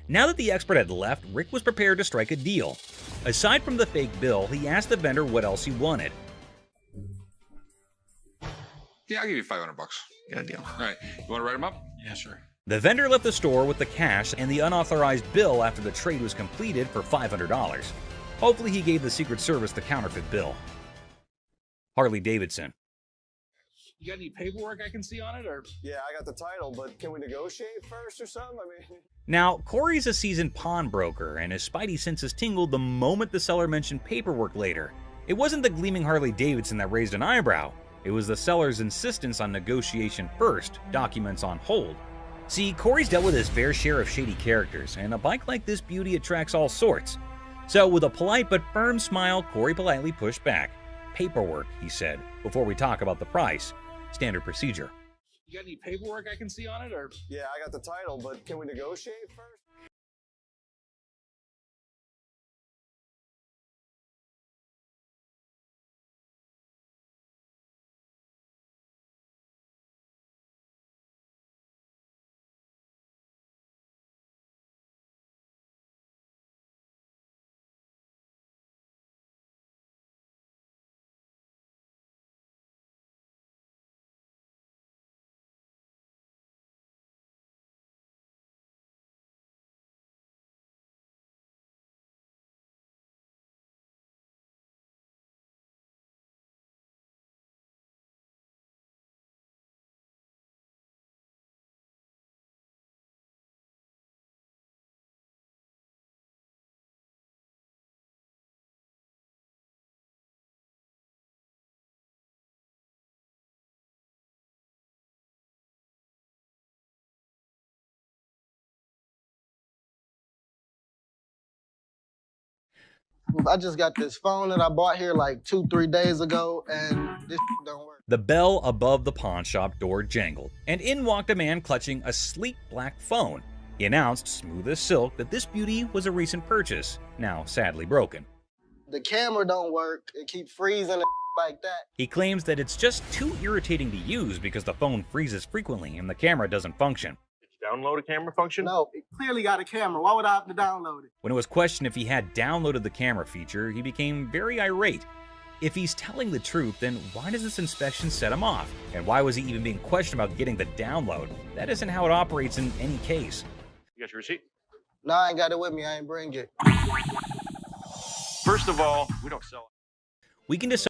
Now that the expert had left, Rick was prepared to strike a deal. Aside from the fake bill, he asked the vendor what else he wanted. Yeah, I'll give you $500. Got a deal. All right. You want to write them up? Yeah, sure. The vendor left the store with the cash and the unauthorized bill after the trade was completed for $500. Hopefully he gave the Secret Service the counterfeit bill. Harley Davidson. You got any paperwork I can see on it, or? Yeah, I got the title, but can we negotiate first or something? I mean... Now, Corey's a seasoned pawnbroker, and his spidey senses tingled the moment the seller mentioned paperwork later. It wasn't the gleaming Harley Davidson that raised an eyebrow. It was the seller's insistence on negotiation first, documents on hold. See, Corey's dealt with his fair share of shady characters, and a bike like this beauty attracts all sorts. So with a polite but firm smile, Corey politely pushed back. Paperwork, he said, before we talk about the price. Standard procedure. You got any paperwork I can see on it, or? Yeah, I got the title, but can we negotiate first? I just got this phone that I bought here like 2-3 days ago, and this don't work. The bell above the pawn shop door jangled, and in walked a man clutching a sleek black phone. He announced, smooth as silk, that this beauty was a recent purchase, now sadly broken. The camera don't work. It keeps freezing and like that. He claims that it's just too irritating to use because the phone freezes frequently and the camera doesn't function. Download a camera function? No, it clearly got a camera. Why would I have to download it? When it was questioned if he had downloaded the camera feature, he became very irate. If he's telling the truth, then why does this inspection set him off? And why was he even being questioned about getting the download? That isn't how it operates in any case. You got your receipt? No, I ain't got it with me. I ain't bring it. First of all, we don't sell it. We can decide.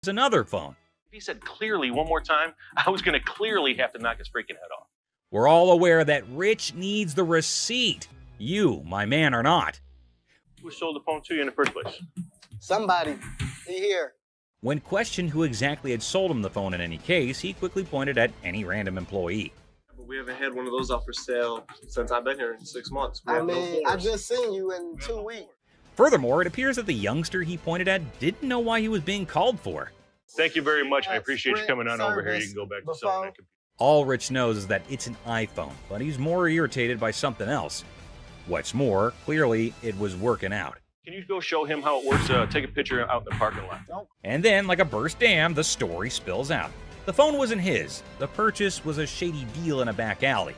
Another phone. If he said clearly one more time, I was going to clearly have to knock his freaking head off. We're all aware that Rich needs the receipt. You, my man, are not. Who sold the phone to you in the first place? Somebody. He here. When questioned who exactly had sold him the phone in any case, he quickly pointed at any random employee. But we haven't had one of those up for sale since I've been here in 6 months. I mean, I just seen you in 2 weeks. Furthermore, it appears that the youngster he pointed at didn't know why he was being called for. Thank you very much. I appreciate you coming on over here. You can go back to selling that computer. All Rich knows is that it's an iPhone, but he's more irritated by something else. What's more, clearly it was working out. Can you go show him how it works? Take a picture out in the parking lot. And then, like a burst dam, the story spills out. The phone wasn't his. The purchase was a shady deal in a back alley.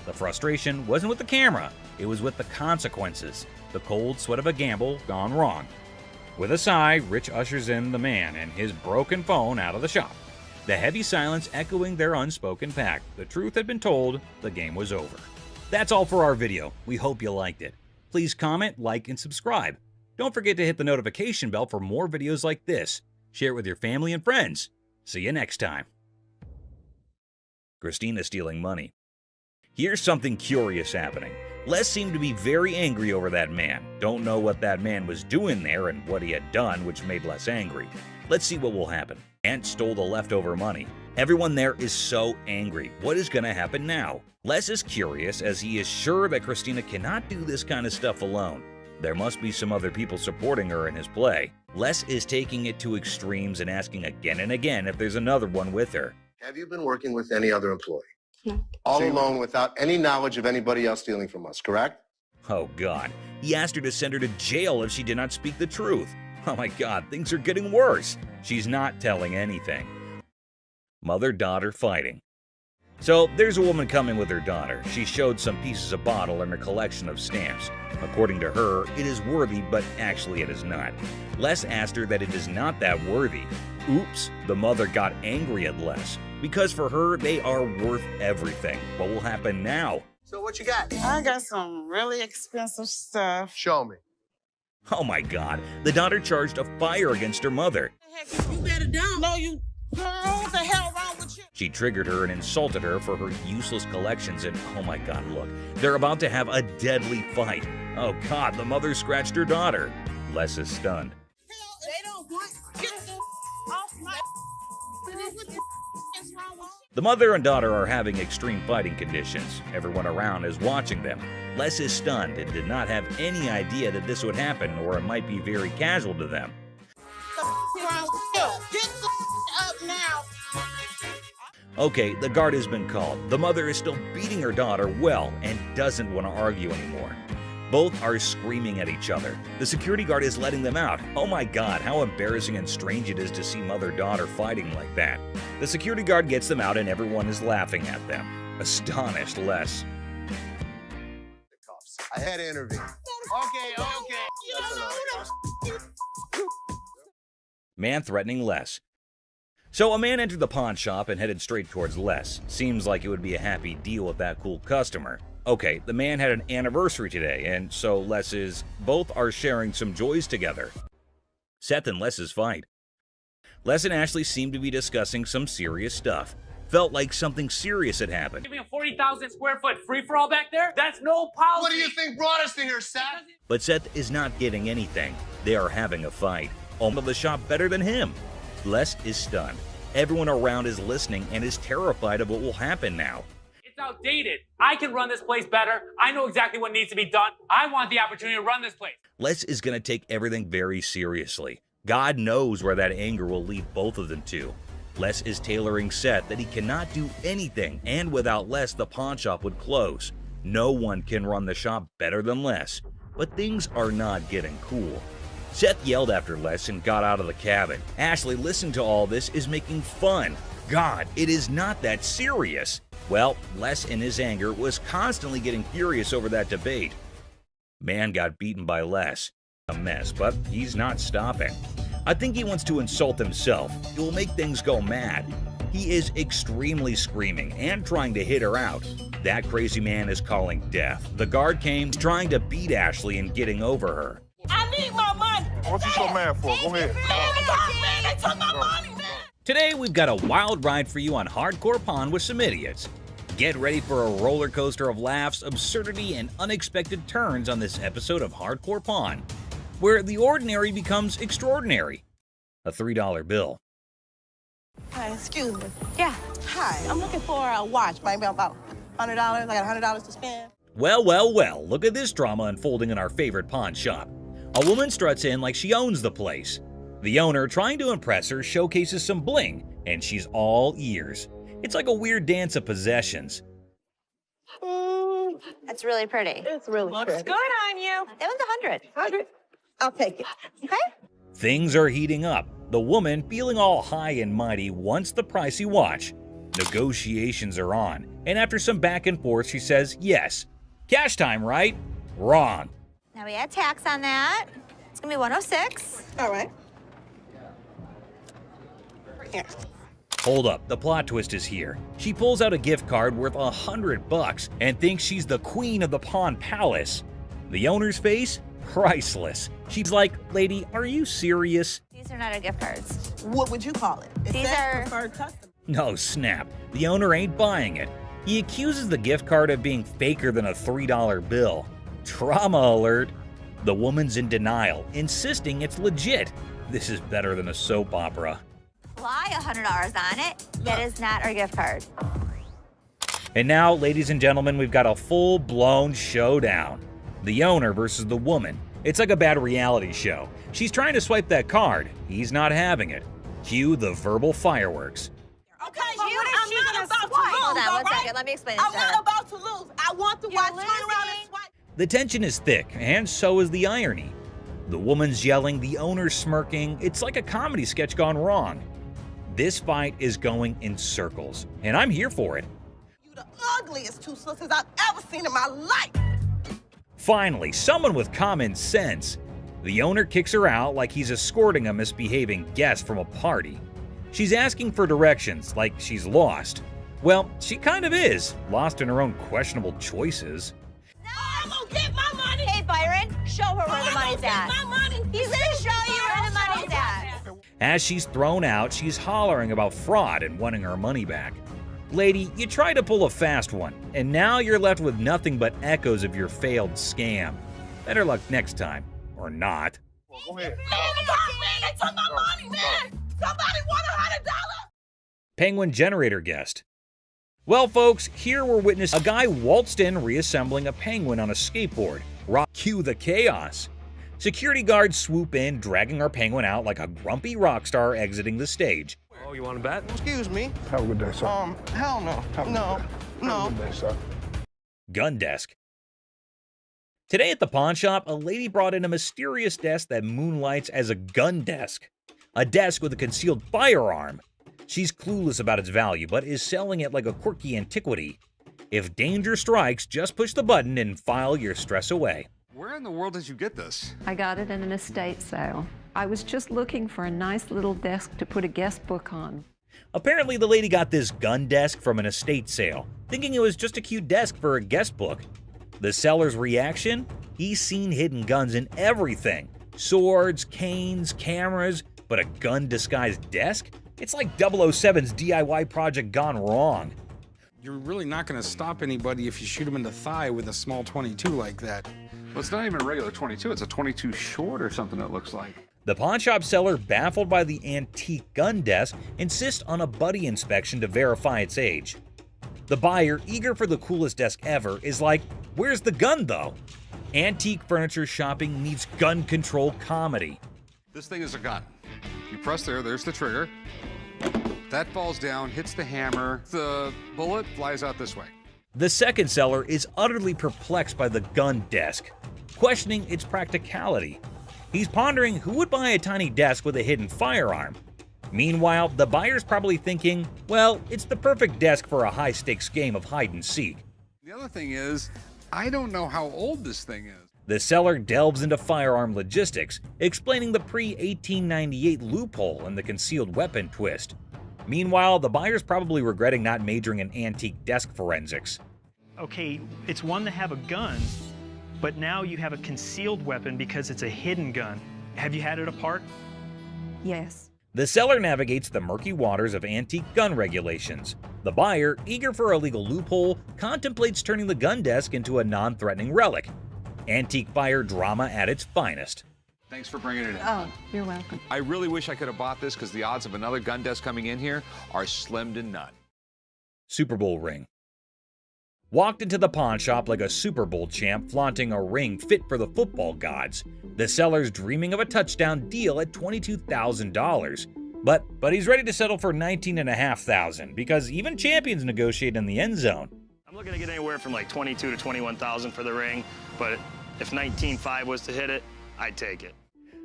The frustration wasn't with the camera. It was with the consequences. The cold sweat of a gamble gone wrong. With a sigh, Rich ushers in the man and his broken phone out of the shop. The heavy silence echoing their unspoken pact. The truth had been told, the game was over. That's all for our video. We hope you liked it. Please comment, like, and subscribe. Don't forget to hit the notification bell for more videos like this. Share it with your family and friends. See you next time. Christina stealing money. Here's something curious happening. Les seemed to be very angry over that man. Don't know what that man was doing there and what he had done, which made Les angry. Let's see what will happen. Ant stole the leftover money. Everyone there is so angry. What is going to happen now? Les is curious as he is sure that Christina cannot do this kind of stuff alone. There must be some other people supporting her in his play. Les is taking it to extremes and asking again and again if there's another one with her. Have you been working with any other employee? No. All alone without any knowledge of anybody else stealing from us, correct? Oh God, he asked her to send her to jail if she did not speak the truth. Oh my God, things are getting worse. She's not telling anything. Mother-daughter fighting. So there's a woman coming with her daughter. She showed some pieces of bottle in her collection of stamps. According to her, it is worthy, but actually it is not. Les asked her that it is not that worthy. Oops, the mother got angry at Les. Because for her, they are worth everything. What will happen now? So what you got? I got some really expensive stuff. Show me. Oh my god, the daughter charged a fire against her mother. You better don't. No, you. Girl, what the hell wrong with you? She triggered her and insulted her for her useless collections, and oh my god, look, they're about to have a deadly fight. Oh god, the mother scratched her daughter. Les is stunned. They don't want. Get the off my. What the is wrong with you? The mother and daughter are having extreme fighting conditions. Everyone around is watching them. Les is stunned and did not have any idea that this would happen, or it might be very casual to them. Get the up now. Okay, the guard has been called. The mother is still beating her daughter well and doesn't want to argue anymore. Both are screaming at each other. The security guard is letting them out. Oh my god, how embarrassing and strange it is to see mother-daughter fighting like that. The security guard gets them out and everyone is laughing at them. Astonished Les. I had to intervene. Okay. You don't know who the Man threatening Les. So a man entered the pawn shop and headed straight towards Les. Seems like it would be a happy deal with that cool customer. Okay, the man had an anniversary today, and so both are sharing some joys together. Seth and Les's fight. Les and Ashley seemed to be discussing some serious stuff. Felt like something serious had happened. Giving a 40,000 square foot free-for-all back there? That's no policy. What do you think brought us to here, Seth? But Seth is not getting anything. They are having a fight. Owner of the shop better than him. Les is stunned. Everyone around is listening and is terrified of what will happen now. It's outdated. I can run this place better. I know exactly what needs to be done. I want the opportunity to run this place. Les is going to take everything very seriously. God knows where that anger will lead both of them to. Les is tailoring Seth that he cannot do anything, and without Les, the pawn shop would close. No one can run the shop better than Les. But things are not getting cool. Seth yelled after Les and got out of the cabin. Ashley, listening to all this, is making fun. God, it is not that serious. Well, Les in his anger was constantly getting furious over that debate. Man got beaten by Les. A mess, but he's not stopping. I think he wants to insult himself. It will make things go mad. He is extremely screaming and trying to hit her out. That crazy man is calling death. The guard came trying to beat Ashley and getting over her. I need my money. What you so mad for? Go ahead. Man, they took my money, man. Today, we've got a wild ride for you on Hardcore Pawn with some idiots. Get ready for a roller coaster of laughs, absurdity, and unexpected turns on this episode of Hardcore Pawn, where the ordinary becomes extraordinary. A $3 bill. Hi, excuse me. Yeah. Hi, I'm looking for a watch, maybe about $100. I got $100 to spend. Well, look at this drama unfolding in our favorite pawn shop. A woman struts in like she owns the place. The owner, trying to impress her, showcases some bling, and she's all ears. It's like a weird dance of possessions. That's really pretty. It's really Looks good on you. That one's 100. 100? I'll take it. Okay. Things are heating up. The woman, feeling all high and mighty, wants the pricey watch. Negotiations are on, and after some back and forth, she says yes. Cash time, right? Wrong. Now we add tax on that. It's gonna be 106. All right. Here. Hold up, the plot twist is here. She pulls out a gift card worth $100 and thinks she's the queen of the Pawn Palace. The owner's face? Priceless. She's like, lady, are you serious? These are not our gift cards. What would you call it? These are preferred customer. No, snap. The owner ain't buying it. He accuses the gift card of being faker than a $3 bill. Trauma alert. The woman's in denial, insisting it's legit. This is better than a soap opera. Apply $100 on it. That is not our gift card. And now, ladies and gentlemen, we've got a full-blown showdown. The owner versus the woman. It's like a bad reality show. She's trying to swipe that card. He's not having it. Cue the verbal fireworks. Okay, I'm not about to lose. Hold on all one right? second. Let me explain this I'm to her. not about to lose. I want to watch turn around and swipe. The tension is thick, and so is the irony. The woman's yelling, the owner's smirking. It's like a comedy sketch gone wrong. This fight is going in circles, and I'm here for it. You the ugliest two sisters I've ever seen in my life. Finally, someone with common sense. The owner kicks her out like he's escorting a misbehaving guest from a party. She's asking for directions like she's lost. Well, she kind of is, lost in her own questionable choices. I'm gonna get my money. Hey, Byron, show her where the money's at. He's gonna show you where the money's at. As she's thrown out, she's hollering about fraud and wanting her money back. Lady, you tried to pull a fast one, and now you're left with nothing but echoes of your failed scam. Better luck next time, or not. Go ahead. They took my money, man. Somebody want $100. Penguin generator guest. Well, folks, here we're witnessing a guy waltzed in reassembling a penguin on a skateboard. Cue the chaos. Security guards swoop in, dragging our penguin out like a grumpy rock star exiting the stage. Oh, you want to bet? Excuse me. Have a good day, sir. Hell no. No. Have a good day, sir. Gun desk. Today at the pawn shop, a lady brought in a mysterious desk that moonlights as a gun desk. A desk with a concealed firearm. She's clueless about its value, but is selling it like a quirky antiquity. If danger strikes, just push the button and file your stress away. Where in the world did you get this? I got it in an estate sale. I was just looking for a nice little desk to put a guest book on. Apparently, the lady got this gun desk from an estate sale, thinking it was just a cute desk for a guest book. The seller's reaction? He's seen hidden guns in everything. Swords, canes, cameras, but a gun-disguised desk? It's like 007's DIY project gone wrong. You're really not going to stop anybody if you shoot them in the thigh with a small 22 like that. Well, it's not even a regular 22. It's a 22 short or something it looks like. The pawnshop seller, baffled by the antique gun desk, insists on a buddy inspection to verify its age. The buyer, eager for the coolest desk ever, is like, "Where's the gun, though?" Antique furniture shopping needs gun control comedy. This thing is a gun. You press there's the trigger. That falls down, hits the hammer. The bullet flies out this way. The second seller is utterly perplexed by the gun desk, questioning its practicality. He's pondering who would buy a tiny desk with a hidden firearm. Meanwhile, the buyer's probably thinking, well, it's the perfect desk for a high-stakes game of hide-and-seek. The other thing is, I don't know how old this thing is. The seller delves into firearm logistics, explaining the pre-1898 loophole and the concealed weapon twist. Meanwhile, the buyer's probably regretting not majoring in antique desk forensics. Okay, it's one to have a gun, but now you have a concealed weapon because it's a hidden gun. Have you had it apart? Yes. The seller navigates the murky waters of antique gun regulations. The buyer, eager for a legal loophole, contemplates turning the gun desk into a non-threatening relic. Antique buyer drama at its finest. Thanks for bringing it in. Oh, you're welcome. I really wish I could have bought this because the odds of another gun desk coming in here are slim to none. Super Bowl ring. Walked into the pawn shop like a Super Bowl champ flaunting a ring fit for the football gods. The seller's dreaming of a touchdown deal at $22,000. But he's ready to settle for $19,500 because even champions negotiate in the end zone. I'm looking to get anywhere from like $22,000 to $21,000 for the ring, but if $19,500 was to hit it, I'd take it.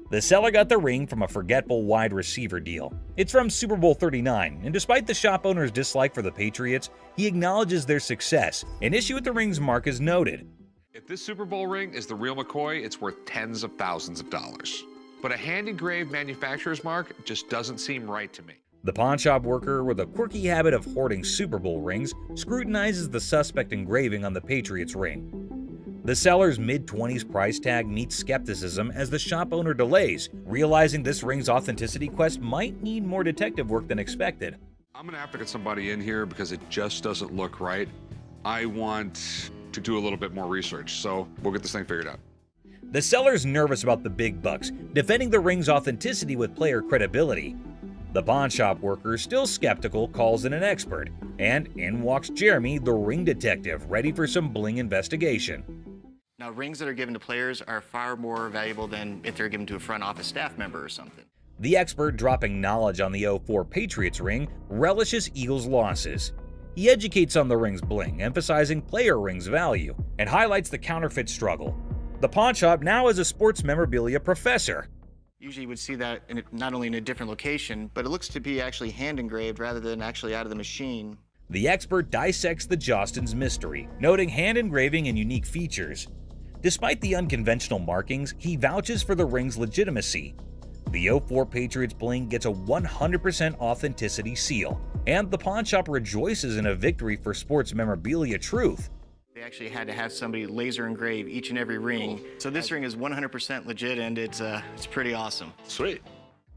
The seller got the ring from a forgetful wide receiver deal. It's from Super Bowl 39, and despite the shop owner's dislike for the Patriots, he acknowledges their success. An issue with the ring's mark is noted. If this Super Bowl ring is the real McCoy, it's worth tens of thousands of dollars. But a hand-engraved manufacturer's mark just doesn't seem right to me. The pawnshop worker, with a quirky habit of hoarding Super Bowl rings, scrutinizes the suspect engraving on the Patriots ring. The seller's mid-20s price tag meets skepticism as the shop owner delays, realizing this ring's authenticity quest might need more detective work than expected. I'm gonna have to get somebody in here because it just doesn't look right. I want to do a little bit more research, so we'll get this thing figured out. The seller's nervous about the big bucks, defending the ring's authenticity with player credibility. The pawnshop worker, still skeptical, calls in an expert, and in walks Jeremy, the ring detective, ready for some bling investigation. Now, rings that are given to players are far more valuable than if they're given to a front office staff member or something. The expert, dropping knowledge on the 04 Patriots ring, relishes Eagles' losses. He educates on the ring's bling, emphasizing player rings' value, and highlights the counterfeit struggle. The pawnshop now is a sports memorabilia professor. Usually you would see that not only in a different location, but it looks to be actually hand engraved rather than actually out of the machine. The expert dissects the Jostens mystery, noting hand engraving and unique features. Despite the unconventional markings, he vouches for the ring's legitimacy. The 04 Patriots bling gets a 100% authenticity seal, and the pawnshop rejoices in a victory for sports memorabilia truth. The They actually had to have somebody laser engrave each and every ring. So this ring is 100% legit, and it's pretty awesome. Sweet.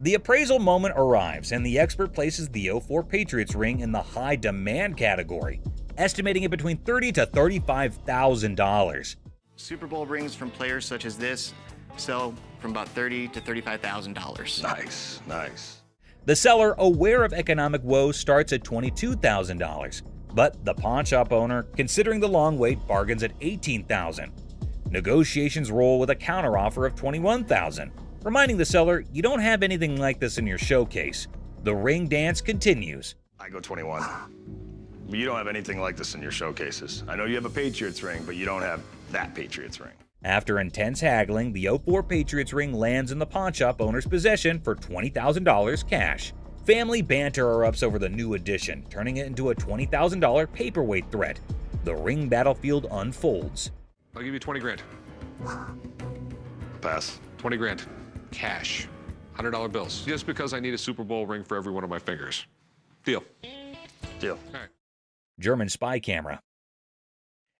The appraisal moment arrives, and the expert places the 04 Patriots ring in the high demand category, estimating it between $30,000 to $35,000. Super Bowl rings from players such as this sell from about $30,000 to $35,000. Nice, nice. The seller, aware of economic woes, starts at $22,000, but the pawn shop owner, considering the long wait, bargains at $18,000. Negotiations roll with a counteroffer of $21,000, reminding the seller you don't have anything like this in your showcase. The ring dance continues. I go 21. You don't have anything like this in your showcases. I know you have a Patriots ring, but you don't have that Patriots ring. After intense haggling, the 04 Patriots ring lands in the pawn shop owner's possession for $20,000 cash. Family banter erupts over the new addition, turning it into a $20,000 paperweight threat. The ring battlefield unfolds. I'll give you 20 grand. Pass. 20 grand. Cash. $100 bills. Just because I need a Super Bowl ring for every one of my fingers. Deal. Deal. All right. German spy camera.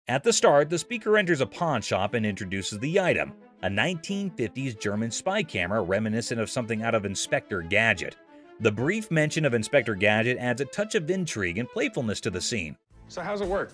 At the start, the speaker enters a pawn shop and introduces the item, a 1950s German spy camera reminiscent of something out of Inspector Gadget. The brief mention of Inspector Gadget adds a touch of intrigue and playfulness to the scene. So how's it work?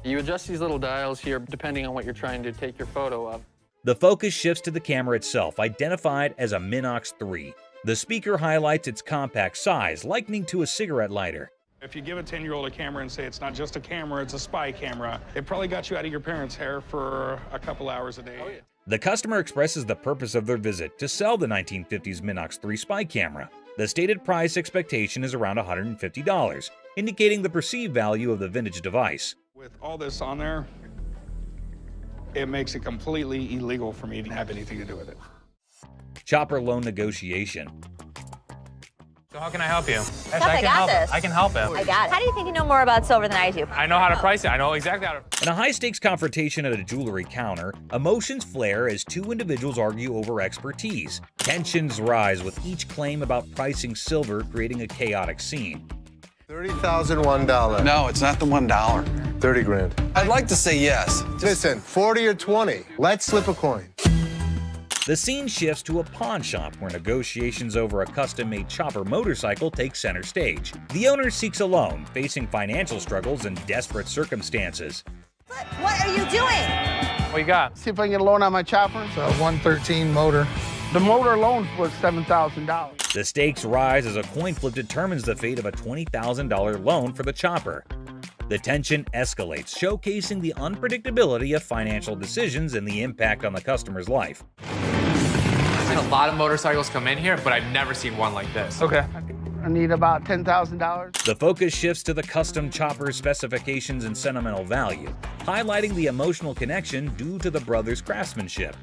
You adjust these little dials here depending on what you're trying to take your photo of. The focus shifts to the camera itself, identified as a Minox 3. The speaker highlights its compact size, likening to a cigarette lighter. If you give a 10-year-old a camera and say it's not just a camera, it's a spy camera, it probably got you out of your parents' hair for a couple hours a day. Oh, yeah. The customer expresses the purpose of their visit to sell the 1950s Minox 3 spy camera. The stated price expectation is around $150, indicating the perceived value of the vintage device. With all this on there, it makes it completely illegal for me to have anything to do with it. Chopper loan negotiation. So how can I help you? Yes, I got this. I can help him. I got it. How do you think you know more about silver than I do? I know how to price it. I know exactly how to. In a high-stakes confrontation at a jewelry counter, emotions flare as two individuals argue over expertise. Tensions rise with each claim about pricing silver, creating a chaotic scene. $30,001. No, it's not the $1. 30 grand. I'd like to say yes. Listen, 40 or 20. Let's slip a coin. The scene shifts to a pawn shop where negotiations over a custom-made chopper motorcycle take center stage. The owner seeks a loan, facing financial struggles and desperate circumstances. What are you doing? What you got? See if I can get a loan on my chopper. It's a 113 motor. The motor alone was $7,000. The stakes rise as a coin flip determines the fate of a $20,000 loan for the chopper. The tension escalates, showcasing the unpredictability of financial decisions and the impact on the customer's life. I've seen a lot of motorcycles come in here, but I've never seen one like this. Okay. I need about $10,000. The focus shifts to the custom chopper's specifications and sentimental value, highlighting the emotional connection due to the brothers' craftsmanship.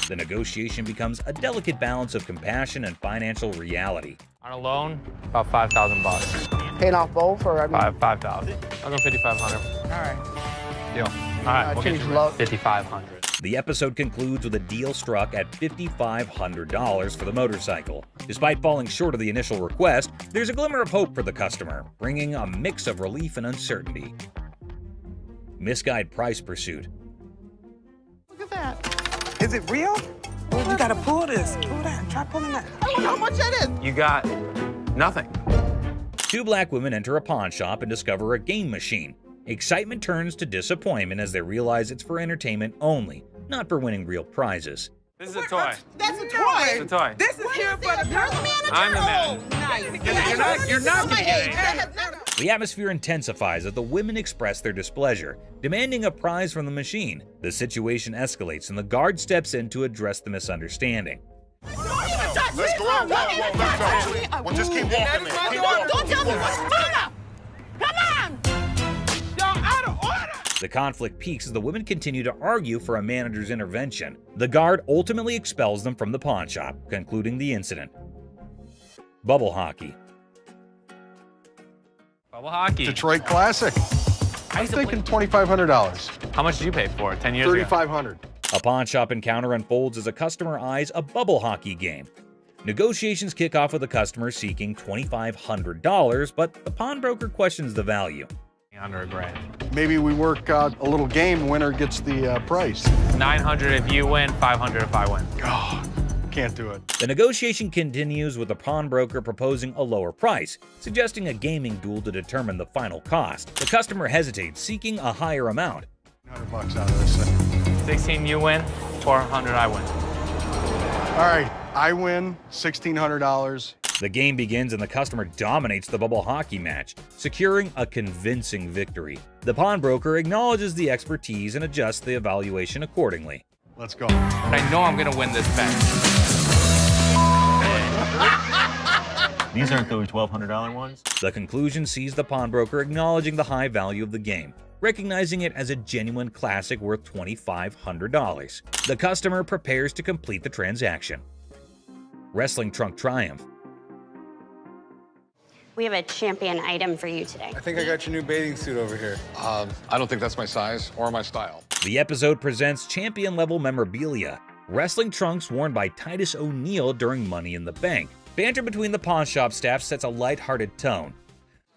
The negotiation becomes a delicate balance of compassion and financial reality. On a loan, about $5,000. Paying off both, or I mean, 5,000. I'll go 5,500. all right. Deal. All right, we'll get change you low. 5,500. The episode concludes with a deal struck at $5,500 for the motorcycle. Despite falling short of the initial request, there's a glimmer of hope for the customer, bringing a mix of relief and uncertainty. Misguided price pursuit. Look at that. Is it real? You gotta pull this. Pull that. Try pulling that. I don't know how much that is. You got nothing. Two black women enter a pawn shop and discover a game machine. Excitement turns to disappointment as they realize it's for entertainment only, not for winning real prizes. This is a toy. That's a toy. It's a toy. This is here for the You're the manager. I'm the man. Nice. You're not gonna get it. The atmosphere intensifies as the women express their displeasure, demanding a prize from the machine. The situation escalates and the guard steps in to address the misunderstanding. Let's go. Whoa. Well, just keep walking, man. Keep walking. Don't tell me what's going on. Come on. Y'all out of order. The conflict peaks as the women continue to argue for a manager's intervention. The guard ultimately expels them from the pawn shop, concluding the incident. Bubble hockey. Bubble hockey. Detroit Classic. I'm thinking $2,500. How much did you pay for it 10 years ago? $3,500. A pawn shop encounter unfolds as a customer eyes a bubble hockey game. Negotiations kick off with the customer seeking $2,500, but the pawnbroker questions the value. Under $1,000. Maybe we work out a little game, winner gets the price. 900 if you win, 500 if I win. Oh, can't do it. The negotiation continues with the pawnbroker proposing a lower price, suggesting a gaming duel to determine the final cost. The customer hesitates, seeking a higher amount. $100 out of this thing. 16 you win, 400 I win. All right, I win $1,600. The game begins and the customer dominates the bubble hockey match, securing a convincing victory. The pawnbroker acknowledges the expertise and adjusts the evaluation accordingly. Let's go. I know I'm gonna win this bet. These aren't those $1,200 ones? The conclusion sees the pawnbroker acknowledging the high value of the game, recognizing it as a genuine classic worth $2,500. The customer prepares to complete the transaction. Wrestling trunk triumph. We have a champion item for you today. I think I got your new bathing suit over here. I don't think that's my size or my style. The episode presents champion-level memorabilia, wrestling trunks worn by Titus O'Neil during Money in the Bank. Banter between the pawn shop staff sets a lighthearted tone.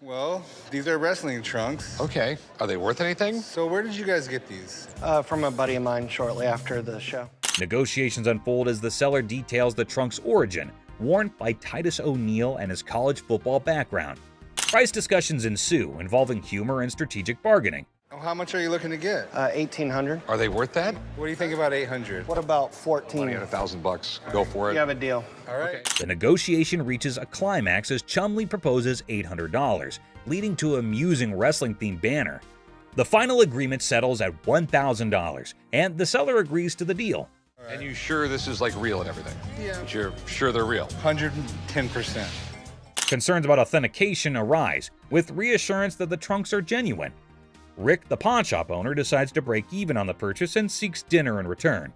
Well, these are wrestling trunks. Okay, are they worth anything? So where did you guys get these? From a buddy of mine shortly after the show. Negotiations unfold as the seller details the trunk's origin, worn by Titus O'Neil and his college football background. Price discussions ensue, involving humor and strategic bargaining. Oh, how much are you looking to get? $1,800. Are they worth that? What do you think about 800? What about 14? Money at $1,000. Go for it. You have a deal. All right. Okay. The negotiation reaches a climax as Chumley proposes $800, leading to a amusing wrestling-themed banner. The final agreement settles at $1,000, and the seller agrees to the deal. And you sure this is like real and everything? Yeah. But you're sure they're real? 110%. Concerns about authentication arise, with reassurance that the trunks are genuine. Rick, the pawn shop owner, decides to break even on the purchase and seeks dinner in return.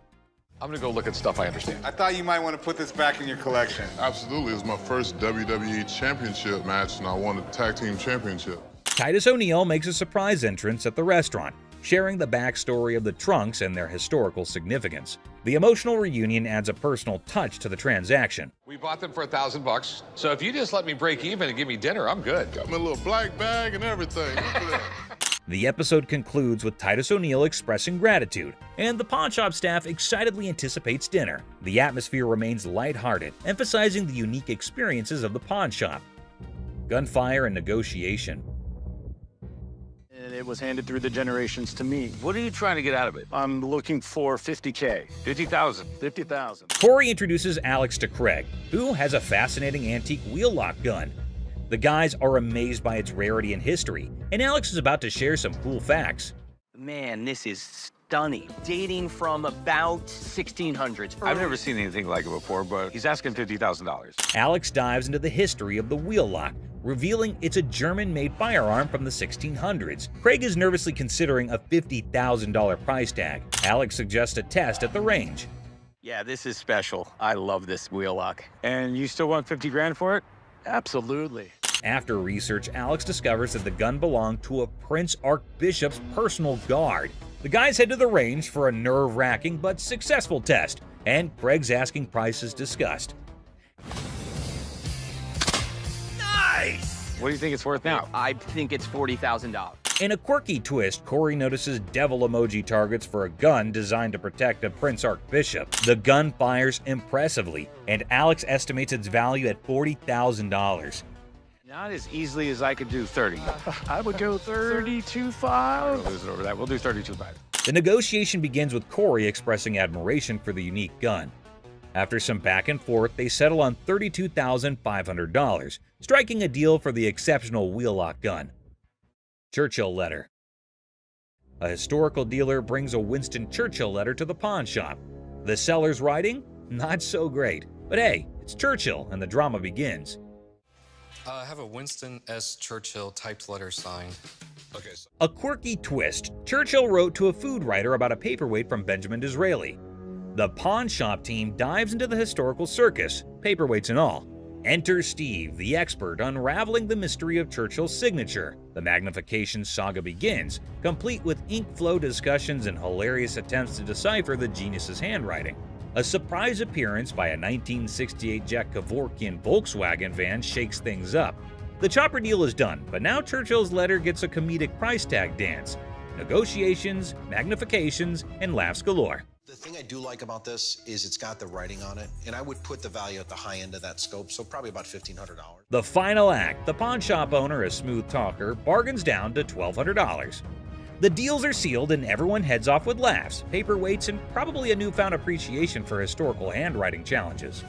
I'm gonna go look at stuff I understand. I thought you might want to put this back in your collection. Absolutely. It's my first WWE Championship match, and I won the Tag Team Championship. Titus O'Neil makes a surprise entrance at the restaurant, sharing the backstory of the trunks and their historical significance. The emotional reunion adds a personal touch to the transaction. We bought them for $1,000, so if you just let me break even and give me dinner, I'm good. Got me a little black bag and everything. Look at that. The episode concludes with Titus O'Neil expressing gratitude, and the pawn shop staff excitedly anticipates dinner. The atmosphere remains lighthearted, emphasizing the unique experiences of the pawn shop. Gunfire and negotiation. And it was handed through the generations to me. What are you trying to get out of it? I'm looking for $50K. 50,000. 50,000. Corey introduces Alex to Craig, who has a fascinating antique wheel lock gun. The guys are amazed by its rarity and history, and Alex is about to share some cool facts. Man, this is stunning. Dating from about 1600s. I've never seen anything like it before, but he's asking $50,000. Alex dives into the history of the wheel lock, revealing it's a German-made firearm from the 1600s. Craig is nervously considering a $50,000 price tag. Alex suggests a test at the range. Yeah, this is special. I love this wheel lock. And you still want 50 grand for it? Absolutely. After research, Alex discovers that the gun belonged to a Prince Archbishop's personal guard. The guys head to the range for a nerve-wracking but successful test, and Craig's asking price is discussed. Nice! What do you think it's worth now? I think it's $40,000. In a quirky twist, Corey notices devil emoji targets for a gun designed to protect a Prince Archbishop. The gun fires impressively, and Alex estimates its value at $40,000. Not as easily as I could do 30. I would go 32.5. We'll lose it over that. We'll do 32.5. The negotiation begins with Corey expressing admiration for the unique gun. After some back and forth, they settle on $32,500, striking a deal for the exceptional wheel lock gun. Churchill letter. A historical dealer brings a Winston Churchill letter to the pawn shop. The seller's writing? Not so great. But hey, it's Churchill, and the drama begins. I have a Winston S. Churchill typed letter signed. Okay. A quirky twist. Churchill wrote to a food writer about a paperweight from Benjamin Disraeli. The pawn shop team dives into the historical circus, paperweights and all. Enter Steve, the expert, unraveling the mystery of Churchill's signature. The magnification saga begins, complete with ink flow discussions and hilarious attempts to decipher the genius's handwriting. A surprise appearance by a 1968 Jack Kevorkian Volkswagen van shakes things up. The chopper deal is done, but now Churchill's letter gets a comedic price tag dance. Negotiations, magnifications, and laughs galore. The thing I do like about this is it's got the writing on it, and I would put the value at the high end of that scope, so probably about $1,500. The final act, the pawn shop owner, a smooth talker, bargains down to $1,200. The deals are sealed and everyone heads off with laughs, paperweights, and probably a newfound appreciation for historical handwriting challenges.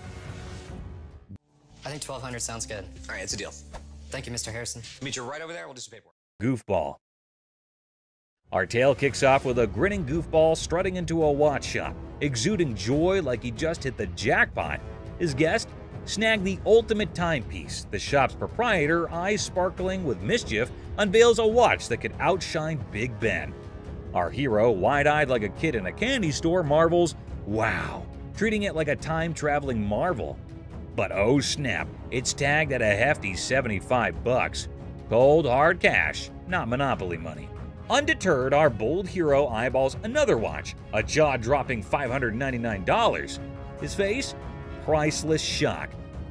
I think 1,200 sounds good. All right, it's a deal. Thank you, Mr. Harrison. Meet you right over there. We'll do some paperwork. Goofball. Our tale kicks off with a grinning goofball strutting into a watch shop, exuding joy like he just hit the jackpot. His guest snagged the ultimate timepiece. The shop's proprietor, eyes sparkling with mischief, unveils a watch that could outshine Big Ben. Our hero, wide-eyed like a kid in a candy store, marvels, "Wow," treating it like a time-traveling marvel. But oh snap, it's tagged at a hefty $75. Cold, hard cash, not Monopoly money. Undeterred, our bold hero eyeballs another watch, a jaw-dropping $599. His face? Priceless shock.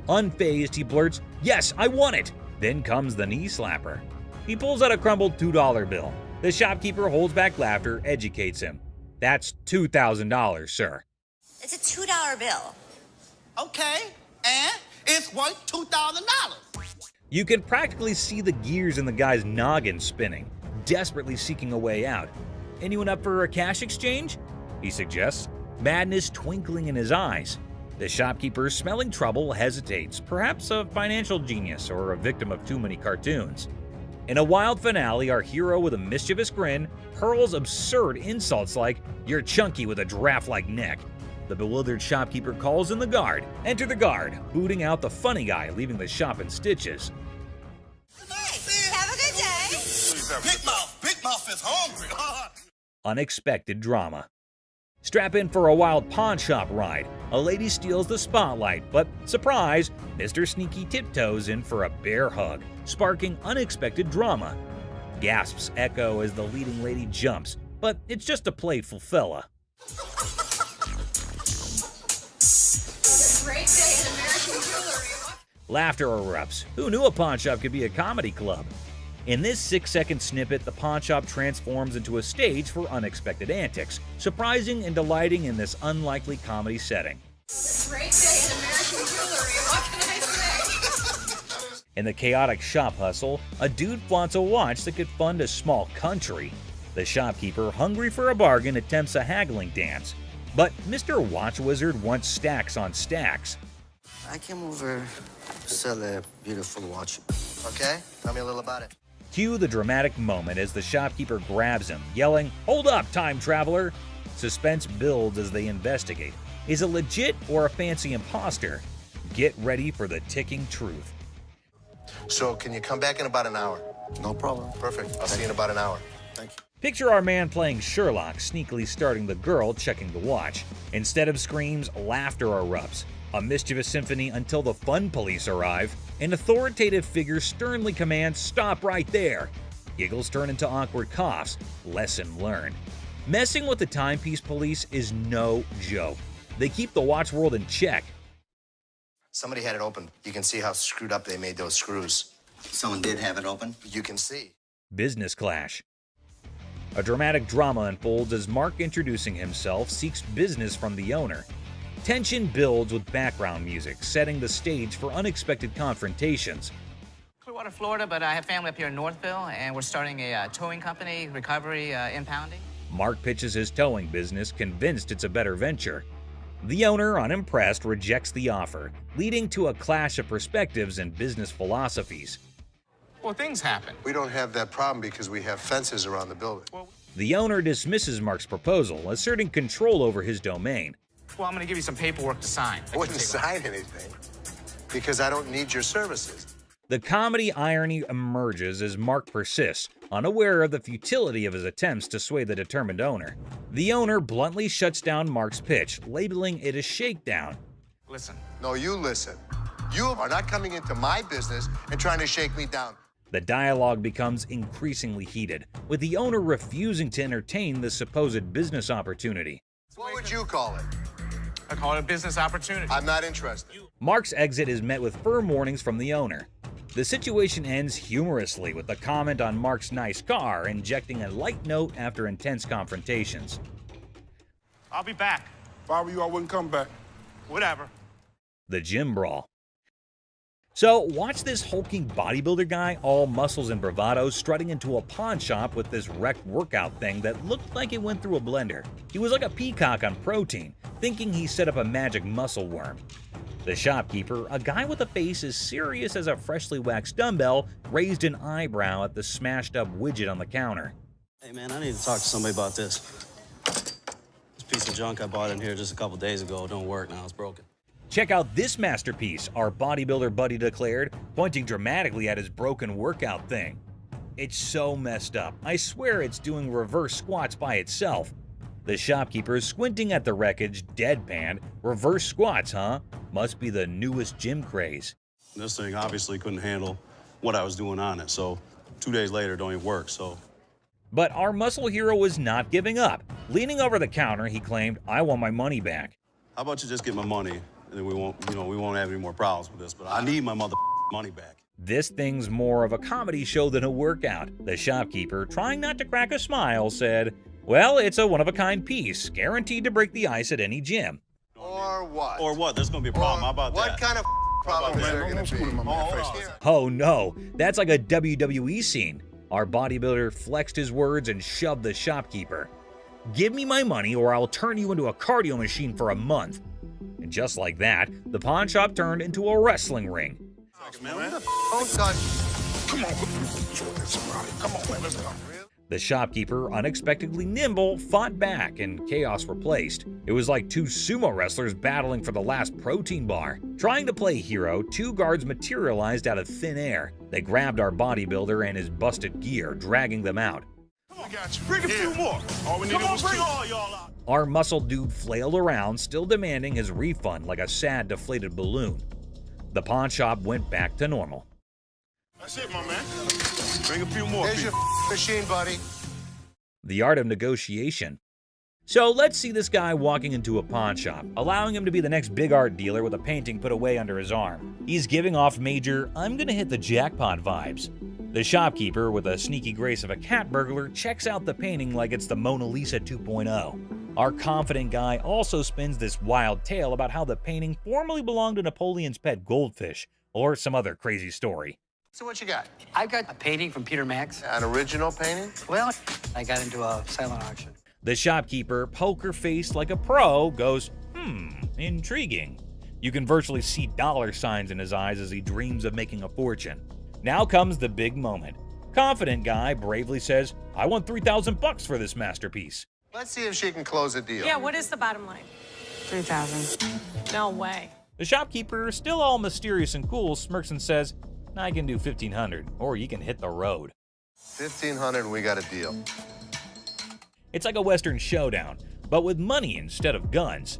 Unfazed, he blurts, "Yes, I want it!" Then comes the knee slapper. He pulls out a crumbled $2 bill. The shopkeeper holds back laughter, educates him. "That's $2,000, sir." It's a $2 bill. Okay, and it's worth $2,000. You can practically see the gears in the guy's noggin spinning, desperately seeking a way out. "Anyone up for a cash exchange?" he suggests, madness twinkling in his eyes. The shopkeeper, smelling trouble, hesitates, perhaps a financial genius or a victim of too many cartoons. In a wild finale, our hero with a mischievous grin hurls absurd insults like, "You're chunky with a giraffe-like neck." The bewildered shopkeeper calls in the guard. Enter the guard, booting out the funny guy, leaving the shop in stitches. Have a good day. Big Mouth is hungry. Unexpected drama. Strap in for a wild pawn shop ride. A lady steals the spotlight, but surprise, Mr. Sneaky tiptoes in for a bear hug, sparking unexpected drama. Gasps echo as the leading lady jumps, but it's just a playful fella. Great day in American jewelry. Laughter erupts. Who knew a pawn shop could be a comedy club? In this 6-second snippet, the pawn shop transforms into a stage for unexpected antics, surprising and delighting in this unlikely comedy setting. Great day in American jewelry. What can I say? In the chaotic shop hustle, a dude flaunts a watch that could fund a small country. The shopkeeper, hungry for a bargain, attempts a haggling dance. But Mr. Watch Wizard wants stacks on stacks. I came over to sell a beautiful watch. Okay? Tell me a little about it. Cue the dramatic moment as the shopkeeper grabs him, yelling, "Hold up, time traveler!" Suspense builds as they investigate. Is it legit or a fancy imposter? Get ready for the ticking truth. So can you come back in about an hour? No problem. Perfect. I'll see you in about an hour. Thank you. Picture our man playing Sherlock, sneakily starting the girl checking the watch. Instead of screams, laughter erupts. A mischievous symphony until the fun police arrive. An authoritative figure sternly commands, "Stop right there." Giggles turn into awkward coughs. Lesson learned. Messing with the timepiece police is no joke. They keep the watch world in check. Somebody had it open. You can see how screwed up they made those screws. Someone did have it open? You can see. Business clash. A dramatic drama unfolds as Mark, introducing himself, seeks business from the owner. Tension builds with background music, setting the stage for unexpected confrontations. Clearwater, Florida, but I have family up here in Northville, and we're starting a towing company, recovery, impounding. Mark pitches his towing business, convinced it's a better venture. The owner, unimpressed, rejects the offer, leading to a clash of perspectives and business philosophies. Well, things happen. We don't have that problem because we have fences around the building. The owner dismisses Mark's proposal, asserting control over his domain. Well, I'm going to give you some paperwork to sign. I wouldn't sign anything because I don't need your services. The comedy irony emerges as Mark persists, unaware of the futility of his attempts to sway the determined owner. The owner bluntly shuts down Mark's pitch, labeling it a shakedown. Listen. No, you listen. You are not coming into my business and trying to shake me down. The dialogue becomes increasingly heated, with the owner refusing to entertain the supposed business opportunity. What would you call it? I call it a business opportunity. I'm not interested. Mark's exit is met with firm warnings from the owner. The situation ends humorously with a comment on Mark's nice car, injecting a light note after intense confrontations. I'll be back. If I were you, I wouldn't come back. Whatever. The gym brawl. So watch this hulking bodybuilder guy, all muscles and bravado, strutting into a pawn shop with this wrecked workout thing that looked like it went through a blender. He was like a peacock on protein, thinking he set up a magic muscle worm. The shopkeeper, a guy with a face as serious as a freshly waxed dumbbell, raised an eyebrow at the smashed up widget on the counter. Hey man, I need to talk to somebody about this. This piece of junk I bought in here just a couple days ago don't work now, it's broken. Check out this masterpiece, our bodybuilder buddy declared, pointing dramatically at his broken workout thing. It's so messed up. I swear it's doing reverse squats by itself. The shopkeeper is squinting at the wreckage, deadpan. Reverse squats, huh? Must be the newest gym craze. This thing obviously couldn't handle what I was doing on it, so 2 days later it don't even work, so. But our muscle hero was not giving up. Leaning over the counter, he claimed, "I want my money back." How about you just get my money, and then we won't have any more problems with this, but I need my money back. This thing's more of a comedy show than a workout. The shopkeeper, trying not to crack a smile, said, "Well, it's a one-of-a-kind piece, guaranteed to break the ice at any gym." Or what? Or what? There's gonna be a problem. How about What that? kind of problem is there gonna be? Oh no, that's like a WWE scene. Our bodybuilder flexed his words and shoved the shopkeeper. "Give me my money or I'll turn you into a cardio machine for a month." And just like that, the pawn shop turned into a wrestling ring. Don't touch. Come on, come on, man, let's go. The shopkeeper, unexpectedly nimble, fought back and chaos replaced. It was like two sumo wrestlers battling for the last protein bar. Trying to play hero, two guards materialized out of thin air. They grabbed our bodybuilder and his busted gear, dragging them out. We got you. Bring a few more. All we needed was two. All y'all out. Our muscle dude flailed around, still demanding his refund like a sad, deflated balloon. The pawn shop went back to normal. That's it, my man. Bring a few more. Here's your machine, buddy. The art of negotiation. So let's see this guy walking into a pawn shop, allowing him to be the next big art dealer with a painting put away under his arm. He's giving off major, "I'm gonna hit the jackpot" vibes. The shopkeeper, with a sneaky grace of a cat burglar, checks out the painting like it's the Mona Lisa 2.0. Our confident guy also spins this wild tale about how the painting formerly belonged to Napoleon's pet goldfish, or some other crazy story. So what you got? I got a painting from Peter Max. An original painting? Well, I got into a silent auction. The shopkeeper, poker-faced like a pro, goes, intriguing. You can virtually see dollar signs in his eyes as he dreams of making a fortune. Now comes the big moment. Confident guy bravely says, "I want $3,000 for this masterpiece." Let's see if she can close a deal. Yeah, what is the bottom line? 3,000. No way. The shopkeeper, still all mysterious and cool, smirks and says, "I can do 1,500, or you can hit the road." 1,500 and we got a deal. It's like a Western showdown, but with money instead of guns.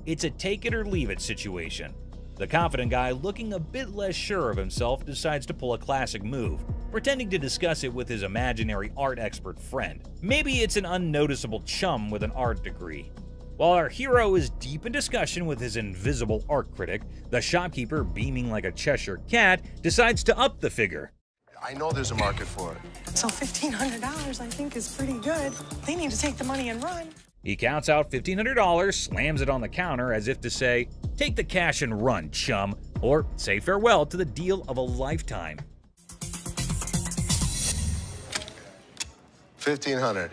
It's a take it or leave it situation. The confident guy, looking a bit less sure of himself, decides to pull a classic move, pretending to discuss it with his imaginary art expert friend. Maybe it's an unnoticeable chum with an art degree. While our hero is deep in discussion with his invisible art critic, the shopkeeper, beaming like a Cheshire cat, decides to up the figure. I know there's a market for it. So $1,500 I think is pretty good. They need to take the money and run. He counts out $1,500, slams it on the counter as if to say, "Take the cash and run, chum," or say farewell to the deal of a lifetime. 1,500.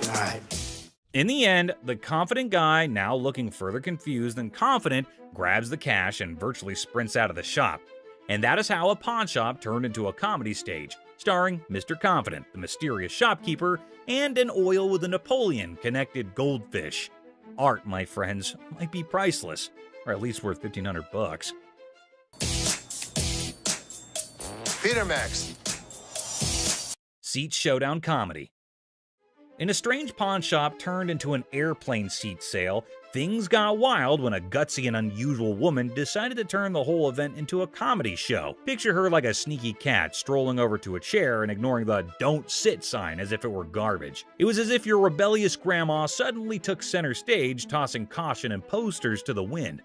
All right. In the end, the confident guy, now looking further confused than confident, grabs the cash and virtually sprints out of the shop. And that is how a pawn shop turned into a comedy stage, starring Mr. Confident, the mysterious shopkeeper, and an oil with a Napoleon-connected goldfish. Art, my friends, might be priceless, or at least worth $1,500. Peter Max. Seat showdown comedy. In a strange pawn shop turned into an airplane seat sale, things got wild when a gutsy and unusual woman decided to turn the whole event into a comedy show. Picture her like a sneaky cat strolling over to a chair and ignoring the "don't sit" sign as if it were garbage. It was as if your rebellious grandma suddenly took center stage, tossing caution and posters to the wind.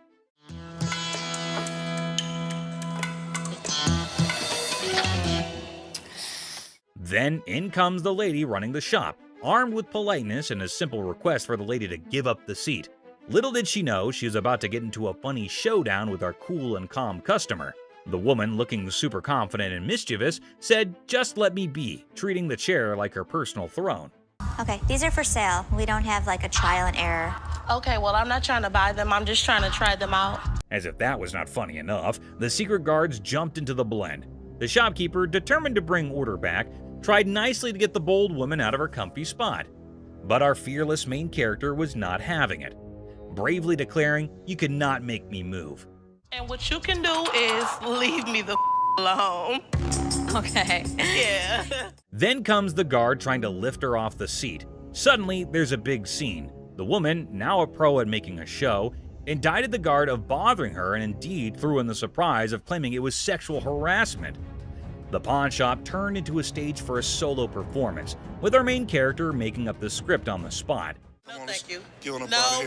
Then in comes the lady running the shop, armed with politeness and a simple request for the lady to give up the seat. Little did she know she was about to get into a funny showdown with our cool and calm customer. The woman, looking super confident and mischievous, said, "Just let me be," treating the chair like her personal throne. Okay, these are for sale. We don't have like a trial and error. Okay, well, I'm not trying to buy them. I'm just trying to try them out. As if that was not funny enough, the secret guards jumped into the blend. The shopkeeper, determined to bring order back, tried nicely to get the bold woman out of her comfy spot. But our fearless main character was not having it, bravely declaring, "You cannot make me move." And what you can do is leave me the alone. Okay. Yeah. Then comes the guard trying to lift her off the seat. Suddenly, there's a big scene. The woman, now a pro at making a show, indicted the guard of bothering her and indeed threw in the surprise of claiming it was sexual harassment. The pawn shop turned into a stage for a solo performance, with our main character making up the script on the spot. No, thank you. Get on the No,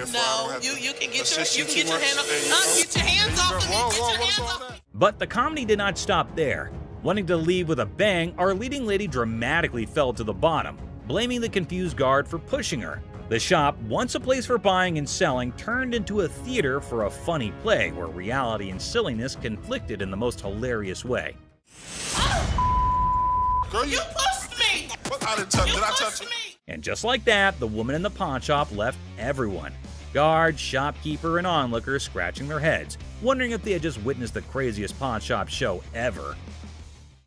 you can get your hand off. Get your hands off of me. Get your hands off. But the comedy did not stop there. Wanting to leave with a bang, our leading lady dramatically fell to the bottom, blaming the confused guard for pushing her. The shop, once a place for buying and selling, turned into a theater for a funny play where reality and silliness conflicted in the most hilarious way. Girl, You pushed me. I didn't touch. Did I touch you? And just like that, the woman in the pawn shop left everyone. Guards, shopkeeper, and onlookers scratching their heads, wondering if they had just witnessed the craziest pawn shop show ever.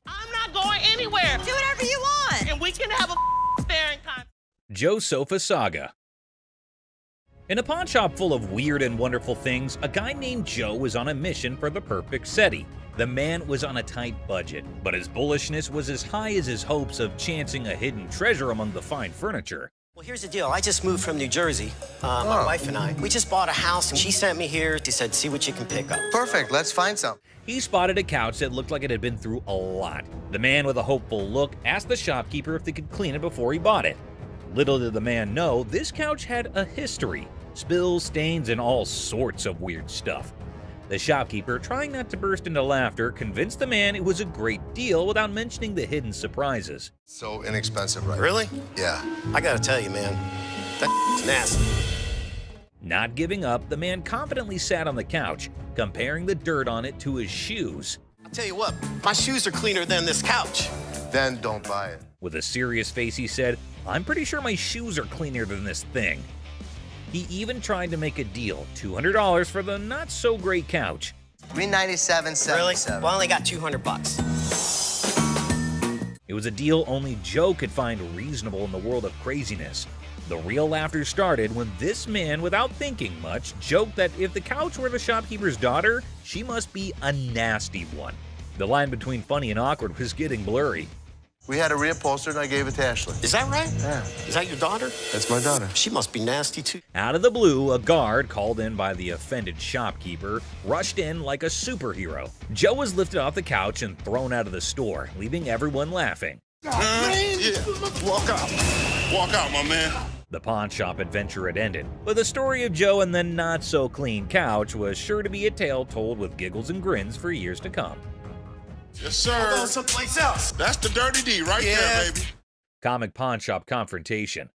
I'm not going anywhere. Do whatever you want. And we can have a staring contest. Joe Sofa Saga. In a pawn shop full of weird and wonderful things, a guy named Joe was on a mission for the perfect SETI. The man was on a tight budget, but his bullishness was as high as his hopes of chancing a hidden treasure among the fine furniture. Well, here's the deal. I just moved from New Jersey. My wife and I. We just bought a house, and she sent me here. She said, "See what you can pick up." Perfect. Let's find some. He spotted a couch that looked like it had been through a lot. The man with a hopeful look asked the shopkeeper if they could clean it before he bought it. Little did the man know, this couch had a history. Spills, stains, and all sorts of weird stuff. The shopkeeper, trying not to burst into laughter, convinced the man it was a great deal without mentioning the hidden surprises. So inexpensive, right? Really? Yeah. I gotta tell you, man, that's nasty. Not giving up, the man confidently sat on the couch, comparing the dirt on it to his shoes. I'll tell you what, my shoes are cleaner than this couch. Then don't buy it. With a serious face, he said, "I'm pretty sure my shoes are cleaner than this thing." He even tried to make a deal, $200 for the not-so-great couch. $397.77. Really? Well, I only got $200. It was a deal only Joe could find reasonable in the world of craziness. The real laughter started when this man, without thinking much, joked that if the couch were the shopkeeper's daughter, she must be a nasty one. The line between funny and awkward was getting blurry. We had a reupholstered and I gave it to Ashley. Is that right? Yeah. Is that your daughter? That's my daughter. She must be nasty, too. Out of the blue, a guard, called in by the offended shopkeeper, rushed in like a superhero. Joe was lifted off the couch and thrown out of the store, leaving everyone laughing. Man, yeah. Walk out. Walk out, my man. The pawn shop adventure had ended, but the story of Joe and the not-so-clean couch was sure to be a tale told with giggles and grins for years to come. Yes, sir. I'll go someplace else. That's the dirty D right there, baby. Comic pawn shop confrontation.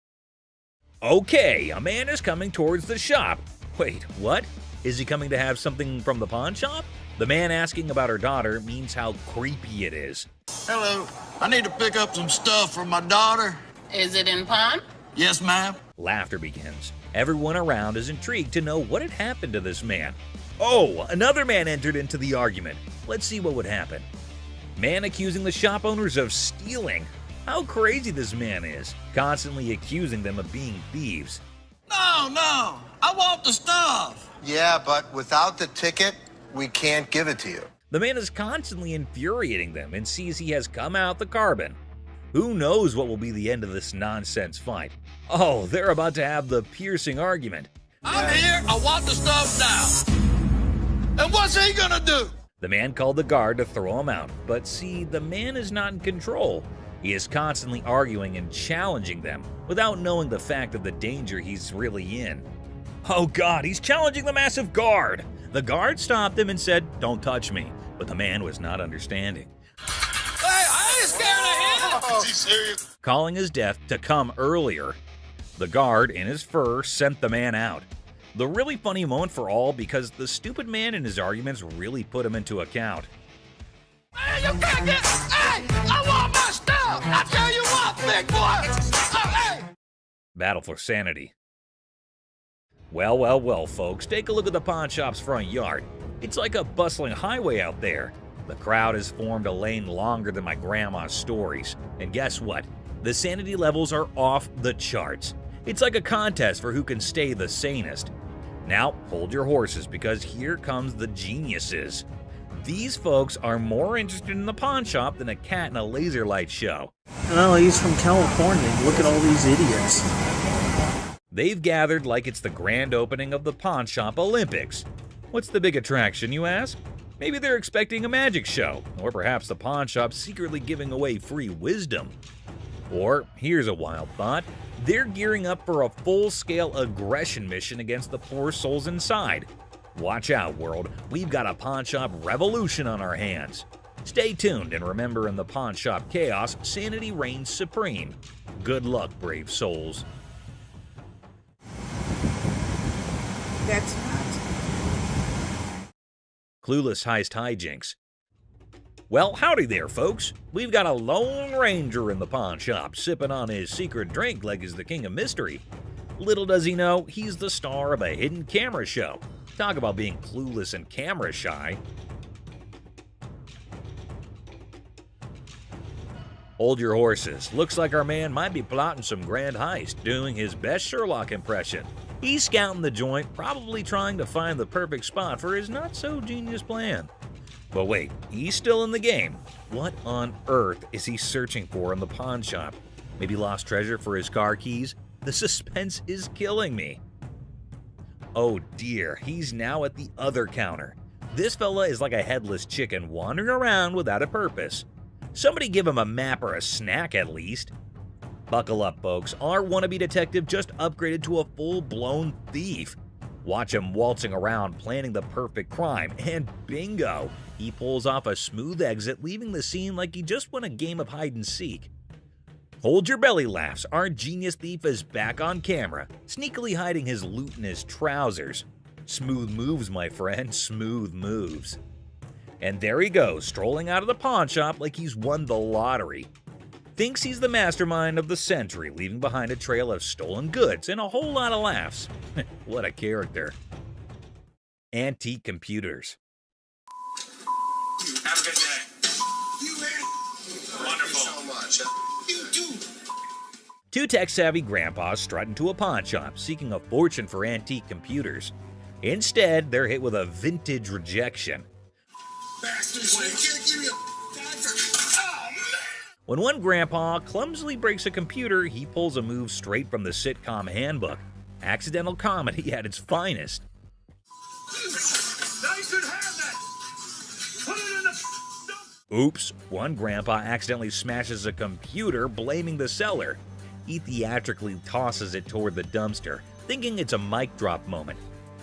Okay, a man is coming towards the shop. Wait, what? Is he coming to have something from the pawn shop? The man asking about her daughter means how creepy it is. Hello. I need to pick up some stuff for my daughter. Is it in pawn? Yes, ma'am. Laughter begins. Everyone around is intrigued to know what had happened to this man. Oh, another man entered into the argument. Let's see what would happen. Man accusing the shop owners of stealing. How crazy this man is, constantly accusing them of being thieves. No, I want the stuff. Yeah, but without the ticket, we can't give it to you. The man is constantly infuriating them and sees he has come out the carbon. Who knows what will be the end of this nonsense fight? Oh, they're about to have the piercing argument. I'm here. I want the stuff now. And what's he gonna do? The man called the guard to throw him out, but see, the man is not in control. He is constantly arguing and challenging them without knowing the fact of the danger he's really in. Oh God, he's challenging the massive guard! The guard stopped him and said, "Don't touch me," but the man was not understanding. Hey, I ain't scared of him. calling his death to come earlier. The guard, in his fur, sent the man out. The really funny moment for all because the stupid man in his arguments really put him into account. Hey, you can't get. Hey, I want my stuff. I tell you what, big boy. Hey. Battle for sanity. Well, folks, take a look at the pawn shop's front yard. It's like a bustling highway out there. The crowd has formed a lane longer than my grandma's stories. And guess what? The sanity levels are off the charts. It's like a contest for who can stay the sanest. Now, hold your horses because here comes the geniuses. These folks are more interested in the pawn shop than a cat in a laser light show. Well, he's from California. Look at all these idiots. They've gathered like it's the grand opening of the Pawn Shop Olympics. What's the big attraction, you ask? Maybe they're expecting a magic show, or perhaps the pawn shop secretly giving away free wisdom. Or, here's a wild thought, they're gearing up for a full-scale aggression mission against the poor souls inside. Watch out, world, we've got a pawn shop revolution on our hands. Stay tuned and remember, in the pawn shop chaos, sanity reigns supreme. Good luck, brave souls. That's not. Clueless heist hijinks. Well, howdy there, folks. We've got a Lone Ranger in the pawn shop, sipping on his secret drink like he's the king of mystery. Little does he know, he's the star of a hidden camera show. Talk about being clueless and camera shy. Hold your horses. Looks like our man might be plotting some grand heist, doing his best Sherlock impression. He's scouting the joint, probably trying to find the perfect spot for his not-so-genius plan. But wait, he's still in the game. What on earth is he searching for in the pawn shop? Maybe lost treasure for his car keys? The suspense is killing me. Oh dear, he's now at the other counter. This fella is like a headless chicken wandering around without a purpose. Somebody give him a map or a snack at least. Buckle up, folks. Our wannabe detective just upgraded to a full-blown thief. Watch him waltzing around planning the perfect crime, and bingo! He pulls off a smooth exit, leaving the scene like he just won a game of hide-and-seek. Hold your belly laughs. Our genius thief is back on camera, sneakily hiding his loot in his trousers. Smooth moves, my friend, smooth moves. And there he goes, strolling out of the pawn shop like he's won the lottery. Thinks he's the mastermind of the century, leaving behind a trail of stolen goods and a whole lot of laughs. What a character. Antique computers. Have a good day. You man. Wonderful. So much. You too. Two tech-savvy grandpas strut into a pawn shop, seeking a fortune for antique computers. Instead, they're hit with a vintage rejection. Bastards, you can't give me a dime for... Oh, man. When one grandpa clumsily breaks a computer, he pulls a move straight from the sitcom handbook. Accidental comedy at its finest. Now you should have that. Put it in the... Oops, one grandpa accidentally smashes a computer, blaming the seller. He theatrically tosses it toward the dumpster, thinking it's a mic drop moment.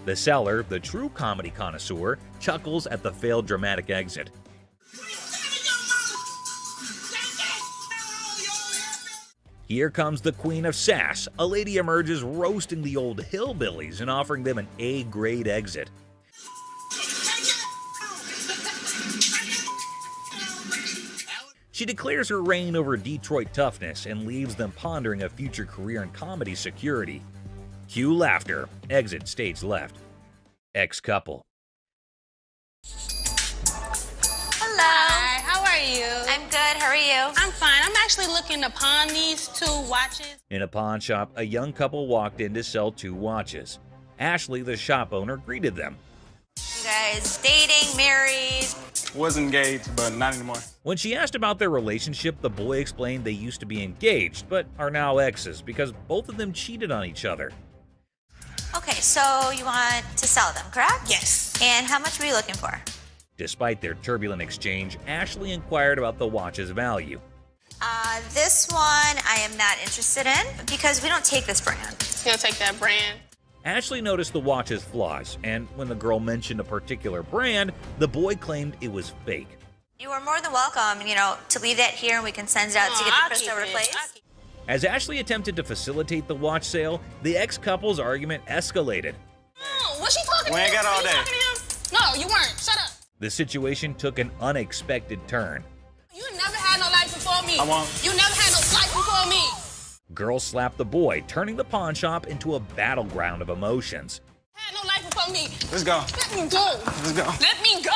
The seller, the true comedy connoisseur, chuckles at the failed dramatic exit. Here comes the queen of sass. A lady emerges roasting the old hillbillies and offering them an A-grade exit. She declares her reign over Detroit toughness and leaves them pondering a future career in comedy security. Cue laughter. Exit stage left. Ex-couple. Hello. Hi, how are you? I'm good, how are you? I'm fine. I'm actually looking to pawn these 2 watches. In a pawn shop, a young couple walked in to sell 2 watches. Ashley, the shop owner, greeted them. You guys dating, married? Was engaged, but not anymore. When she asked about their relationship, the boy explained they used to be engaged, but are now exes because both of them cheated on each other. Okay, so you want to sell them, correct? Yes. And how much were you looking for? Despite their turbulent exchange, Ashley inquired about the watch's value. This one I am not interested in because we don't take this brand. You don't take that brand? Ashley noticed the watch's flaws, and when the girl mentioned a particular brand, the boy claimed it was fake. You are more than welcome, to leave that here and we can send it out to get the crystal replaced. As Ashley attempted to facilitate the watch sale, the ex-couple's argument escalated. Oh, was she talking We to ain't him? got all Were you day. talking to him? No, you weren't. Shut up. The situation took an unexpected turn. You never had no life before me. I won't. You never had no life before me. Girl slapped the boy, turning the pawn shop into a battleground of emotions. Had no life before me. Let's go. Let me go. Let's go. Let me go.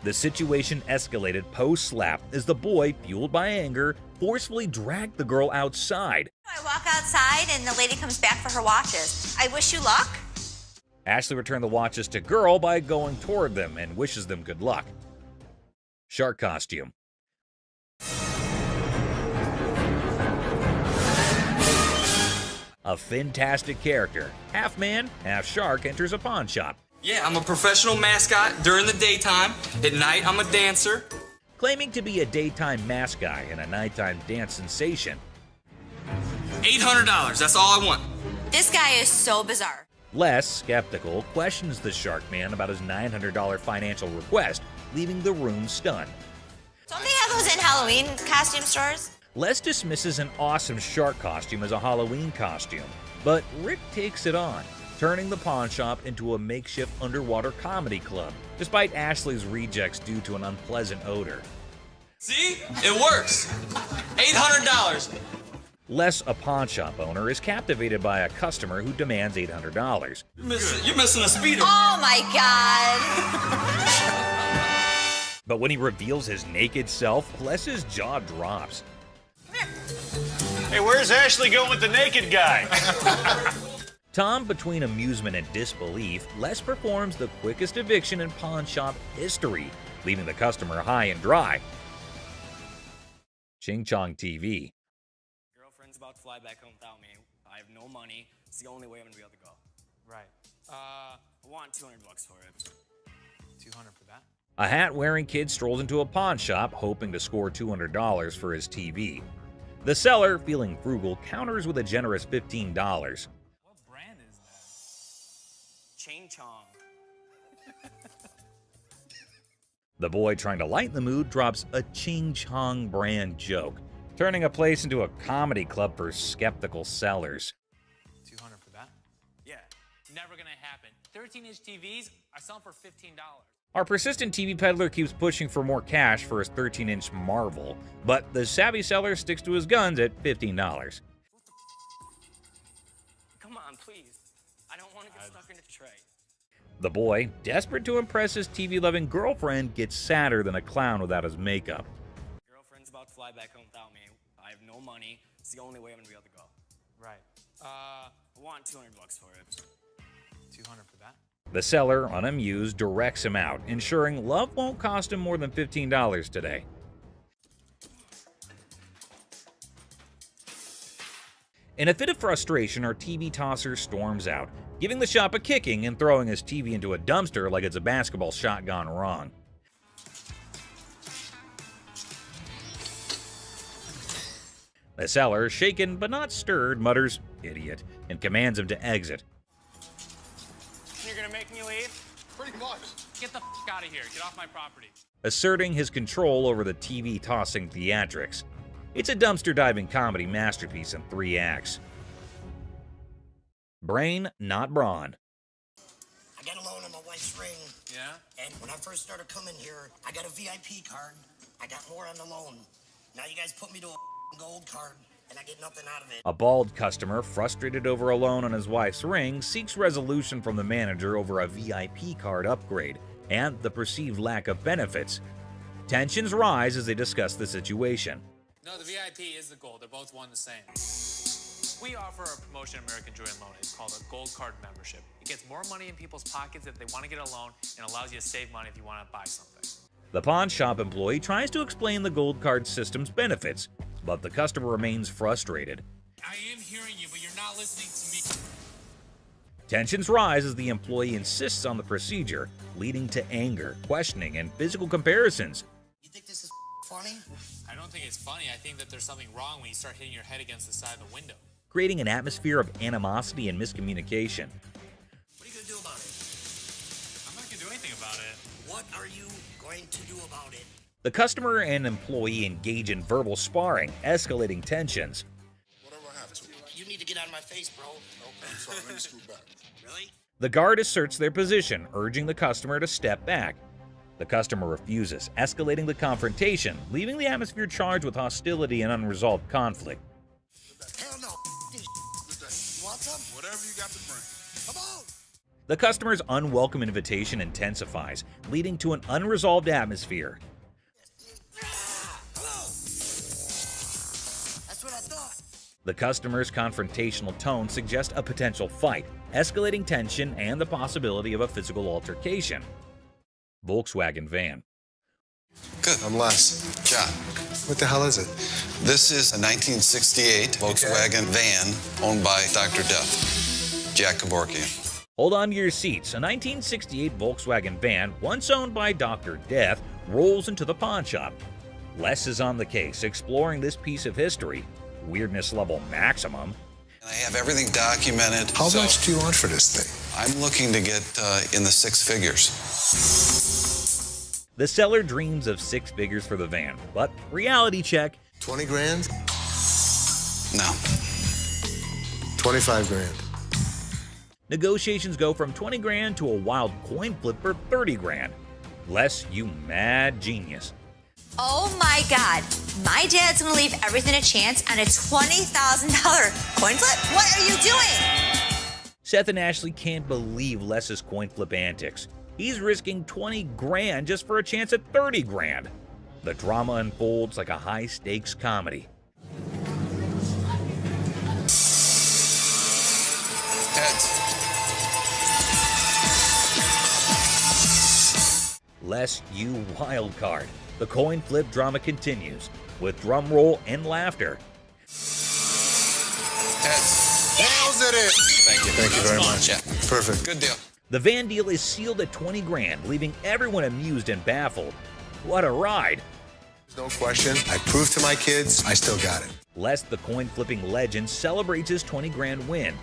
The situation escalated post-slap as the boy, fueled by anger, forcefully dragged the girl outside. I walk outside and the lady comes back for her watches. I wish you luck. Ashley returned the watches to girl by going toward them and wishes them good luck. Shark costume. A fantastic character, half man, half shark, enters a pawn shop. Yeah, I'm a professional mascot during the daytime. At night, I'm a dancer. Claiming to be a daytime mascot and a nighttime dance sensation. $800, that's all I want. This guy is so bizarre. Les, skeptical, questions the shark man about his $900 financial request, leaving the room stunned. Don't they have those in Halloween costume stores? Les dismisses an awesome shark costume as a Halloween costume, but Rick takes it on, turning the pawn shop into a makeshift underwater comedy club, despite Ashley's rejects due to an unpleasant odor. See? It works. $800. Les, a pawn shop owner, is captivated by a customer who demands $800. You're missing a speeder. Oh my God. But when he reveals his naked self, Les's jaw drops. Hey, where's Ashley going with the naked guy? Tom, between amusement and disbelief, Les performs the quickest eviction in pawn shop history, leaving the customer high and dry. Ching Chong TV. Girlfriend's about to fly back home without me. I have no money. It's the only way I'm gonna be able to go. Right. I want $200 for it. 200 for that? A hat-wearing kid strolls into a pawn shop, hoping to score $200 for his TV. The seller, feeling frugal, counters with a generous $15. What brand is that? Ching Chong. The boy, trying to lighten the mood, drops a Ching Chong brand joke, turning a place into a comedy club for skeptical sellers. 200 for that? Yeah. Never gonna happen. 13-inch TVs, I sell them for $15. Our persistent TV peddler keeps pushing for more cash for his 13-inch Marvel, but the savvy seller sticks to his guns at $15. Come on, please. I don't want to get stuck in a tray. The boy, desperate to impress his TV-loving girlfriend, gets sadder than a clown without his makeup. Girlfriend's about to fly back home without me. I have no money. It's the only way I'm gonna be able to go. Right. I want $200 for it. 200 for that? The seller, unamused, directs him out, ensuring love won't cost him more than $15 today. In a fit of frustration, our TV tosser storms out, giving the shop a kicking and throwing his TV into a dumpster like it's a basketball shot gone wrong. The seller, shaken but not stirred, mutters, "Idiot," and commands him to exit. You're gonna make me leave? Pretty much. Get the f out of here. Get off my property. Asserting his control over the TV-tossing theatrics. It's a dumpster-diving comedy masterpiece in 3 acts. Brain, not brawn. I got a loan on my wife's ring. Yeah? And when I first started coming here, I got a VIP card. I got more on the loan. Now you guys put me to a gold card, and I get nothing out of it. A bald customer, frustrated over a loan on his wife's ring, seeks resolution from the manager over a VIP card upgrade and the perceived lack of benefits. Tensions rise as they discuss the situation. No, the VIP is the gold. They're both one the same. We offer a promotion at American Jewelry and Loan. It's called a Gold Card membership. It gets more money in people's pockets if they want to get a loan and allows you to save money if you want to buy something. The pawn shop employee tries to explain the gold card system's benefits, but the customer remains frustrated. I am hearing you, but you're not listening to me. Tensions rise as the employee insists on the procedure, leading to anger, questioning, and physical comparisons. You think this is funny? I don't think it's funny. I think that there's something wrong when you start hitting your head against the side of the window. Creating an atmosphere of animosity and miscommunication. What are you going to do about it? I'm not going to do anything about it. What are you going to do about it? The customer and employee engage in verbal sparring, escalating tensions. You need to get out of my face, bro. Okay, I'm sorry. Let me scoot back. Really? The guard asserts their position, urging the customer to step back. The customer refuses, escalating the confrontation, leaving the atmosphere charged with hostility and unresolved conflict. Hell no. You want some? Whatever you got to bring. Come on. The customer's unwelcome invitation intensifies, leading to an unresolved atmosphere. That's what I thought. The customer's confrontational tone suggests a potential fight, escalating tension and the possibility of a physical altercation. Volkswagen van. Good. I'm Les. John. What the hell is it? This is a 1968 Volkswagen van owned by Dr. Death, Jack Kevorkian. Hold on to your seats. A 1968 Volkswagen van, once owned by Dr. Death, rolls into the pawn shop. Les is on the case, exploring this piece of history. Weirdness level maximum. I have everything documented. How much do you want for this thing? I'm looking to get in the six figures. The seller dreams of six figures for the van, but reality check. 20 grand? No. 25 grand. Negotiations go from 20 grand to a wild coin flip for 30 grand. Les, you mad genius. Oh my God. My dad's gonna leave everything a chance on a $20,000 coin flip? What are you doing? Seth and Ashley can't believe Les's coin flip antics. He's risking 20 grand just for a chance at 30 grand. The drama unfolds like a high-stakes comedy. Heads. Les, you wild card. The coin flip drama continues, with drum roll and laughter. Heads. Nails it in. Thank you. Thank you very much. Yeah. Perfect. Good deal. The van deal is sealed at 20 grand, leaving everyone amused and baffled. What a ride! No question. I proved to my kids I still got it. Les, the coin flipping legend, celebrates his 20 grand win.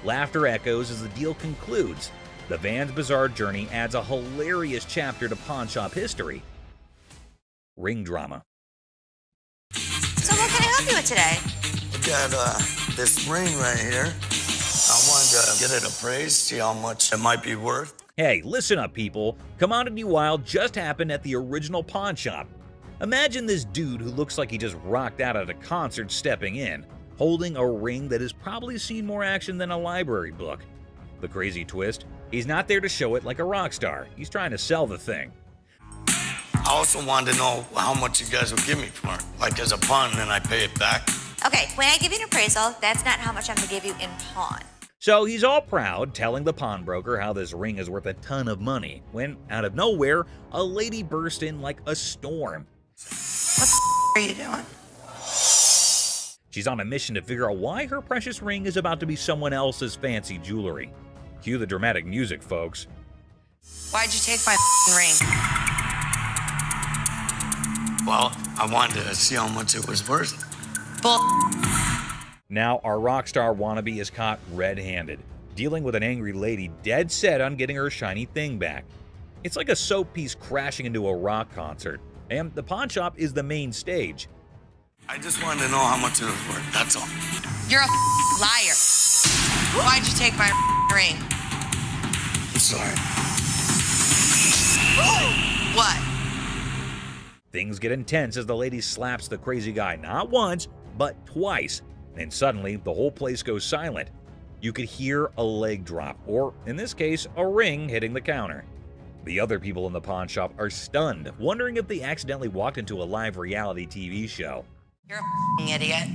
Laughter echoes as the deal concludes. The van's bizarre journey adds a hilarious chapter to pawn shop history. Ring drama. So what can I help you with today? I got this ring right here. I wanted to get it appraised, see how much it might be worth. Hey, listen up, people. Commodity Wild just happened at the original pawn shop. Imagine this dude who looks like he just rocked out at a concert stepping in, holding a ring that has probably seen more action than a library book. The crazy twist? He's not there to show it like a rock star. He's trying to sell the thing. I also wanted to know how much you guys would give me for it. Like as a pawn, then I pay it back. Okay, when I give you an appraisal, that's not how much I'm gonna give you in pawn. So he's all proud, telling the pawnbroker how this ring is worth a ton of money, when, out of nowhere, a lady burst in like a storm. What the are you doing? She's on a mission to figure out why her precious ring is about to be someone else's fancy jewelry. Cue the dramatic music, folks. Why'd you take my ring? Well, I wanted to see how much it was worth. Bull. Now, our rock star wannabe is caught red-handed, dealing with an angry lady dead set on getting her shiny thing back. It's like a soap piece crashing into a rock concert, and the pawn shop is the main stage. I just wanted to know how much it was worth, that's all. You're a liar. Why'd you take my ring? I'm sorry. What? Things get intense as the lady slaps the crazy guy not once, but twice. And suddenly, the whole place goes silent. You could hear a leg drop, or in this case, a ring hitting the counter. The other people in the pawn shop are stunned, wondering if they accidentally walked into a live reality TV show. You're a idiot.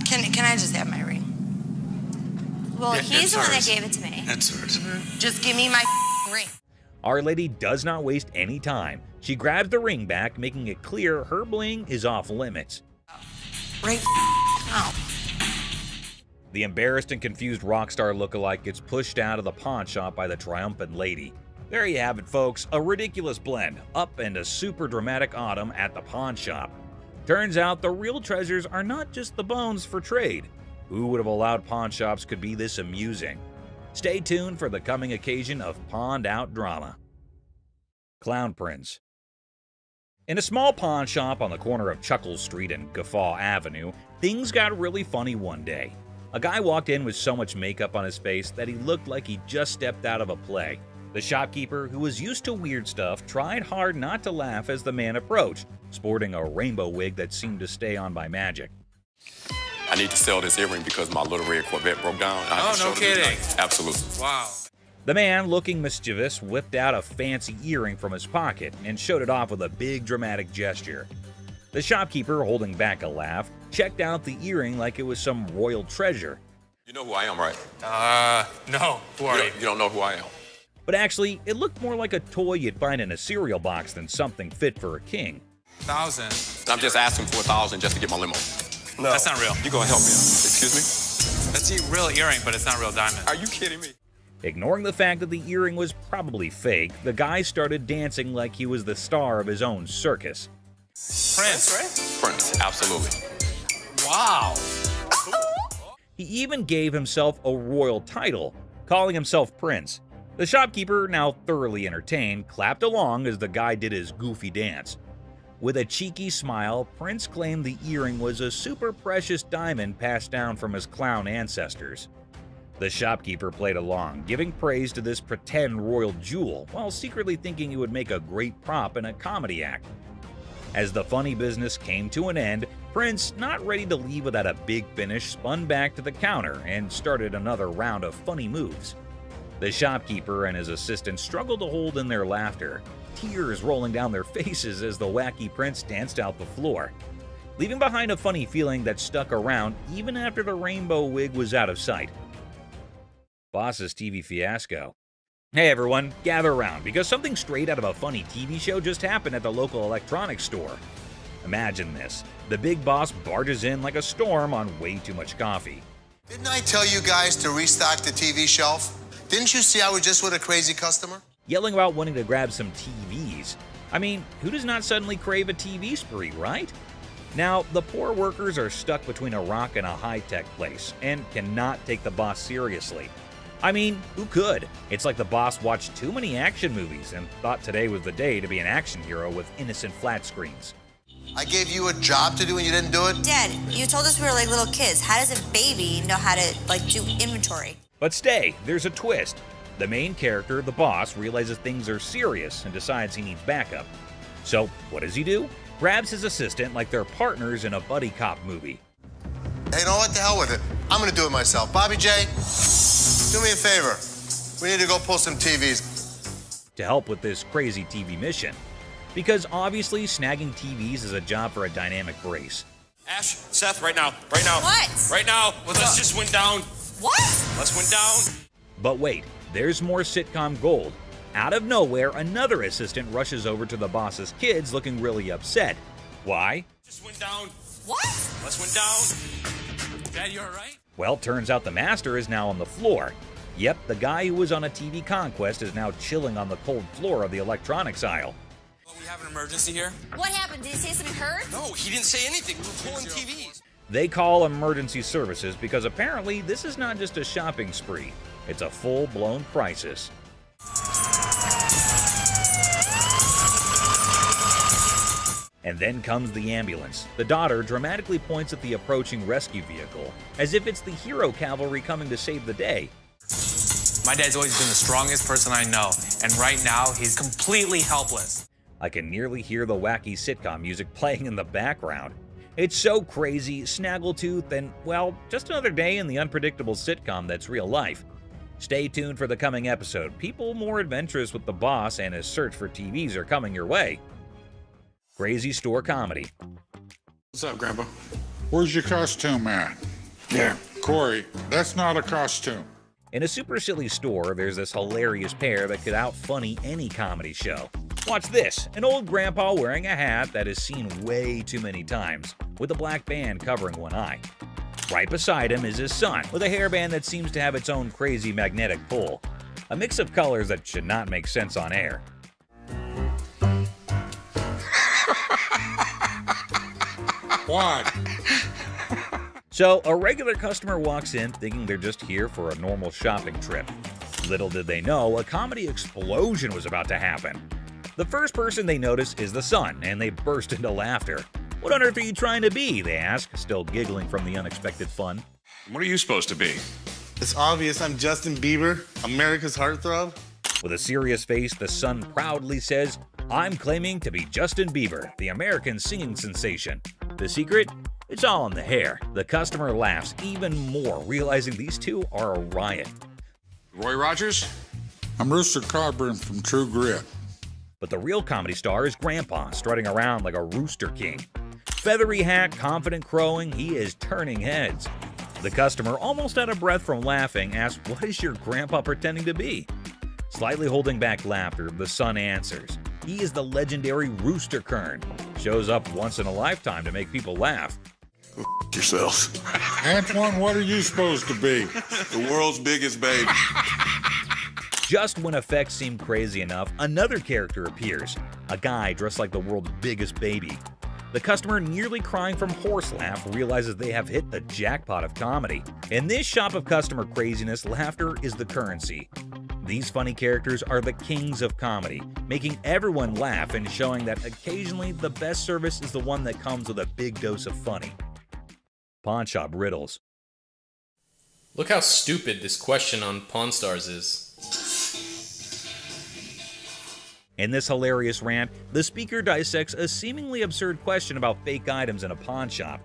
Can I just have my ring? Well, Yeah, he's the it's one that hers. gave it to me. That's hers. Just give me my ring. Our lady does not waste any time. She grabs the ring back, making it clear her bling is off limits. Right now. The embarrassed and confused rock star lookalike gets pushed out of the pawn shop by the triumphant lady. There you have it, folks, a ridiculous blend, up and a super dramatic autumn at the pawn shop. Turns out the real treasures are not just the bones for trade. Who would have allowed pawn shops could be this amusing? Stay tuned for the coming occasion of pawned out drama. Clown Prince. In a small pawn shop on the corner of Chuckles Street and Guffaw Avenue, things got really funny one day. A guy walked in with so much makeup on his face that he looked like he just stepped out of a play. The shopkeeper, who was used to weird stuff, tried hard not to laugh as the man approached, sporting a rainbow wig that seemed to stay on by magic. I need to sell this earring because my little red Corvette broke down. No kidding. Absolutely. Wow. The man, looking mischievous, whipped out a fancy earring from his pocket and showed it off with a big dramatic gesture. The shopkeeper, holding back a laugh, checked out the earring like it was some royal treasure. You know who I am, right? No. Who are you? You don't know who I am. But actually, it looked more like a toy you'd find in a cereal box than something fit for a king. 1,000. I'm just asking for 1,000 just to get my limo. No. That's not real. You gonna help me out? Excuse me? That's a real earring, but it's not real diamond. Are you kidding me? Ignoring the fact that the earring was probably fake, the guy started dancing like he was the star of his own circus. Prince, right? Prince, absolutely. Wow. He even gave himself a royal title, calling himself Prince. The shopkeeper, now thoroughly entertained, clapped along as the guy did his goofy dance. With a cheeky smile, Prince claimed the earring was a super precious diamond passed down from his clown ancestors. The shopkeeper played along, giving praise to this pretend royal jewel, while secretly thinking it would make a great prop in a comedy act. As the funny business came to an end, Prince, not ready to leave without a big finish, spun back to the counter and started another round of funny moves. The shopkeeper and his assistant struggled to hold in their laughter, tears rolling down their faces as the wacky Prince danced out the floor, leaving behind a funny feeling that stuck around even after the rainbow wig was out of sight. Boss's TV fiasco. Hey everyone, gather around because something straight out of a funny TV show just happened at the local electronics store. Imagine this. The big boss barges in like a storm on way too much coffee. Didn't I tell you guys to restock the TV shelf? Didn't you see I was just with a crazy customer? Yelling about wanting to grab some TVs. I mean, who does not suddenly crave a TV spree, right? Now, the poor workers are stuck between a rock and a high-tech place and cannot take the boss seriously. I mean, who could? It's like the boss watched too many action movies and thought today was the day to be an action hero with innocent flat screens. I gave you a job to do and you didn't do it? Dad, you told us we were like little kids. How does a baby know how to do inventory? But stay, there's a twist. The main character, the boss, realizes things are serious and decides he needs backup. So, what does he do? Grabs his assistant like they're partners in a buddy cop movie. Hey, you know what? The hell with it. I'm gonna do it myself. Bobby J, do me a favor. We need to go pull some TVs. To help with this crazy TV mission. Because obviously snagging TVs is a job for a dynamic brace. Ash, Seth, right now. Right now. What? Right now. Let's just went down. What? Let's went down. But wait, there's more sitcom gold. Out of nowhere, another assistant rushes over to the boss's kids looking really upset. Why? Just went down. What? Let's went down. Dad, you all right? Well, turns out the master is now on the floor. Yep, the guy who was on a TV conquest is now chilling on the cold floor of the electronics aisle. Well, we have an emergency here. What happened? Did he say something hurt? No, he didn't say anything. We were pulling TVs. They call emergency services because apparently this is not just a shopping spree. It's a full-blown crisis. And then comes the ambulance. The daughter dramatically points at the approaching rescue vehicle, as if it's the hero cavalry coming to save the day. My dad's always been the strongest person I know, and right now he's completely helpless. I can nearly hear the wacky sitcom music playing in the background. It's so crazy, snaggletooth, and, well, just another day in the unpredictable sitcom that's real life. Stay tuned for the coming episode. People more adventurous with the boss and his search for TVs are coming your way. Crazy Store Comedy. What's up, Grandpa? Where's your costume at? Yeah. Corey, that's not a costume. In a super silly store, there's this hilarious pair that could out-funny any comedy show. Watch this, an old grandpa wearing a hat that is seen way too many times, with a black band covering one eye. Right beside him is his son, with a hairband that seems to have its own crazy magnetic pull. A mix of colors that should not make sense on air. What? So, a regular customer walks in thinking they're just here for a normal shopping trip. Little did they know, a comedy explosion was about to happen. The first person they notice is the son, and they burst into laughter. "What on earth are you trying to be?" they ask, still giggling from the unexpected fun. What are you supposed to be? It's obvious I'm Justin Bieber, America's heartthrob. With a serious face, the son proudly says, "I'm claiming to be Justin Bieber, the American singing sensation." The secret? It's all in the hair. The customer laughs even more, realizing these two are a riot. Roy Rogers? I'm Rooster Cogburn from True Grit. But the real comedy star is Grandpa, strutting around like a rooster king. Feathery hat, confident crowing, he is turning heads. The customer, almost out of breath from laughing, asks, "What is your grandpa pretending to be?" Slightly holding back laughter, the son answers, "He is the legendary Rooster Kern. Shows up once in a lifetime to make people laugh." Go yourself. Antoine, what are you supposed to be? The world's biggest baby. Just when effects seem crazy enough, another character appears, a guy dressed like the world's biggest baby. The customer, nearly crying from horse laugh, realizes they have hit the jackpot of comedy. In this shop of customer craziness, laughter is the currency. These funny characters are the kings of comedy, making everyone laugh and showing that occasionally the best service is the one that comes with a big dose of funny. Pawn Shop Riddles. Look how stupid this question on Pawn Stars is. In this hilarious rant, the speaker dissects a seemingly absurd question about fake items in a pawn shop.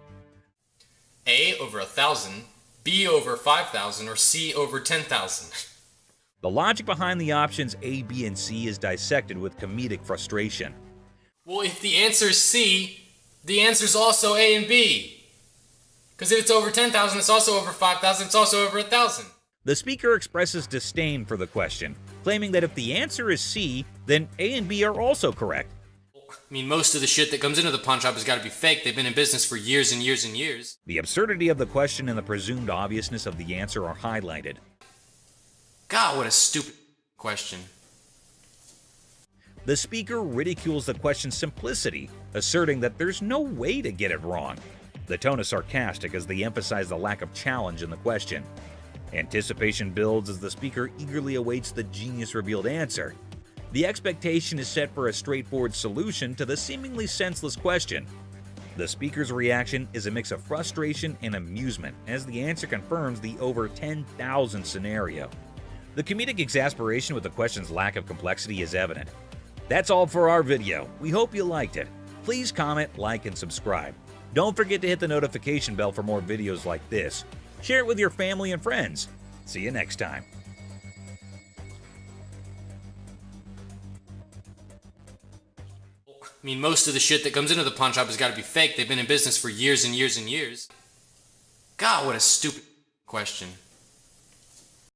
A over 1,000, B over 5,000, or C over 10,000. The logic behind the options A, B, and C is dissected with comedic frustration. Well, if the answer is C, the answer is also A and B. Because if it's over 10,000, it's also over 5,000, it's also over 1,000. The speaker expresses disdain for the question, claiming that if the answer is C, then A and B are also correct. I mean, most of the shit that comes into the pawn shop has got to be fake. They've been in business for years and years and years. The absurdity of the question and the presumed obviousness of the answer are highlighted. God, what a stupid question. The speaker ridicules the question's simplicity, asserting that there's no way to get it wrong. The tone is sarcastic as they emphasize the lack of challenge in the question. Anticipation builds as the speaker eagerly awaits the genius-revealed answer. The expectation is set for a straightforward solution to the seemingly senseless question. The speaker's reaction is a mix of frustration and amusement as the answer confirms the over 10,000 scenario. The comedic exasperation with the question's lack of complexity is evident. That's all for our video. We hope you liked it. Please comment, like, and subscribe. Don't forget to hit the notification bell for more videos like this. Share it with your family and friends. See you next time. I mean, most of the shit that comes into the pawn shop has got to be fake. They've been in business for years and years and years. God, what a stupid question.